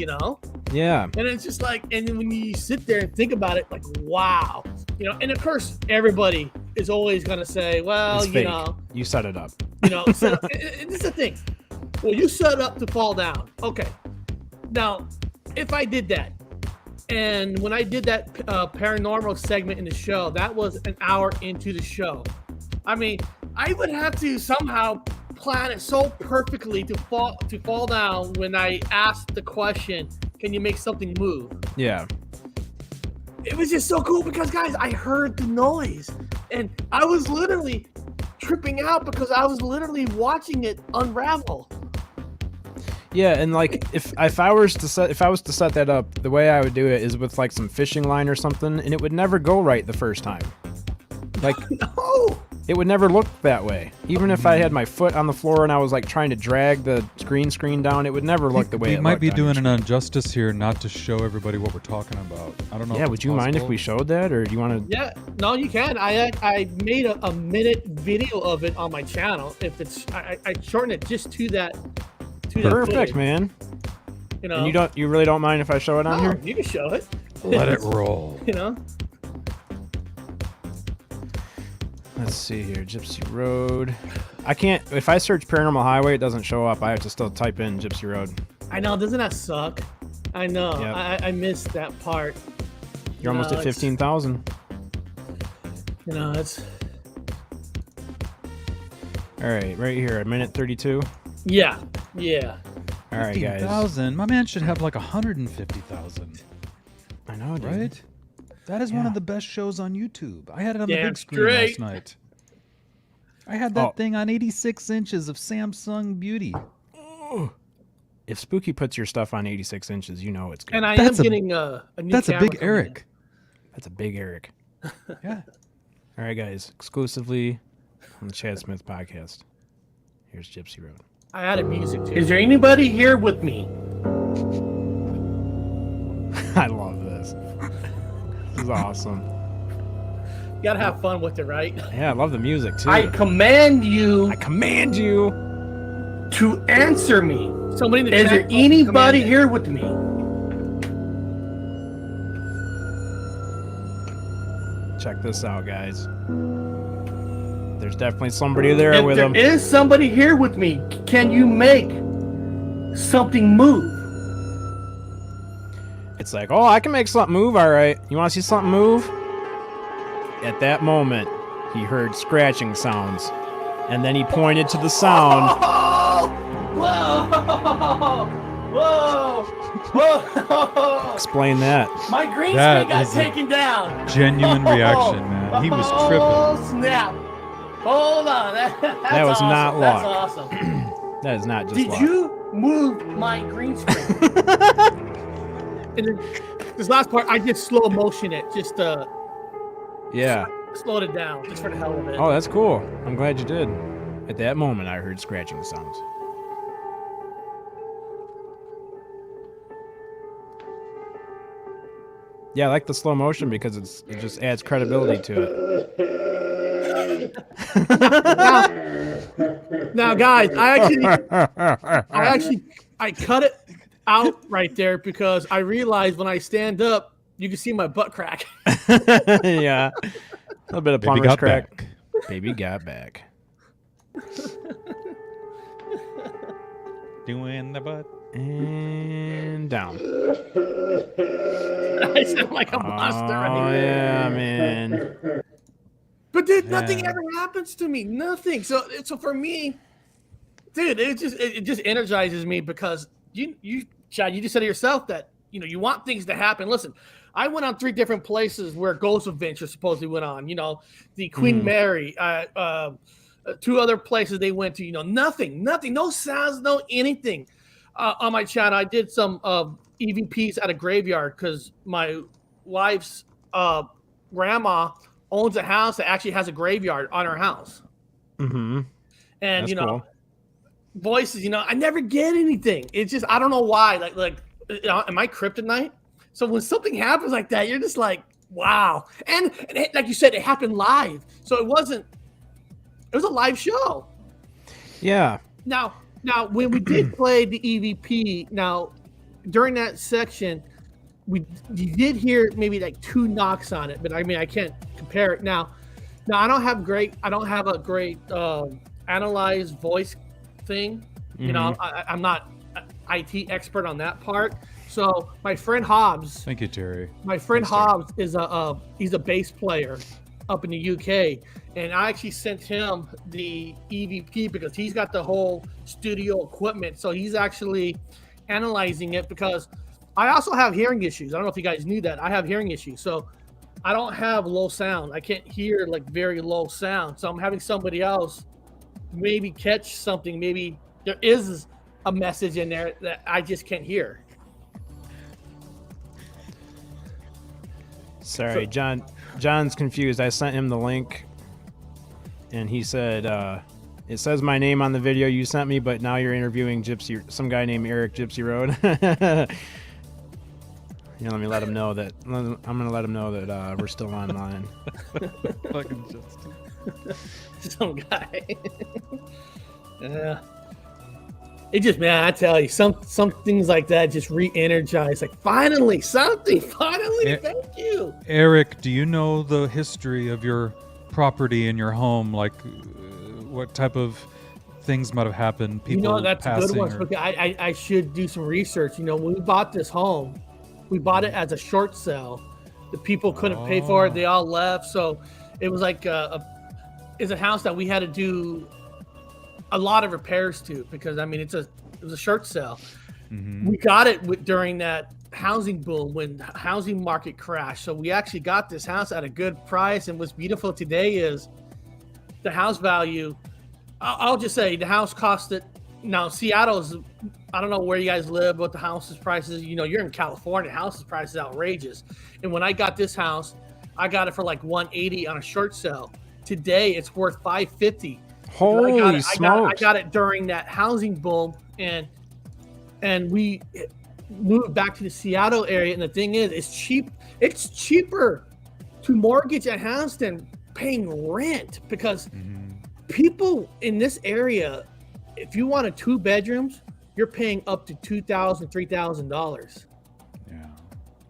Yeah. And it's just like, and then when you sit there and think about it, like, wow, and of course, everybody is always going to say, well, It's fake. You set it up. So, and this is the thing. Well, you set up to fall down. Okay. Now, if I did that, and when I did that paranormal segment in the show, that was an hour into the show. I mean, I would have to somehow plan it so perfectly to fall down when I asked the question, can you make something move? Yeah. It was just so cool because, guys, I heard the noise and I was literally tripping out because I was literally watching it unravel. Yeah, and like if I was to set that up, the way I would do it is with like some fishing line or something, and it would never go right the first time. Like No. It would never look that way. Even if I had my foot on the floor and I was like trying to drag the green screen down, it would never look the way it looked. We might be doing an injustice here not to show everybody what we're talking about. I don't know. Yeah, would you mind if we showed that, or do you want to? Yeah, no, you can. I made a minute video of it on my channel. If it's, I shortened it just to that. Perfect, man. And you really don't mind if I show it on here? You can show it. Let it roll. Let's see here, Gypsy Road. I can't. If I search Paranormal Highway, it doesn't show up. I have to still type in Gypsy Road. I know. Doesn't that suck? I know. Yep. I missed that part. You're almost at 15,000. You know, it's. All right, right here, a minute 32. Yeah. Yeah. All right, guys. 50,000. My man should have like 150,000. I know, dude. Right? That is one of the best shows on YouTube. I had it on the Damn big screen straight. last night. I had that thing on 86 inches of Samsung Beauty. If Spooky puts your stuff on 86 inches, you know it's good. And I That's am a- getting a new That's a camera big coming in. Eric. That's a big Eric. Yeah. All right, guys. Exclusively on the Chad Smith podcast. Here's Gypsy Road. I added music too. Is there anybody here with me? I love this. This is awesome. You gotta have fun with it, right? Yeah, I love the music too. I command you I command you. to answer me. Somebody in the Is chat there box anybody commanded. here with me? Check this out, guys. There's definitely somebody there If with there him. is somebody here with me, can you make something move? It's like, oh, I can make something move, all right. You want to see something move? At that moment, he heard scratching sounds. And then he pointed to the sound. Whoa! Whoa! Whoa! Explain that. My green That screen got is a taken down. Genuine reaction, man. He was tripping. Oh, snap. Hold on. That's That was awesome. not That's luck. awesome. That is not just Did luck. you move my green screen? And then this last part, I just slow motion it, just Yeah. slowed it down, just for the hell of it. Oh, that's cool. I'm glad you did. At that moment, I heard scratching sounds. Yeah, I like the slow motion because it just adds credibility to it. Now, guys, I cut it out right there because I realized when I stand up, you can see my butt crack. Yeah. A little bit of Baby plumber's got crack. back. Baby got back. Doing the butt. And down. I sound like a monster Oh, right here. yeah, man. But dude, nothing ever happens to me. Nothing. So for me, dude, it just energizes me because you Chad, you just said it yourself that you want things to happen. Listen, I went on 3 different places where Ghost Adventure supposedly went on. The Queen Mary, 2 other places they went to. Nothing, no sounds, no anything. On my channel, I did some EVPs at a graveyard because my wife's grandma owns a house that actually has a graveyard on her house. Mm-hmm. And That's cool. voices, I never get anything. It's just I don't know why. Like am I kryptonite? So when something happens like that, you're just like, wow. And it, like you said, it happened live. So it was a live show. Yeah. Now when we did play the EVP, during that section, you did hear maybe like 2 knocks on it, but I mean I can't compare it now. I don't have a great analyzed voice thing. I'm not an IT expert on that part. So my friend Hobbs, Thank you, Terry. my friend Hobbs is he's a bass player up in the UK, and I actually sent him the EVP because he's got the whole studio equipment. So he's actually analyzing it because I also have hearing issues. I don't know if you guys knew that. I have hearing issues. So I don't have low sound. I can't hear like very low sound. So I'm having somebody else maybe catch something. Maybe there is a message in there that I just can't hear. Sorry, John's confused. I sent him the link, and he said, it says my name on the video you sent me, but now you're interviewing some guy named Eric Gypsy Road. Let me let him know that. I'm going to let him know that we're still online. Fucking Justin. Some guy. Yeah. It just, man, I tell you, some things like that just re-energize. Like, finally, something. Finally, thank you. Eric, do you know the history of your property and your home? Like, what type of things might have happened. People that's a good passing. one. Or, Okay, I should do some research. When we bought this home, we bought it as a short sale. The people couldn't pay for it. They all left. So it was like it's a house that we had to do a lot of repairs to because it was a short sale. We got it during that housing boom when the housing market crashed. So we actually got this house at a good price. And what's beautiful today is the house value. I'll just say the house costed. Now Seattle's. I don't know where you guys live, what the house's prices. You're in California. House's price is outrageous. And when I got this house, I got it for like $180 on a short sale. Today it's worth $550. Holy smokes! I got it during that housing boom, and we moved back to the Seattle area. And the thing is, it's cheap. It's cheaper to mortgage a house than paying rent because people in this area, if you wanted 2 bedrooms, you're paying up to $2,000, $3,000. Yeah.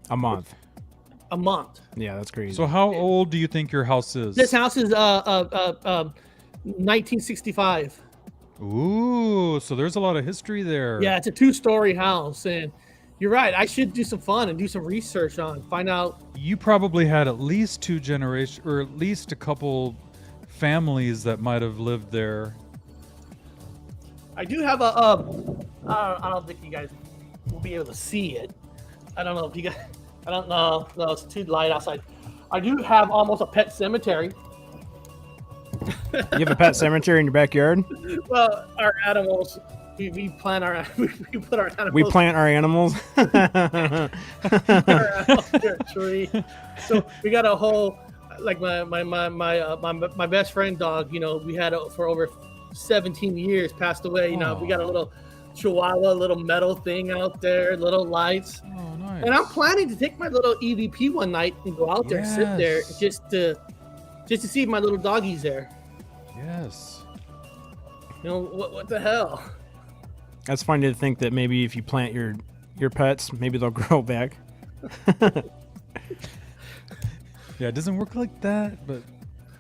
A month. A month. Yeah, that's crazy. So how old do you think your house is? This house is 1965. Ooh, so there's a lot of history there. Yeah, it's a 2-story house, and you're right. I should do some fun and do some research on find out. You probably had at least 2 generations, or at least a couple families that might have lived there. I do have I don't think you guys will be able to see it. I don't know if you guys. I don't know. No, it's too light outside. I do have almost a pet cemetery. You have a pet cemetery in your backyard? Well, our animals. We plant our we put our animals. We plant our animals. Our animals near a tree. So we got a whole like my best friend dog. We had it for over 17 years. Passed away. We got a little Chihuahua, little metal thing out there, little lights. Oh, nice. And I'm planning to take my little EVP one night and go out there and sit there just to see if my little doggie's there. Yes. What the hell? That's funny to think that maybe if you plant your pets, maybe they'll grow back. Yeah, it doesn't work like that, but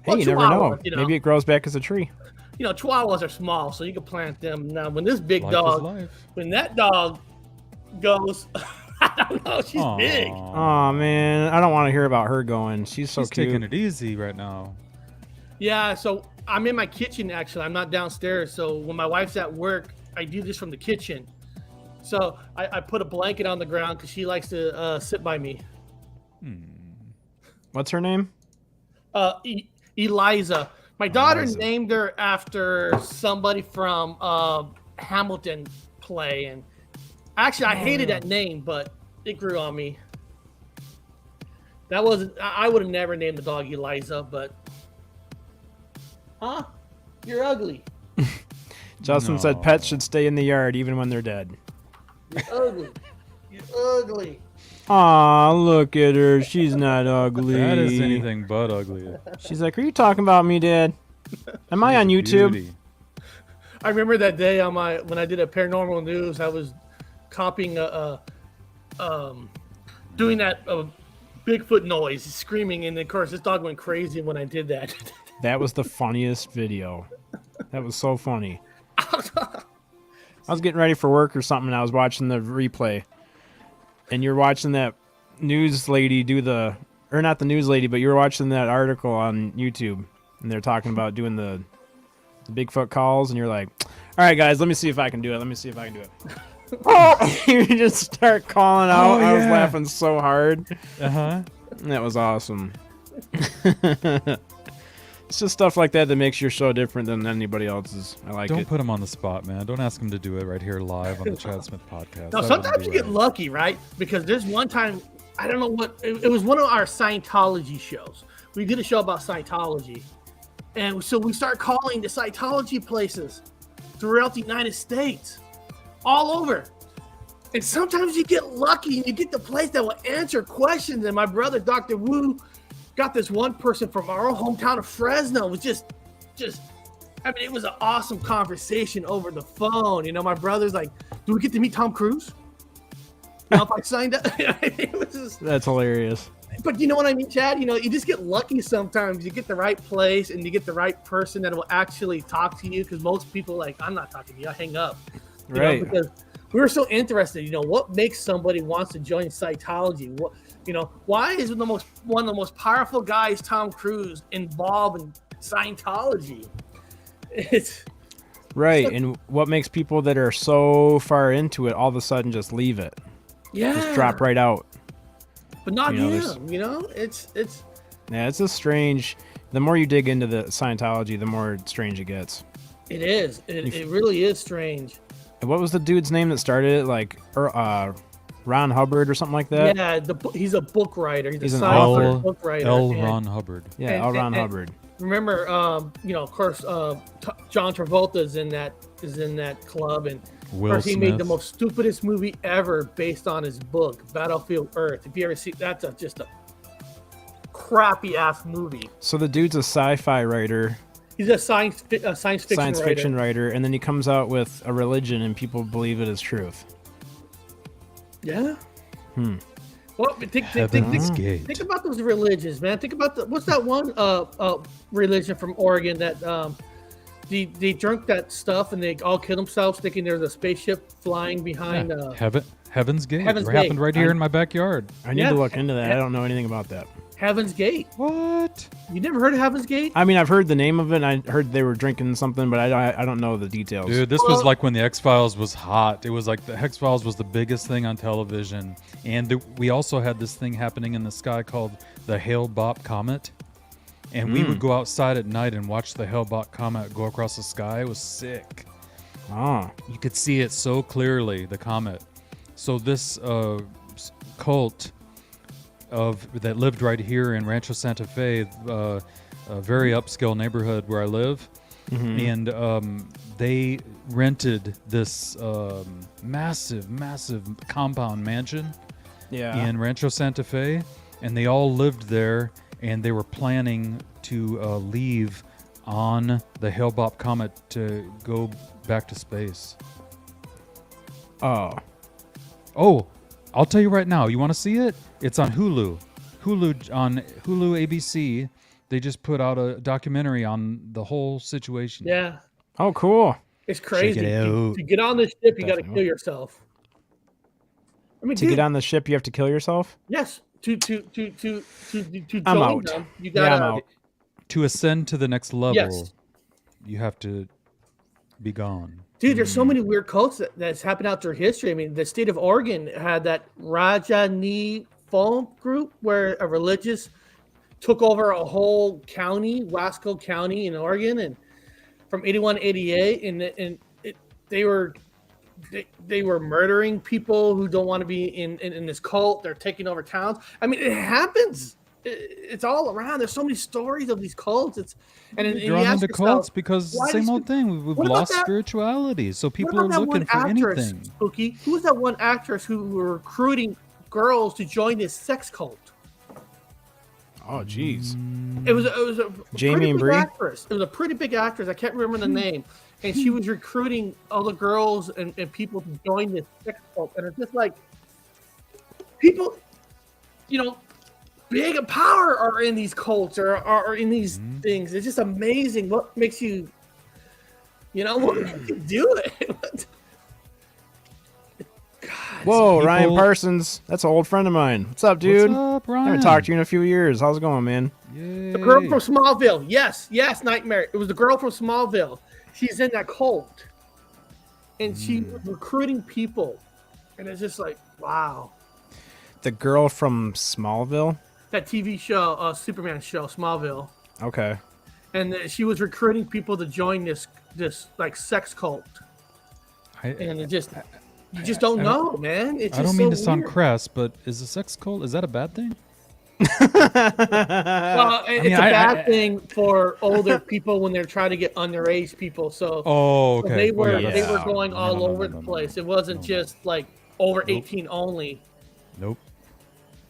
Hey, you never know. Maybe it grows back as a tree. Chihuahuas are small, so you can plant them. Now, when this big life dog, is life. when that dog goes, I don't know, she's big. Oh man, I don't want to hear about her going. She's so She's cute. taking it easy right now. Yeah, so I'm in my kitchen, actually. I'm not downstairs. So when my wife's at work, I do this from the kitchen. So I put a blanket on the ground because she likes to sit by me. What's her name? Eliza. My daughter named her after somebody from Hamilton play. And actually, I hated that name, but it grew on me. That wasn't, I would have never named the dog Eliza, but. Huh? You're ugly. Justin said pets should stay in the yard even when they're dead. You're ugly. You're ugly. Aw, look at her. She's not ugly. That is anything but ugly. She's like, are you talking about me, Dad? Am I on YouTube? Beauty. I remember that day on when I did a paranormal news, I was copying doing that Bigfoot noise, screaming, and of course this dog went crazy when I did that. That was the funniest video. That was so funny. I was getting ready for work or something, and I was watching the replay. And you're watching that news lady or not the news lady, but you were watching that article on YouTube, and they're talking about doing the Bigfoot calls, and you're like, all right, guys, let me see if I can do it. Oh, you just start calling out. I was laughing so hard. That was awesome. It's just stuff like that makes your show different than anybody else's. I like it. Don't put him on the spot, man. Don't ask him to do it right here live on the Chad Smith podcast. No, sometimes you get lucky, right? Because there's one time, I don't know what, it was one of our Scientology shows. We did a show about Scientology. And so we start calling the Scientology places throughout the United States, all over. And sometimes you get lucky and you get the place that will answer questions. And my brother, Dr. Wu, got this one person from our own hometown of Fresno. It was just, it was an awesome conversation over the phone. My brother's like, do we get to meet Tom Cruise? If I signed up, it was just, that's hilarious. But you know what I mean, Chad? You know, you just get lucky sometimes. You get the right place and you get the right person that will actually talk to you. Because most people, like, I'm not talking to you. I hang up. You Right. know, because we were so interested. You know, what makes somebody wants to join Scientology? What, you know, why is one of the most powerful guys, Tom Cruise, involved in Scientology? It's Right. And what makes people that are so far into it all of a sudden just leave it? Just drop right out. But not You know, him. You know, it's Yeah, it's a strange. The more you dig into the Scientology, the more strange it gets. it is. It really is strange. And what was the dude's name that started it? Like, Ron Hubbard or something like that? Yeah, he's a book writer. He's an a author. science book writer. L. And Ron Hubbard. Yeah, and- L. Ron and- Hubbard. Remember, you know, of course, John Travolta is in that club, and of Will course he made the Smith. most stupidest movie ever based on his book, Battlefield Earth. If you ever see, that's just a crappy ass movie. So the dude's a sci-fi writer, He's a science fiction science writer. fiction writer, and then he comes out with a religion and people believe it is truth. Yeah. Well, but Heaven's Gate. think about those religions, man. Think about what's that one religion from Oregon that they drank that stuff and they all killed themselves thinking there's a spaceship flying behind. Heaven's Gate. Heaven's It happened Gate. right here in my backyard. I need Yeah. to look into that. I don't know anything about that. Heaven's Gate. What? You never heard of Heaven's Gate? I mean, I've heard the name of it. And I heard they were drinking something, but I don't know the details. Dude, this was like when the X-Files was hot. It was like the X-Files was the biggest thing on television. And we also had this thing happening in the sky called the Hale-Bopp Comet. And we would go outside at night and watch the Hale-Bopp Comet go across the sky. It was sick. Oh, You could see it so clearly, the comet. So this cult that lived right here in Rancho Santa Fe, a very upscale neighborhood where I live, and they rented this massive compound mansion yeah. in Rancho Santa Fe, and they all lived there, and they were planning to leave on the Hale-Bopp Comet to go back to space. Oh, I'll tell you right now. You want to see it? It's on Hulu. On Hulu ABC, they just put out a documentary on the whole situation. Yeah. oh, cool. It's crazy. it out. To get on this ship, you got to Definitely. kill yourself. I mean, To get on the ship, you have to kill yourself. yes, to join I'm out. them, you Yeah, gotta. I'm out. To ascend to the next level, Yes. you have to be gone. Dude, there's so many weird cults that's happened out through history. I mean, the state of Oregon had that Rajani folk group where a religious took over a whole county, Wasco County in Oregon, and from 81 to 88, and they were murdering people who don't want to be in this cult. They're taking over towns. I mean, it happens. It's all around. There's so many stories of these cults. Drawn into cults because it's why the same does old thing. We've what about lost that- spirituality, so What people are about that looking one for actress, anything. Spooky? Who was that one actress who were recruiting girls to join this sex cult? Oh, jeez. It was a Jamie pretty and big Bree? actress. It was a pretty big actress. I can't remember the name, and she was recruiting all the girls and people to join this sex cult. And it's just like people, you know, big and power are in these cults or are in these things. It's just amazing what makes you, what makes you do it. Whoa, Ryan people- Parsons. That's an old friend of mine. What's up, dude? What's up, I Ryan? haven't talked to you in a few years. How's it going, man? The girl from Smallville. Yes, Nightmare. It was the girl from Smallville. She's in that cult. And she was recruiting people. And it's just like, wow. The girl from Smallville? That TV show, Superman show, Smallville. Okay. And she was recruiting people to join this like sex cult. And it just, you just don't know, man. It's I just don't mean so to sound weird. crass, but is a sex cult, is that a bad thing? Well, it's mean, a bad thing for older people when they're trying to get underage people. So Oh, So okay. they were Yeah, they that's- were going no, all no, no, over no, the no, place. no. It wasn't just like over 18 only. Nope.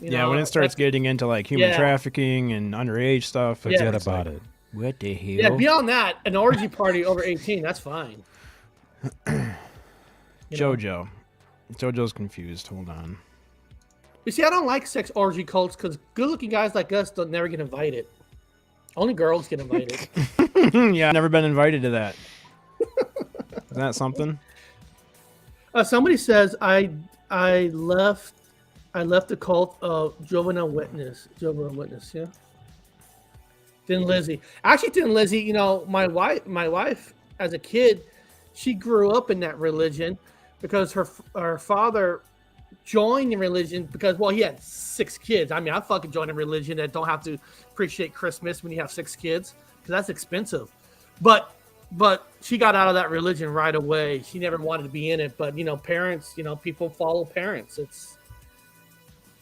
You Yeah, know? when it starts getting into like human Yeah. trafficking and underage stuff, Yeah. Forget it's about like, it. What the hell? Yeah, beyond that, an orgy party over 18, that's fine. You know? JoJo's confused. Hold on. You see, I don't like sex orgy cults because good-looking guys like us don't never get invited. Only girls get invited. Yeah, I've never been invited to that. Is that something? Somebody says I left the cult of Juvenile Witness. Yeah. Thin Lizzy. Actually, Thin Lizzy, you know, my wife as a kid, she grew up in that religion because her father joined the religion because, well, he had 6 kids. I mean, I fucking joined a religion that don't have to appreciate Christmas when you have 6 kids because that's expensive. But she got out of that religion right away. She never wanted to be in it. But, you know, parents, you know, people follow parents. It's,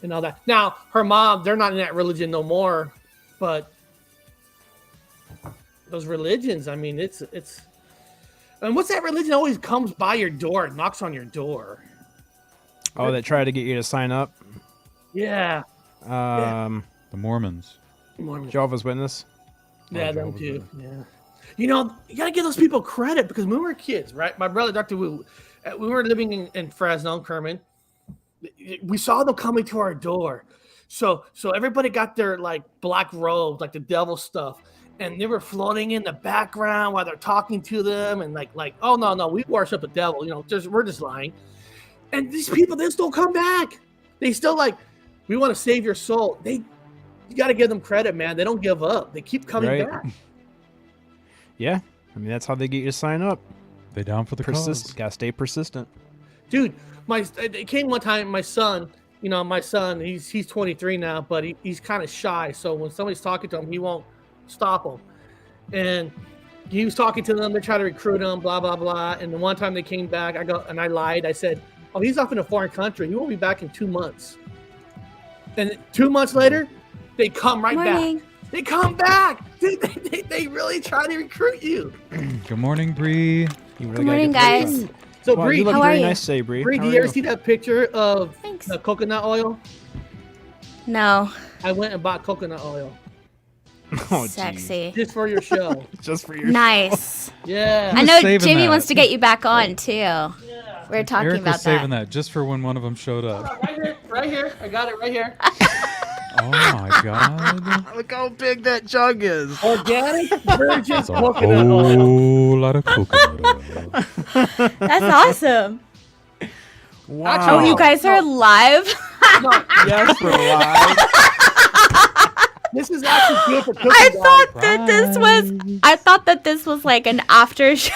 and all that. Now, her mom, they're not in that religion no more. But those religions, I mean, it's. And what's that religion always comes by your door, knocks on your door? Oh, they try to get you to sign up? Yeah. The Mormons. Jehovah's Witness? Yeah, them too. Yeah. You know, you got to give those people credit because when we were kids, right? My brother, Dr. Wu, we were living in Fresno, Kerman. We saw them coming to our door. So everybody got their, like, black robes, like the devil stuff. And they were floating in the background while they're talking to them. And like, oh, no, we worship the devil. You know, we're just lying. And these people, they still come back. They still like, we want to save your soul. You got to give them credit, man. They don't give up. They keep coming back. Yeah. I mean, that's how they get you to sign up. They down for the cause. Gotta stay persistent. Dude, it came one time, my son, he's 23 now, but he's kind of shy. So when somebody's talking to him, he won't stop them. And he was talking to them. They try to recruit him, blah, blah, blah. And the one time they came back, I lied. I said, oh, he's off in a foreign country. He won't be back in 2 months. And 2 months later, they come right back. They come back. They really try to recruit you. Good morning, Bree. Good morning, guys. So, Bree, you look how very are you? nice today, Bree. Bree, do you ever see that picture of the coconut oil? No. I went and bought coconut oil. Oh, sexy. Geez. Just for your show. Just for your nice. Yeah. I know Jimmy that. wants to get you back on too. Yeah. We were talking Eric about was saving that just for when one of them showed up. Right here. I got it right here. Oh my god. Look how big that jug is. Organic virgin That's a coconut oil. whole lot of coconut oil. That's awesome. Wow. Oh, you guys are live? Yes, we're live. This is actually good for cooking. I thought that this was like an after show.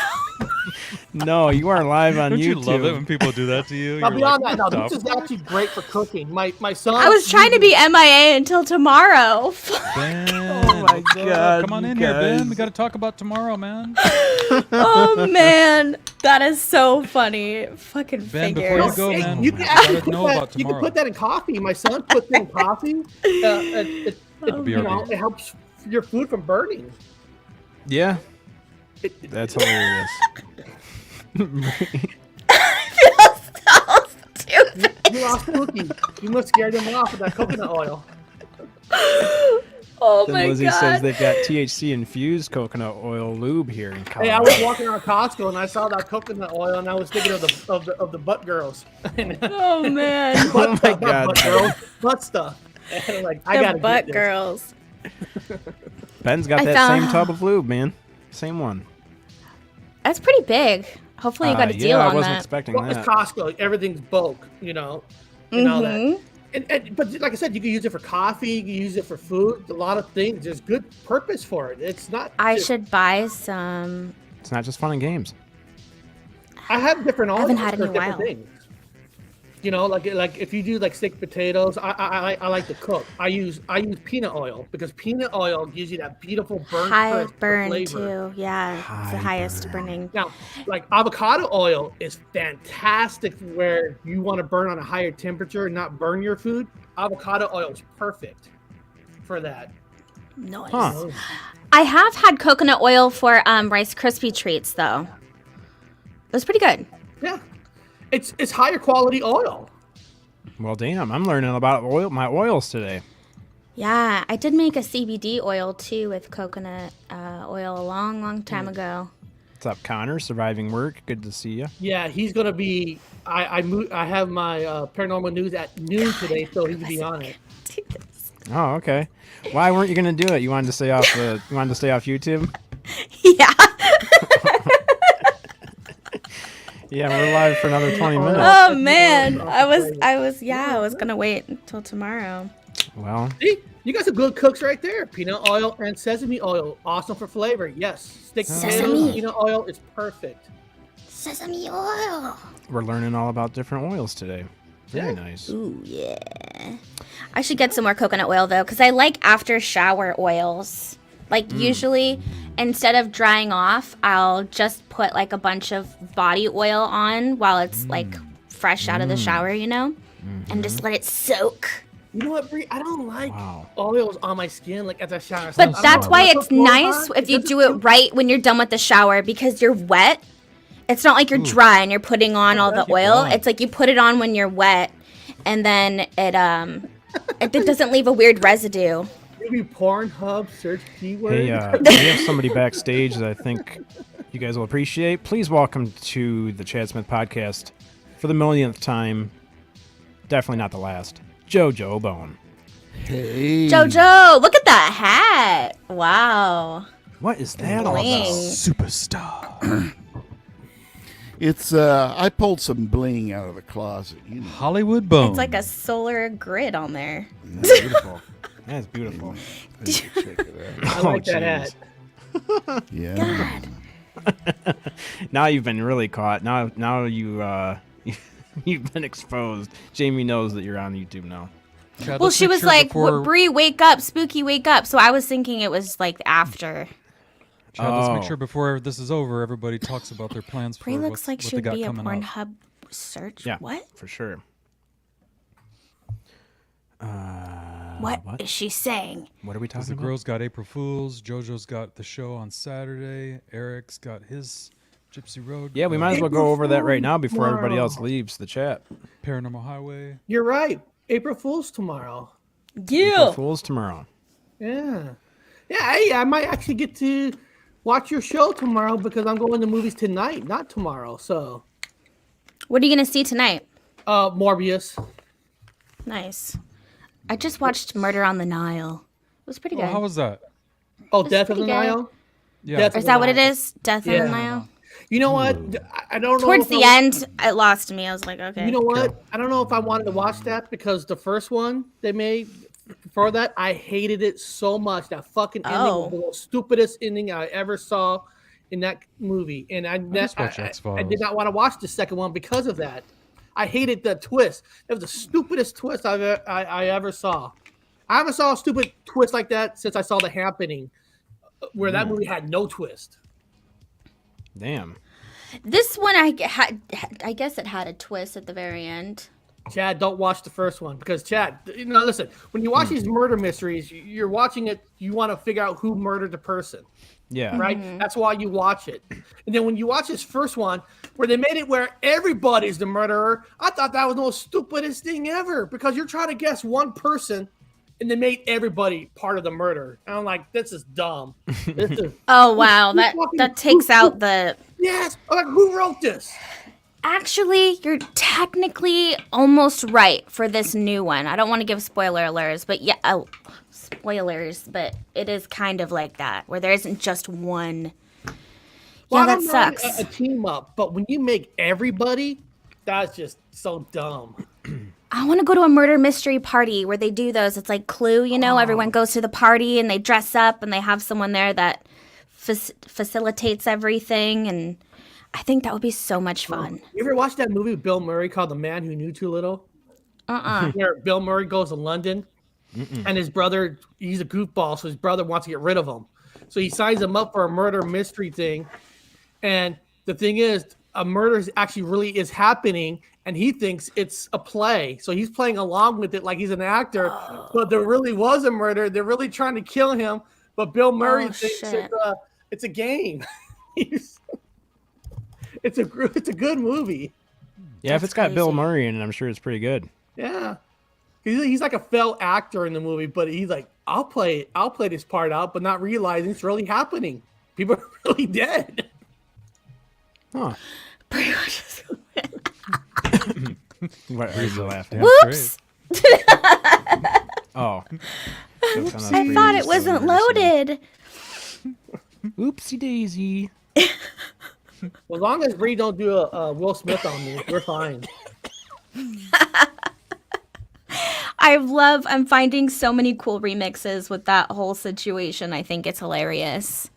No, you are live on Don't YouTube. you love it when people do that to you? Now, You're beyond like, that, no, "Stop." this is actually great for cooking. My son. I was trying to be MIA until tomorrow. Ben, Oh my what's up? God, Come on you in here, Ben. guys. We got to talk about tomorrow, man. Oh man, that is so funny. Fucking Ben, figures. before you go, man, You we can actually gotta know about you can tomorrow. put that in coffee. My son puts it in coffee. BRB. It helps your food from burning. Yeah. That's hilarious. You lost Cookie. You must scare them off with that coconut oil. Oh Then my Lizzie god. says they've got THC infused coconut oil lube here in Hey, Colorado. I was walking around Costco and I saw that coconut oil and I was thinking of the butt girls. Oh man. Oh my God. butt girls, butt stuff. And like, I The gotta butt get this. girls. Ben's got I that found- same tub of lube, man. Same one. That's pretty big. Hopefully you got a deal I on wasn't that. expecting Well, that. it's Costco. Everything's bulk, and all that. Mhm. But like I said, you can use it for coffee. You can use it for food. A lot of things. There's good purpose for it. It's not. I just- should buy some. It's not just fun and games. I have different oils haven't had it for in a different while. things. You know, like if you do like steak potatoes, I like to cook. I use peanut oil because peanut oil gives you that beautiful burnt High crisp burn flavor. too. Yeah, it's the highest burning. Now, like avocado oil is fantastic where you want to burn on a higher temperature and not burn your food. Avocado oil is perfect for that. Nice. Huh. I have had coconut oil for Rice Krispie treats though. It was pretty good. Yeah, it's higher quality oil. Well, damn, I'm learning about my oils today. Yeah, I did make a CBD oil too with coconut oil a long time ago. What's up, Connor? Surviving work. Good to see you. Yeah, he's gonna be. I have my paranormal news at noon today, so he can be on it. Oh, okay. Why weren't you gonna do it? You wanted to stay off YouTube? Yeah. Yeah, we're live for another 20 minutes. Oh man, I was gonna wait until tomorrow. Well, See, you got some good cooks right there. Peanut oil and sesame oil, awesome for flavor. Yes, stick potatoes, peanut oil is perfect. Sesame oil. we're learning all about different oils today. Very nice. Ooh yeah. I should get some more coconut oil though, because I like after shower oils. Like usually, instead of drying off, I'll just put like a bunch of body oil on while it's like fresh out of the shower, you know, and just let it soak. You know what, Brie? I don't like oils on my skin like as I shower. But that's why it's nice if you do it right when you're done with the shower, because you're wet. It's not like you're dry and you're putting on all the oil. It's like you put it on when you're wet, and then it doesn't leave a weird residue. Maybe Pornhub search keyword. Hey, we have somebody backstage that I think you guys will appreciate. Please welcome to the Chad Smith podcast for the millionth time. Definitely not the last. JoJo Bone. Hey. JoJo, look at that hat. Wow. What is that all Bling. about? Superstar. It's I pulled some bling out of the closet. You know. Hollywood Bone. It's like a solar grid on there. Beautiful. That's beautiful. Check it out. I like that hat. Yeah. God. Now you've been really caught. Now you you've been exposed. Jamie knows that you're on YouTube now. Chad, Well, let's she make was sure like, before- Bree, wake up, spooky, wake up. So I was thinking it was like after. Chad, let's make Oh. sure before this is over, everybody talks about their plans Bree for looks like what they she'd got be a coming up. Pornhub search. Yeah. What? For sure. What is she saying? What are we Because talking the about? girls got April Fools, JoJo's got the show on Saturday, Eric's got his Gypsy Road. Yeah, we might as well go over that right now before everybody else leaves the chat. Paranormal Highway. You're right. April Fool's tomorrow. April Fools tomorrow. Yeah. Yeah, hey, I might actually get to watch your show tomorrow because I'm going to movies tonight, not tomorrow. So, What are you gonna see tonight? Morbius. Nice. I just watched Murder on the Nile. It was pretty good. Oh, how was that? Oh, Death of pretty the good. Nile? Yeah. Death Is that what it is? Death Yeah. on the Nile? You know what? I don't know. Towards if the I- end, it lost me. I was like, okay. You know what? I don't know if I wanted to watch that because the first one they made for that, I hated it so much. That fucking ending was the most stupidest ending I ever saw in that movie. And I just watched X-Files. did not want to watch the second one because of that. I hated the twist. It was the stupidest twist I ever saw. I haven't saw a stupid twist like that since I saw The Happening, where that movie had no twist. Damn. This one, I guess it had a twist at the very end. Chad, don't watch the first one because Chad, listen, when you watch these murder mysteries, you're watching it, you want to figure out who murdered the person, Yeah. right? That's why you watch it. And then when you watch this first one where they made it where everybody's the murderer, I thought that was the most stupidest thing ever because you're trying to guess one person and they made everybody part of the murder. And I'm like, this is dumb. This is, Oh wow, fucking- that takes out the. yes. I'm like, who wrote this? Actually, you're technically almost right for this new one. I don't want to give spoiler alerts, but yeah, spoilers. But it is kind of like that, where there isn't just one. Well, Yeah, I that don't mind sucks. A team up, but when you make everybody, that's just so dumb. I want to go to a murder mystery party where they do those. It's like Clue, you know. Everyone goes to the party and they dress up and they have someone there that facilitates everything, and I think that would be so much fun. You ever watch that movie with Bill Murray called The Man Who Knew Too Little? Where Bill Murray goes to London and his brother, he's a goofball, so his brother wants to get rid of him. So he signs him up for a murder mystery thing. And the thing is, a murder actually really is happening, and he thinks it's a play. So he's playing along with it like he's an actor, but there really was a murder. They're really trying to kill him, but Bill Murray thinks shit. it's a game. It's a good movie. Yeah, if it's got Bill crazy. Murray in it, I'm sure it's pretty good. Yeah, he's like a failed actor in the movie, but he's like, I'll play this part out, but not realizing it's really happening. People are really dead. Huh. Pretty much just What are you laughing? Whoops! Oh. I thought it wasn't loaded. Oopsie daisy. As long as Bree don't do a Will Smith on me, we're fine. I'm finding so many cool remixes with that whole situation. I think it's hilarious.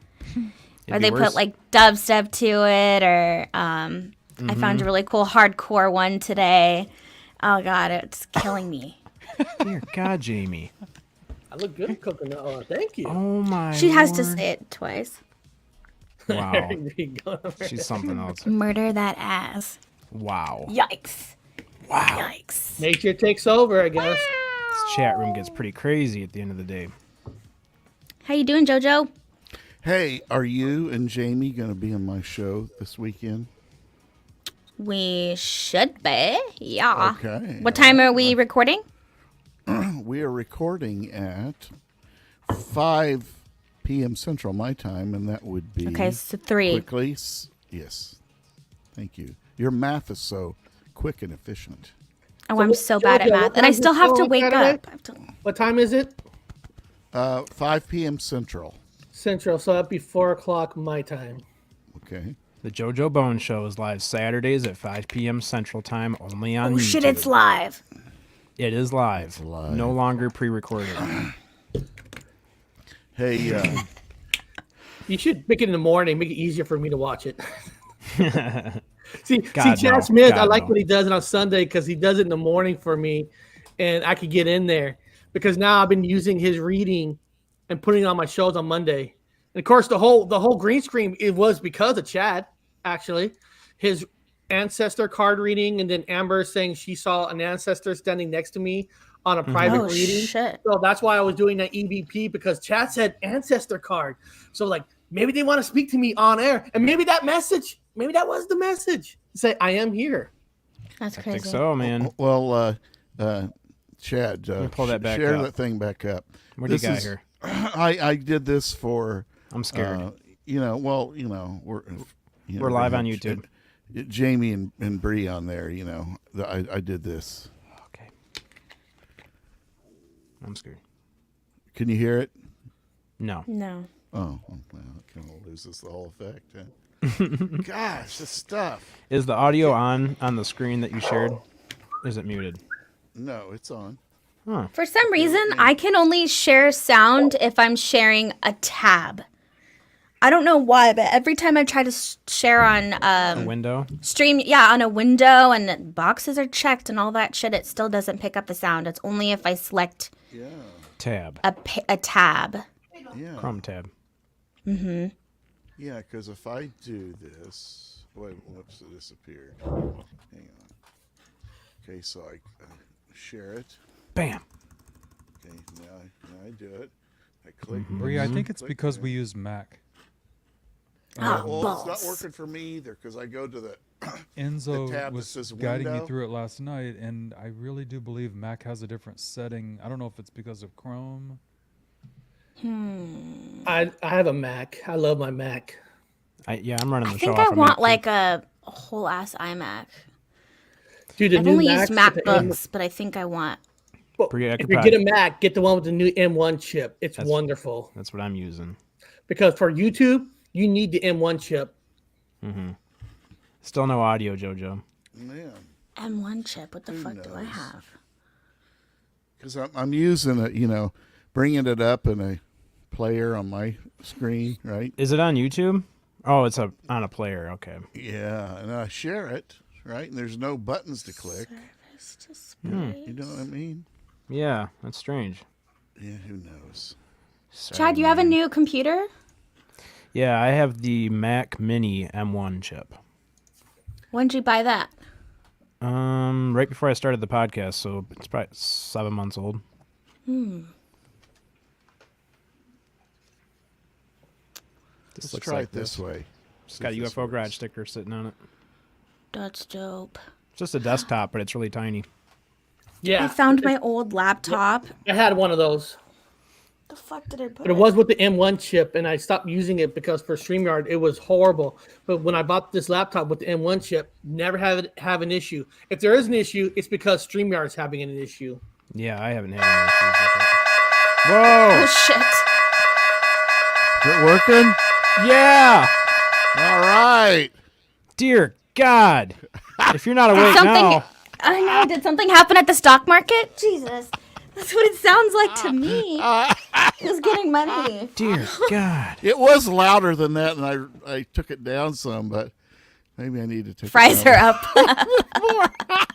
Or they put like dubstep to it, or I found a really cool hardcore one today. Oh God, it's killing me. Dear God, Jamie. I look good at coconut oil. Thank you. Oh my She has to Lord. say it twice. Wow. There you go. She's something else. Murder that ass. Wow. Yikes. Wow. Yikes. Nature takes over, I guess. This chat room gets pretty crazy at the end of the day. How you doing, JoJo? Hey, are you and Jamie going to be on my show this weekend? We should be. Yeah. Okay. What time are we recording? We are recording at 5 p.m. Central, my time, and that would be... Okay, so 3. Quickly. Yes. Thank you. Your math is so quick and efficient. Oh, I'm so bad at JoJo, math. And I still have to wake Saturday? up. I have to... What time is it? 5 p.m. Central. Central, so that'd be 4 o'clock my time. Okay. The JoJo Bone Show is live Saturdays at 5 p.m. Central Time, only on Oh, YouTube. shit, it's live. It is live. It's live. No longer pre-recorded. Hey, You should make it in the morning, make it easier for me to watch it. See, God, Chad no. Smith, I God, like no. what he does on Sunday because he does it in the morning for me, and I could get in there because now I've been using his reading and putting it on my shows on Monday. And of course, the whole green screen, it was because of Chad, actually, his ancestor card reading, and then Amber saying she saw an ancestor standing next to me on a private Oh, reading. shit. So that's why I was doing that EVP, because Chad said ancestor card. So like maybe they want to speak to me on air, and maybe that was the message. Say I am here. That's I crazy. think so, man. well, Chad, pull that back share up. that thing back up. What do you This got is- here? I did this for... I'm scared. we're live on YouTube. Jamie and Bree on there. I did this. Okay. I'm scared. Can you hear it? No. No. Oh, well, it kind of loses the whole effect. Huh? Gosh, this stuff. Is the audio on the screen that you shared? Is it muted? No, it's on. For some reason, I can only share sound if I'm sharing a tab. I don't know why, but every time I try to share on A window? stream, on a window, and boxes are checked and all that shit, it still doesn't pick up the sound. It's only if I select Tab. a tab. Yeah. Chrome tab. Yeah, because if I do this, whoops, it disappeared. Hang on. Okay, so I share it. Bam. Okay, now I do it. I click. Bree, I think it's because we use Mac. Oh, Well, balls. it's not working for me either because I go to the Enzo tab that was says guiding me window. through it last night, and I really do believe Mac has a different setting. I don't know if it's because of Chrome. I have a Mac. I love my Mac. I'm running the I show think off I of want Mac, too. like a whole ass iMac. Dude, the I've new only used Macs with the M- MacBooks, but I think I want. Brie, I if could you probably- get a Mac, get the one with the new M1 chip. It's wonderful. That's what I'm using. Because for YouTube, you need the M1 chip. Still no audio, JoJo. Man, M1 chip. What the fuck do I knows? have? because I'm using it, bringing it up in a player on my screen, right? Is it on YouTube? Oh, it's on a player. Okay. Yeah, and I share it, right? And there's no buttons to click. Service display. You know what I mean? Yeah, that's strange. Yeah, who knows? Chad, you have a new computer? Yeah, I have the Mac Mini M1 chip. When did you buy that? Right before I started the podcast, so it's probably 7 months old. Let's try it this way. It's got a UFO garage sticker sitting on it. That's dope. It's just a desktop, but it's really tiny. Yeah. I found my old laptop. I had one of those. The fuck did I put? But it was with the M1 chip, and I stopped using it because for StreamYard it was horrible. But when I bought this laptop with the M1 chip, never have an issue. If there is an issue, it's because StreamYard is having an issue. Yeah, I haven't had any issues with it. Whoa! Oh shit! Is it working? Yeah! All right. Dear God! If you're not awake now, I know. Did something happen at the stock market? Jesus, that's what it sounds like to me. Who's getting money? dear God! It was louder than that, and I took it down some, but maybe I need to take Fries it are down. up.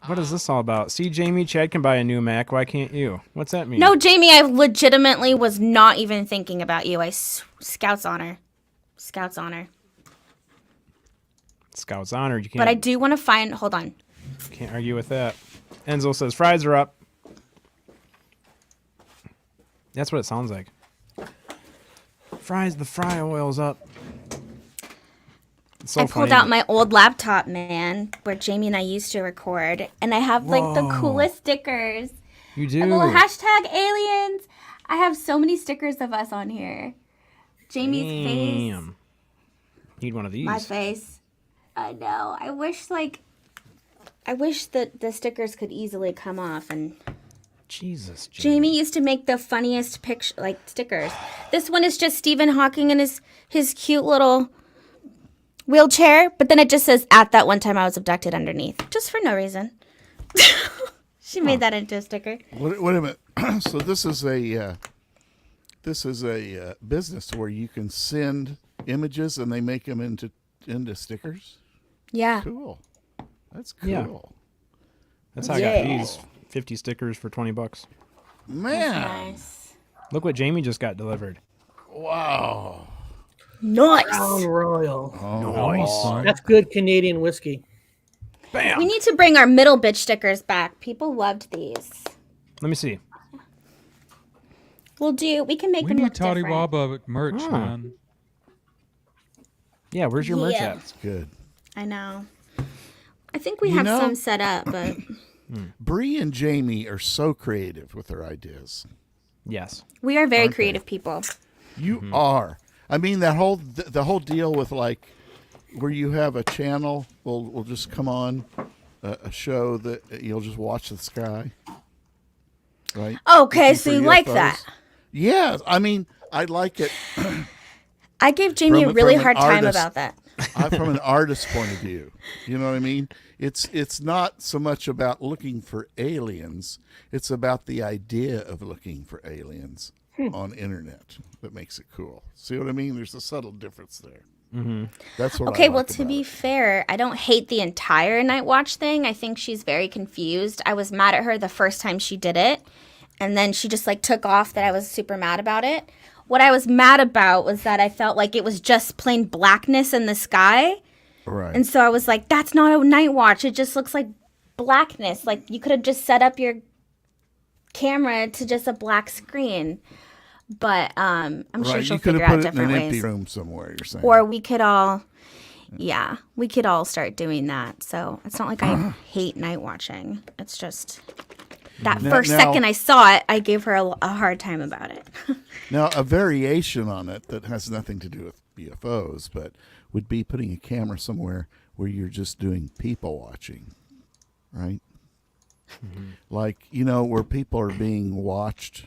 What is this all about? See, Jamie, Chad can buy a new Mac. Why can't you? What's that mean? No, Jamie, I legitimately was not even thinking about you. Scout's honor. Scout's honor. Scout's honored. You can't. But I do want to find. Hold on. Can't argue with that. Enzo says fries are up. That's what it sounds like. The fry oil's up. It's so I pulled funny. out my old laptop, man, where Jamie and I used to record, and I have like the coolest stickers. You do. A little hashtag aliens. I have so many stickers of us on here. Jamie's face. Damn. Need one of these. My face. I know. I wish that the stickers could easily come off. And Jesus. Jamie used to make the funniest picture, like stickers. This one is just Stephen Hawking and his cute little wheelchair, but then it just says at that one time I was abducted underneath, just for no reason. She made that into a sticker. Wait a minute. So this is a business where you can send images and they make them into stickers. Yeah. Cool. That's cool. Yeah. That's how I got these 50 stickers for $20. Man. Nice. Look what Jamie just got delivered. Wow. Nice. Crown Royal. Nice. That's good Canadian whiskey. Bam. We need to bring our middle bitch stickers back. People loved these. Let me see. We can make We them need look Toddy different. Waba merch, man. Yeah, where's your merch Yeah. at? That's good. I know. I think we You have know- some set up, but Bree and Jamie are so creative with their ideas. Yes. we are very Aren't they? creative people. You are. I mean, that whole the whole deal with like where you have a channel will just come on a show that you'll just watch the sky, right? Okay, Looking so for you like UFOs. that. Yeah, I mean, I like it I gave Jamie From- a really from an hard time artist. about that. from an artist's point of view. You know what I mean? It's not so much about looking for aliens; it's about the idea of looking for aliens on internet that makes it cool. See what I mean? There's a subtle difference there. Mm-hmm. That's what. Okay, I well, like to about be it. fair, I don't hate the entire Night Watch thing. I think she's very confused. I was mad at her the first time she did it, and then she just like took off that I was super mad about it. What I was mad about was that I felt like it was just plain blackness in the sky. Right. And so I was like, that's not a night watch. It just looks like blackness. Like you could have just set up your camera to just a black screen. But I'm sure Right, she'll you could figure have out put it in different an ways. empty room somewhere. You're saying, Or we could all, we could all start doing that. So it's not like I hate night watching. It's just that Now- first now- second I saw it, I gave her a hard time about it. now a variation on it that has nothing to do with UFOs, but would be putting a camera somewhere where you're just doing people watching, right? Like where people are being watched.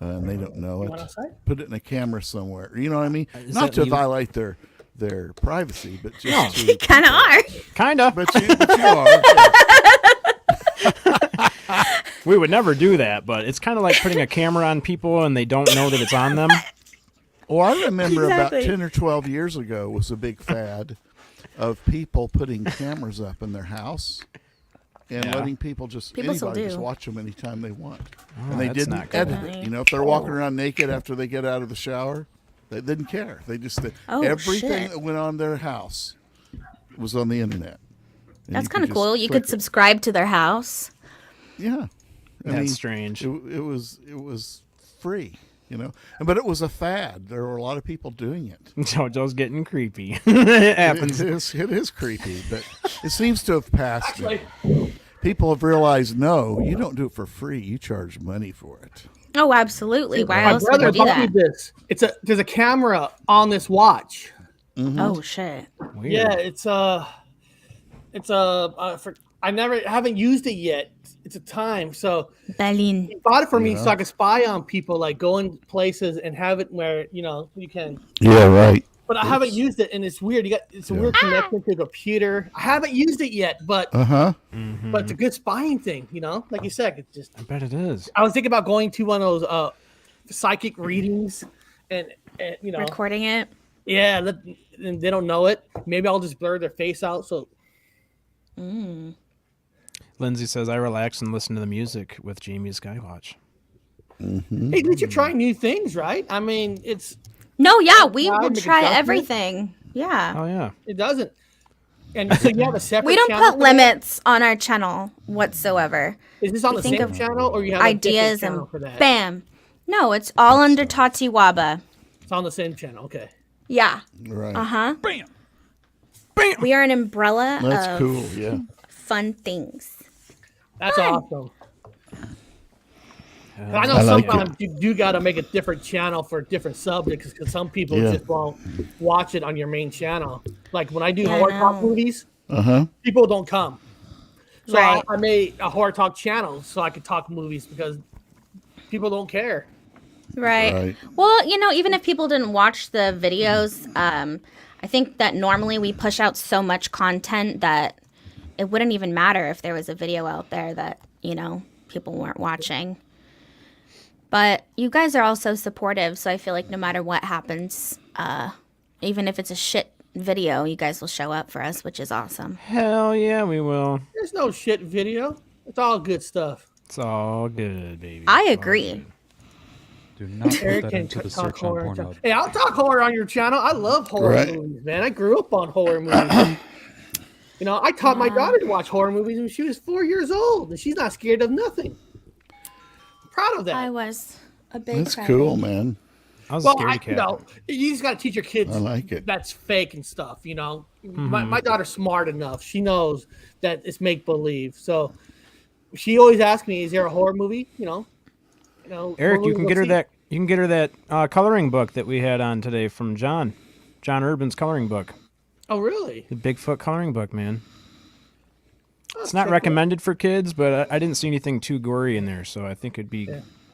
And they don't know it. Put it in a camera somewhere. You know what I mean? Not that to legal? violate their privacy, but just to. You kind of are. Kinda. But you are. We would never do that, but it's kind of like putting a camera on people and they don't know that it's on them. Well, I remember Exactly. about 10 or 12 years ago was a big fad of people putting cameras up in their house and Yeah. letting people People still anybody just do. watch them anytime they want. Oh, And they that's didn't not good. edit it. Definitely. If they're walking around naked after they get out of the shower, they didn't care. They just Oh, everything shit. that went on their house was on the internet. And That's you kind of could cool. just You click could it. subscribe to their house. Yeah. That's strange. It was free, but it was a fad. There were a lot of people doing it. JoJo's getting creepy. It happens. It is creepy, but it seems to have passed. now. people have realized, no, you don't do it for free. You charge money for it. Oh, absolutely. Why My else would brother you do bought me that? this. There's a camera on this watch. Oh shit. Weird. Yeah, I haven't used it yet. It's a time. So Berlin. he bought it for me so I could spy on people, like go in places and have it where you can. Yeah, right. But I haven't used it, and it's weird. It's a weird connection to the computer. I haven't used it yet, but but it's a good spying thing. Like you said, it's just. I bet it is. I was thinking about going to one of those psychic readings, and Recording it. yeah, and they don't know it. Maybe I'll just blur their face out. So Lindsay says, I relax and listen to the music with Jamie's Skywatch. hey, at least you're trying new things, right? I mean, No, yeah, we will make try adjustments. everything. Yeah. Oh, yeah. it doesn't. And so you have a separate. We don't channel put for that? limits on our channel whatsoever. Is this on the think same of channel, or you have Ideas a different channel and for that? bam. No, it's all under Tati Waba. It's on the same channel. Okay. Yeah. Right. Uh-huh. Bam. We are an umbrella That's of cool. Yeah. fun things. That's awesome. I know I like sometimes you do got to make a different channel for different subjects because some people Yeah. just won't watch it on your main channel. Like when I do Yeah, I horror talk know. movies, Uh-huh. people don't come. So Right. I made a horror talk channel so I could talk movies because people don't care. Right. Right. Well, even if people didn't watch the videos, I think that normally we push out so much content that it wouldn't even matter if there was a video out there that, people weren't watching. But you guys are also supportive, so I feel like no matter what happens, even if it's a shit video, you guys will show up for us, which is awesome. Hell yeah, we will. There's no shit video. It's all good stuff. It's all good, baby. I It's all agree. good. Do not put Eric that can into the talk search on horror. Pornhub. Hey, I'll talk horror on your channel. I love horror Right. movies, man. I grew up on horror movies. I taught my daughter to watch horror movies when she was 4 years old, and she's not scared of nothing. I'm proud of that. I was a big That's crybaby. cool, man. I was well, a scaredy cat. you just got to teach your kids I like it. that's fake and stuff. My daughter's smart enough; she knows that it's make believe. So she always asks me, "Is there a horror movie?" Eric, what you can we'll get her see. that. You can get her that coloring book that we had on today from John Urban's coloring book. Oh, really? The Bigfoot coloring book, man. Oh, It's not check recommended for kids, but I didn't see anything too gory in there, so I think it'd be.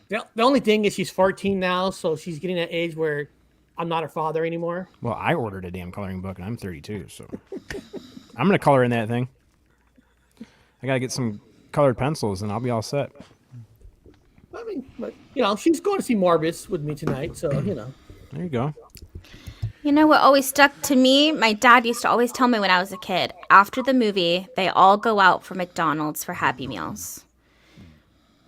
Yeah. The only thing is she's 14 now, so she's getting that age where I'm not her father anymore. Well, I ordered a damn coloring book, and I'm 32, so I'm gonna color in that thing. I gotta get some colored pencils, and I'll be all set. I mean, but she's going to see Morbius with me tonight, so There you go. You know what always stuck to me? My dad used to always tell me when I was a kid, after the movie, they all go out for McDonald's for Happy Meals.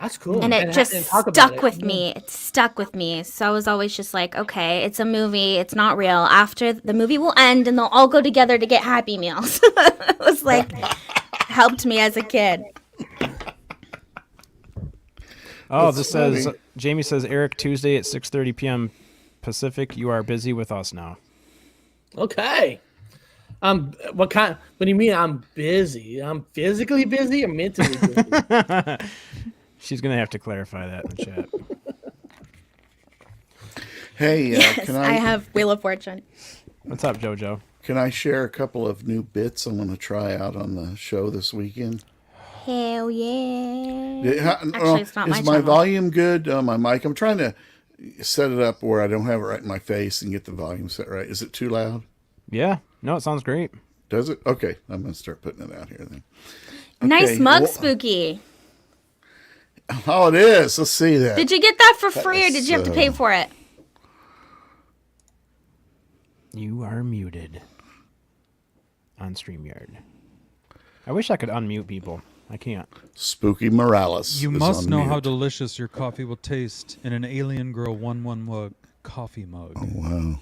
That's cool. And it just talk about stuck it. with me. It stuck with me. So I was always just like, okay, it's a movie. It's not real. After the movie will end and they'll all go together to get Happy Meals. It was like, helped me as a kid. Oh, That's this says funny. Jamie says Eric Tuesday at 6:30 p.m. Pacific. You are busy with us now. Okay. What do you mean I'm busy? I'm physically busy or mentally busy? She's gonna have to clarify that in the chat. Hey, Yes, can I I have Wheel of Fortune. What's up, JoJo? can I share a couple of new bits I'm going to try out on the show this weekend? Hell yeah. Actually, it's not my is my channel. volume good on my mic? I'm trying to set it up where I don't have it right in my face and get the volume set right. Is it too loud? Yeah. No, it sounds great. Does it? Okay, I'm going to start putting it out here then. Nice Okay, mug, well- Spooky. Oh, it is. Let's see that. Did you get that for free or is did you have to pay for it? You are muted on StreamYard. I wish I could unmute people. I can't. Spooky Morales. You is must on know mute. how delicious your coffee will taste in an Alien Girl 1-1 mug coffee mug. Oh, wow.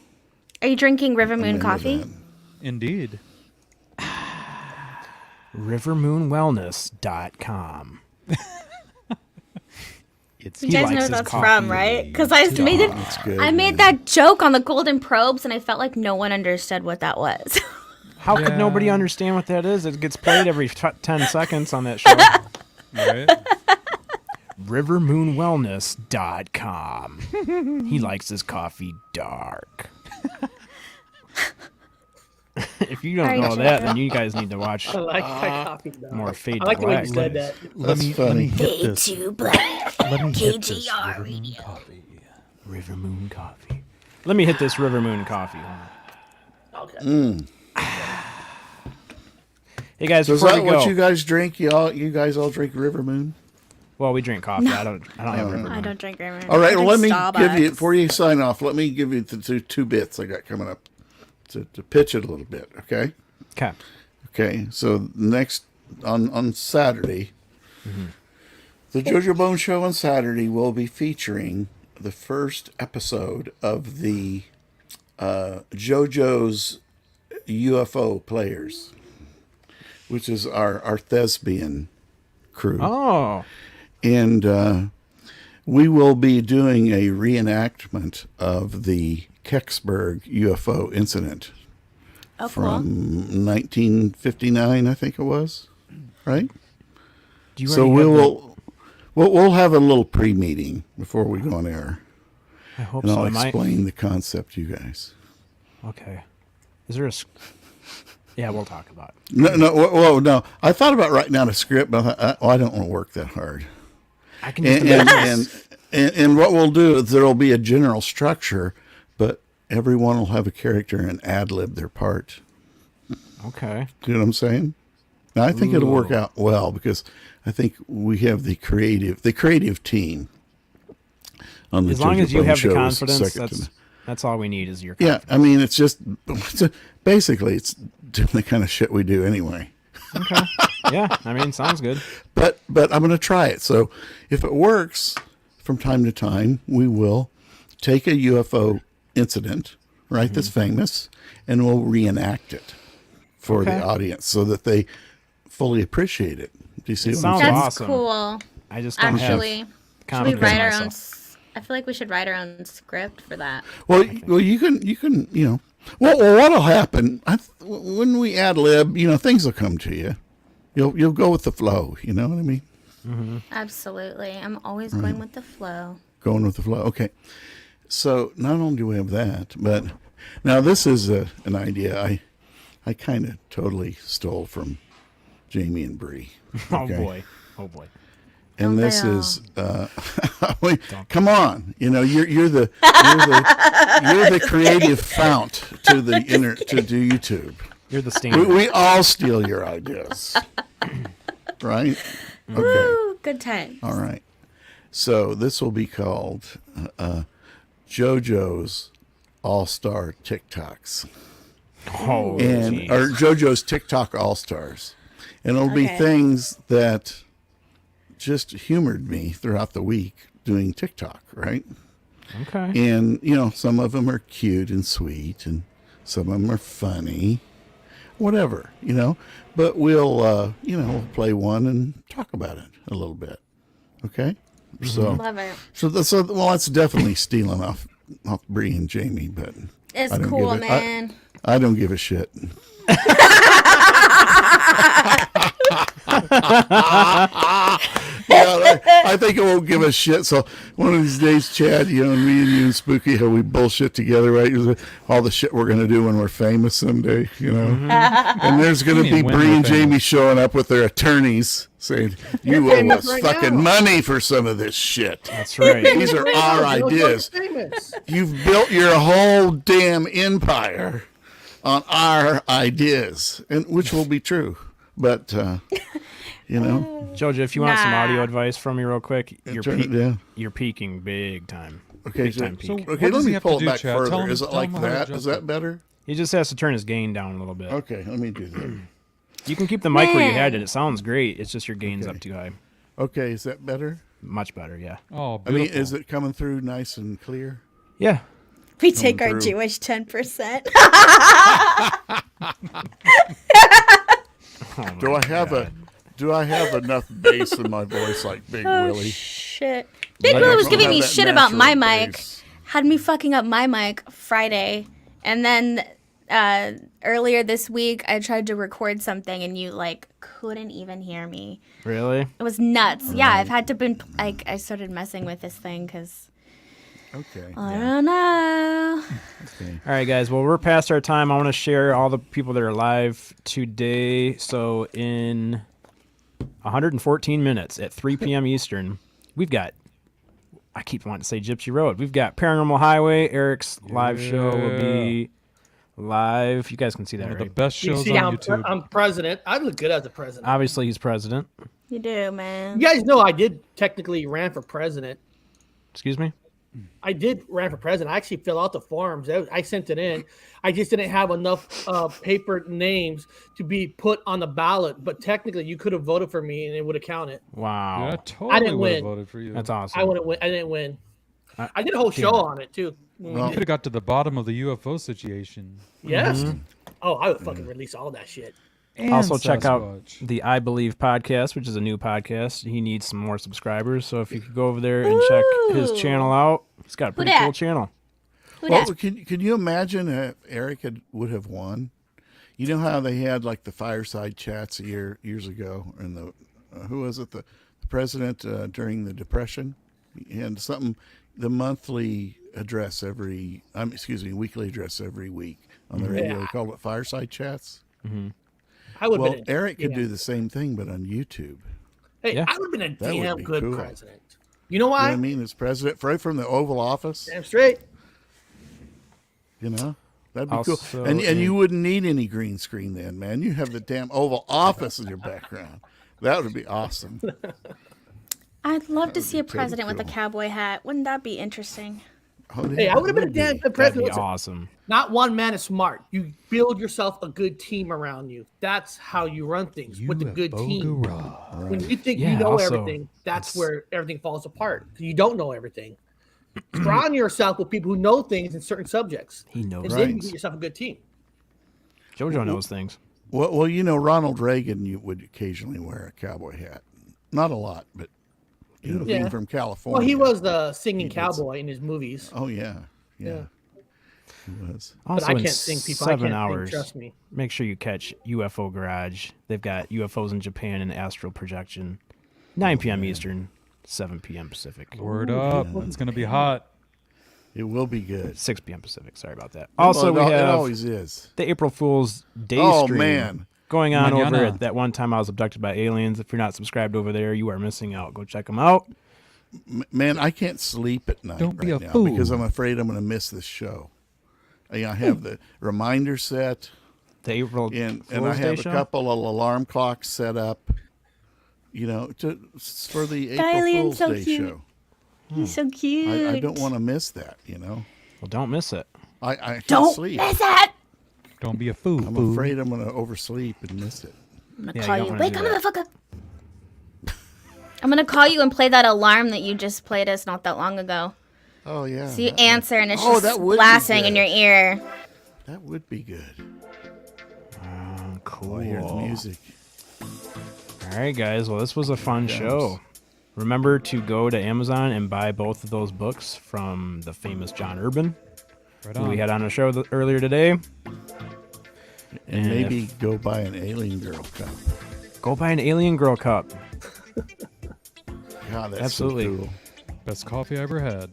Are you drinking River Moon into coffee? that. Indeed. rivermoonwellness.com. You guys know where that's from, right? Because I made it. good, I made that joke on the Golden Probes, and I felt like no one understood what that was. How could Yeah. nobody understand what that is? It gets played every 10 seconds on that show. Right? rivermoonwellness.com. He likes his coffee dark. If you don't know that, then you guys need to watch I like my coffee. more Fade I like the way Black. you said that. Let me hit Fade this. to black. Let me hit this KGR River Moon radio. coffee. River Moon Coffee. Let me hit this River Moon Coffee. Okay. Hey guys, So is before that we go, what you guys drink? You guys all drink River Moon? well, we drink coffee. I don't have River Moon. I don't drink Raymond. All right, I well, drink let me give you, Starbucks. before you sign off, let me give you the two bits I got coming up to pitch it a little bit, okay? Okay. Okay, so next, on Saturday, the JoJo Bone Show on Saturday will be featuring the first episode of the JoJo's UFO Players, which is our thespian crew. Oh, And we will be doing a reenactment of the Kecksburg UFO incident Oh, cool. from 1959, I think it was, right? do you So already have we'll have a little pre-meeting before we go on air, I hope and so. I'll Am I- explain the concept to you guys. Okay. Is there a? Yeah, we'll talk about it. No. I thought about writing out a script, but I thought, I don't want to work that hard. I can just And, imagine. and what we'll do is there'll be a general structure, but everyone will have a character and ad-lib their part. Okay. Do you know what I'm saying? Now, I think it'll work Ooh. out well because I think we have the creative team on the As long JoJo as you Bone have Show the is confidence, second to that's all we need is your yeah, confidence. I mean, basically it's doing the kind of shit we do anyway. Okay. Yeah, I mean, sounds good. But I'm going to try it. So if it works, from time to time, we will take a UFO incident, right, that's famous, and we'll reenact it for Okay. the audience so that they fully appreciate it. Do you see It what I'm sounds saying? That's awesome. cool. I just don't Actually, have should we confidence write in our own? myself. I feel like we should write our own script for that. Well, you can, well, what'll happen when we ad lib, things will come to you. You'll go with the flow. You know what I mean? Absolutely. I'm always going with the flow. Going with the flow. Okay. So not only do we have that, but now this is an idea I kind of totally stole from Jamie and Bree. Oh okay? boy. Oh boy. And Oh, this they is come on, you're the creative fount to the to YouTube. You're the standard. We all steal your ideas, right? Okay, Woo, good time. all right. So this will be called JoJo's All-Star TikToks, Oh, and jeez. or JoJo's TikTok All-Stars, and it'll be Okay. things that just humored me throughout the week doing TikTok, right? Okay. And some of them are cute and sweet, and some of them are funny, whatever, But we'll we'll play one and talk about it a little bit, okay? So Love it. that's definitely stealing off Bree and Jamie, but It's I don't cool, give a- man. I don't give a shit. Yeah, I think it won't give a shit. So one of these days, Chad, and me and you and Spooky, how we bullshit together, right? All the shit we're gonna do when we're famous someday, And there's gonna You mean be when Bree we're and famous? Jamie showing up with their attorneys saying, "You owe famous us right fucking now." money for some of this shit." That's right. These are our ideas. Famous. You've built your whole damn empire on our ideas, and which will be true. But Jojo, if you want some Nah. audio advice from me real quick, turn it down. you're peaking big time. Okay, Big so, time peak. okay, What let does he me have pull to it do, back Chad? further. Tell him- Is it tell like him how to that? adjust Is that it. better? He just has to turn his gain down a little bit. Okay, let me do that. You can keep the mic where you Man. had it. It sounds great. It's just your gain's Okay. up too high. Okay, is that better? Much better, yeah. Oh, I mean, beautiful. is it coming through nice and clear? Yeah. We take our through. Jewish 10%. Do I have enough bass in my voice like Big Oh, Willie? shit. Big I Willie was don't giving have me that shit about my natural mic. bass. Had me fucking up my mic Friday. And then earlier this week, I tried to record something and you like couldn't even hear me. Really? It was nuts. Yeah, I've had to been like I started messing with this thing because I don't know. All right, guys. Well, we're past our time. I want to share all the people that are live today. So in 114 minutes at 3 p.m. Eastern, we've got, I keep wanting to say Gypsy Road. We've got Paranormal Highway. Eric's live show will be live. You guys can see that, One of right? the best You shows see, on YouTube. I'm president. I look good as a president. Obviously, he's president. You do, man. You guys know I did technically ran for president. Excuse me? I did ran for president. I actually filled out the forms. I sent it in. I just didn't have enough paper names to be put on the ballot. But technically, you could have voted for me and it would have counted. Wow. Yeah, I totally didn't would have win. voted for you. That's awesome. I wouldn't win. I didn't win. I did a whole show on it too. You could have got to the bottom of the UFO situation. Yes. Oh, I would fucking release all that shit. And Also, check out Sasquatch. the I Believe podcast, which is a new podcast. He needs some more subscribers. So if you could go over there and check his channel out, he's got a pretty dat? cool channel. Who Well, dat? can you imagine if Eric would have won? You know how they had like the fireside chats years ago, and the who was it? The president during the Depression, and something. The monthly address weekly address every week on the radio. They called it fireside chats. I would Well, have been. Eric could do the same thing, but on YouTube. Hey, Yeah. I would have been a That would damn be good cool. president. You know You know why? what I mean? As president, right from the Oval Office. Damn straight. You know, that'd be Also cool. And in- you wouldn't need any green screen then, man. You have the damn Oval Office in your background. That would be awesome. I'd love to see a be totally president with a cool. cowboy hat. Wouldn't that be interesting? Oh, Hey, yeah, I would have it been a damn good That'd president. be Listen, awesome. not one man is smart. You build yourself a good team around you. That's how you run things with a good team. When you think Yeah, you know also, everything, that's where everything falls apart. You don't know everything. Surround yourself with people who know things in certain subjects. He knows And then you things. get yourself a good team. JoJo knows things. Well, you know, Ronald Reagan would occasionally wear a cowboy hat. Not a lot, but you know, being Yeah. from California. Well, he was the singing cowboy in his movies. Oh yeah, Yeah. he was. Also, I in can't sing, people. I 7 can't hours, sing, trust me. make sure you catch UFO Garage. They've got UFOs in Japan and astral projection. 9 p.m. Eastern, 7 p.m. Pacific. Word up. It's going to be hot. It will be good. 6 p.m. Pacific. Sorry about that. Also, Well, we it have always is. the April Fool's Day Oh, stream man. going on over Mañana. at that one time I was abducted by aliens. If you're not subscribed over there, you are missing out. Go check them out. Man, I can't sleep at night Don't be right a now fool. because I'm afraid I'm going to miss this show. I have the reminder set, The April and I Fool's Day have a show? couple of alarm clocks set up. You know, for the April Diane's Fool's so Day cute. show. He's so cute. I don't want to miss that. You know, Well, don't miss it. I can't Don't sleep. miss it. Don't be a fool. I'm afraid I'm going to oversleep and miss it. I'm gonna Yeah, call you you. don't wanna Wake do up, that. motherfucker. I'm gonna call you and play that alarm that you just played us not that long ago. Oh yeah. So you answer and it's Oh, just that would be blasting in good. your ear. That would be good. Cool. I hear the music. All right, guys. Well, this was a fun show. Remember to go to Amazon and buy both of those books from the famous John Urban, Right who on. we had on a show earlier today. And maybe if- go buy an Alien Girl cup. Go buy an Alien Girl cup. God, that's Absolutely. so cool. Best coffee I ever had.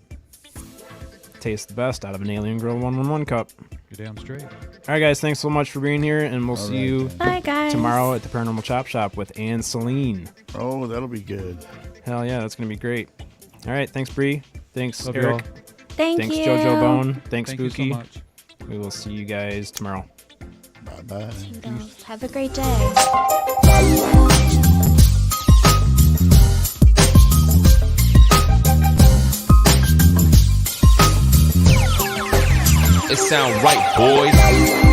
Tastes the best out of an Alien Girl 111 cup. You're damn straight. All right, guys. Thanks so much for being here, and we'll see you Bye, guys. tomorrow at the Paranormal Chop Shop with Anne Celine. Oh, that'll be good. Hell yeah, that's gonna be great. All right, thanks Bree. Thanks Love you Eric. all. Thank Thanks you. JoJo Bone. Thanks Thank Spooky. you so much. We will see you guys tomorrow. Bye bye. Have a great day. It sound right, boys.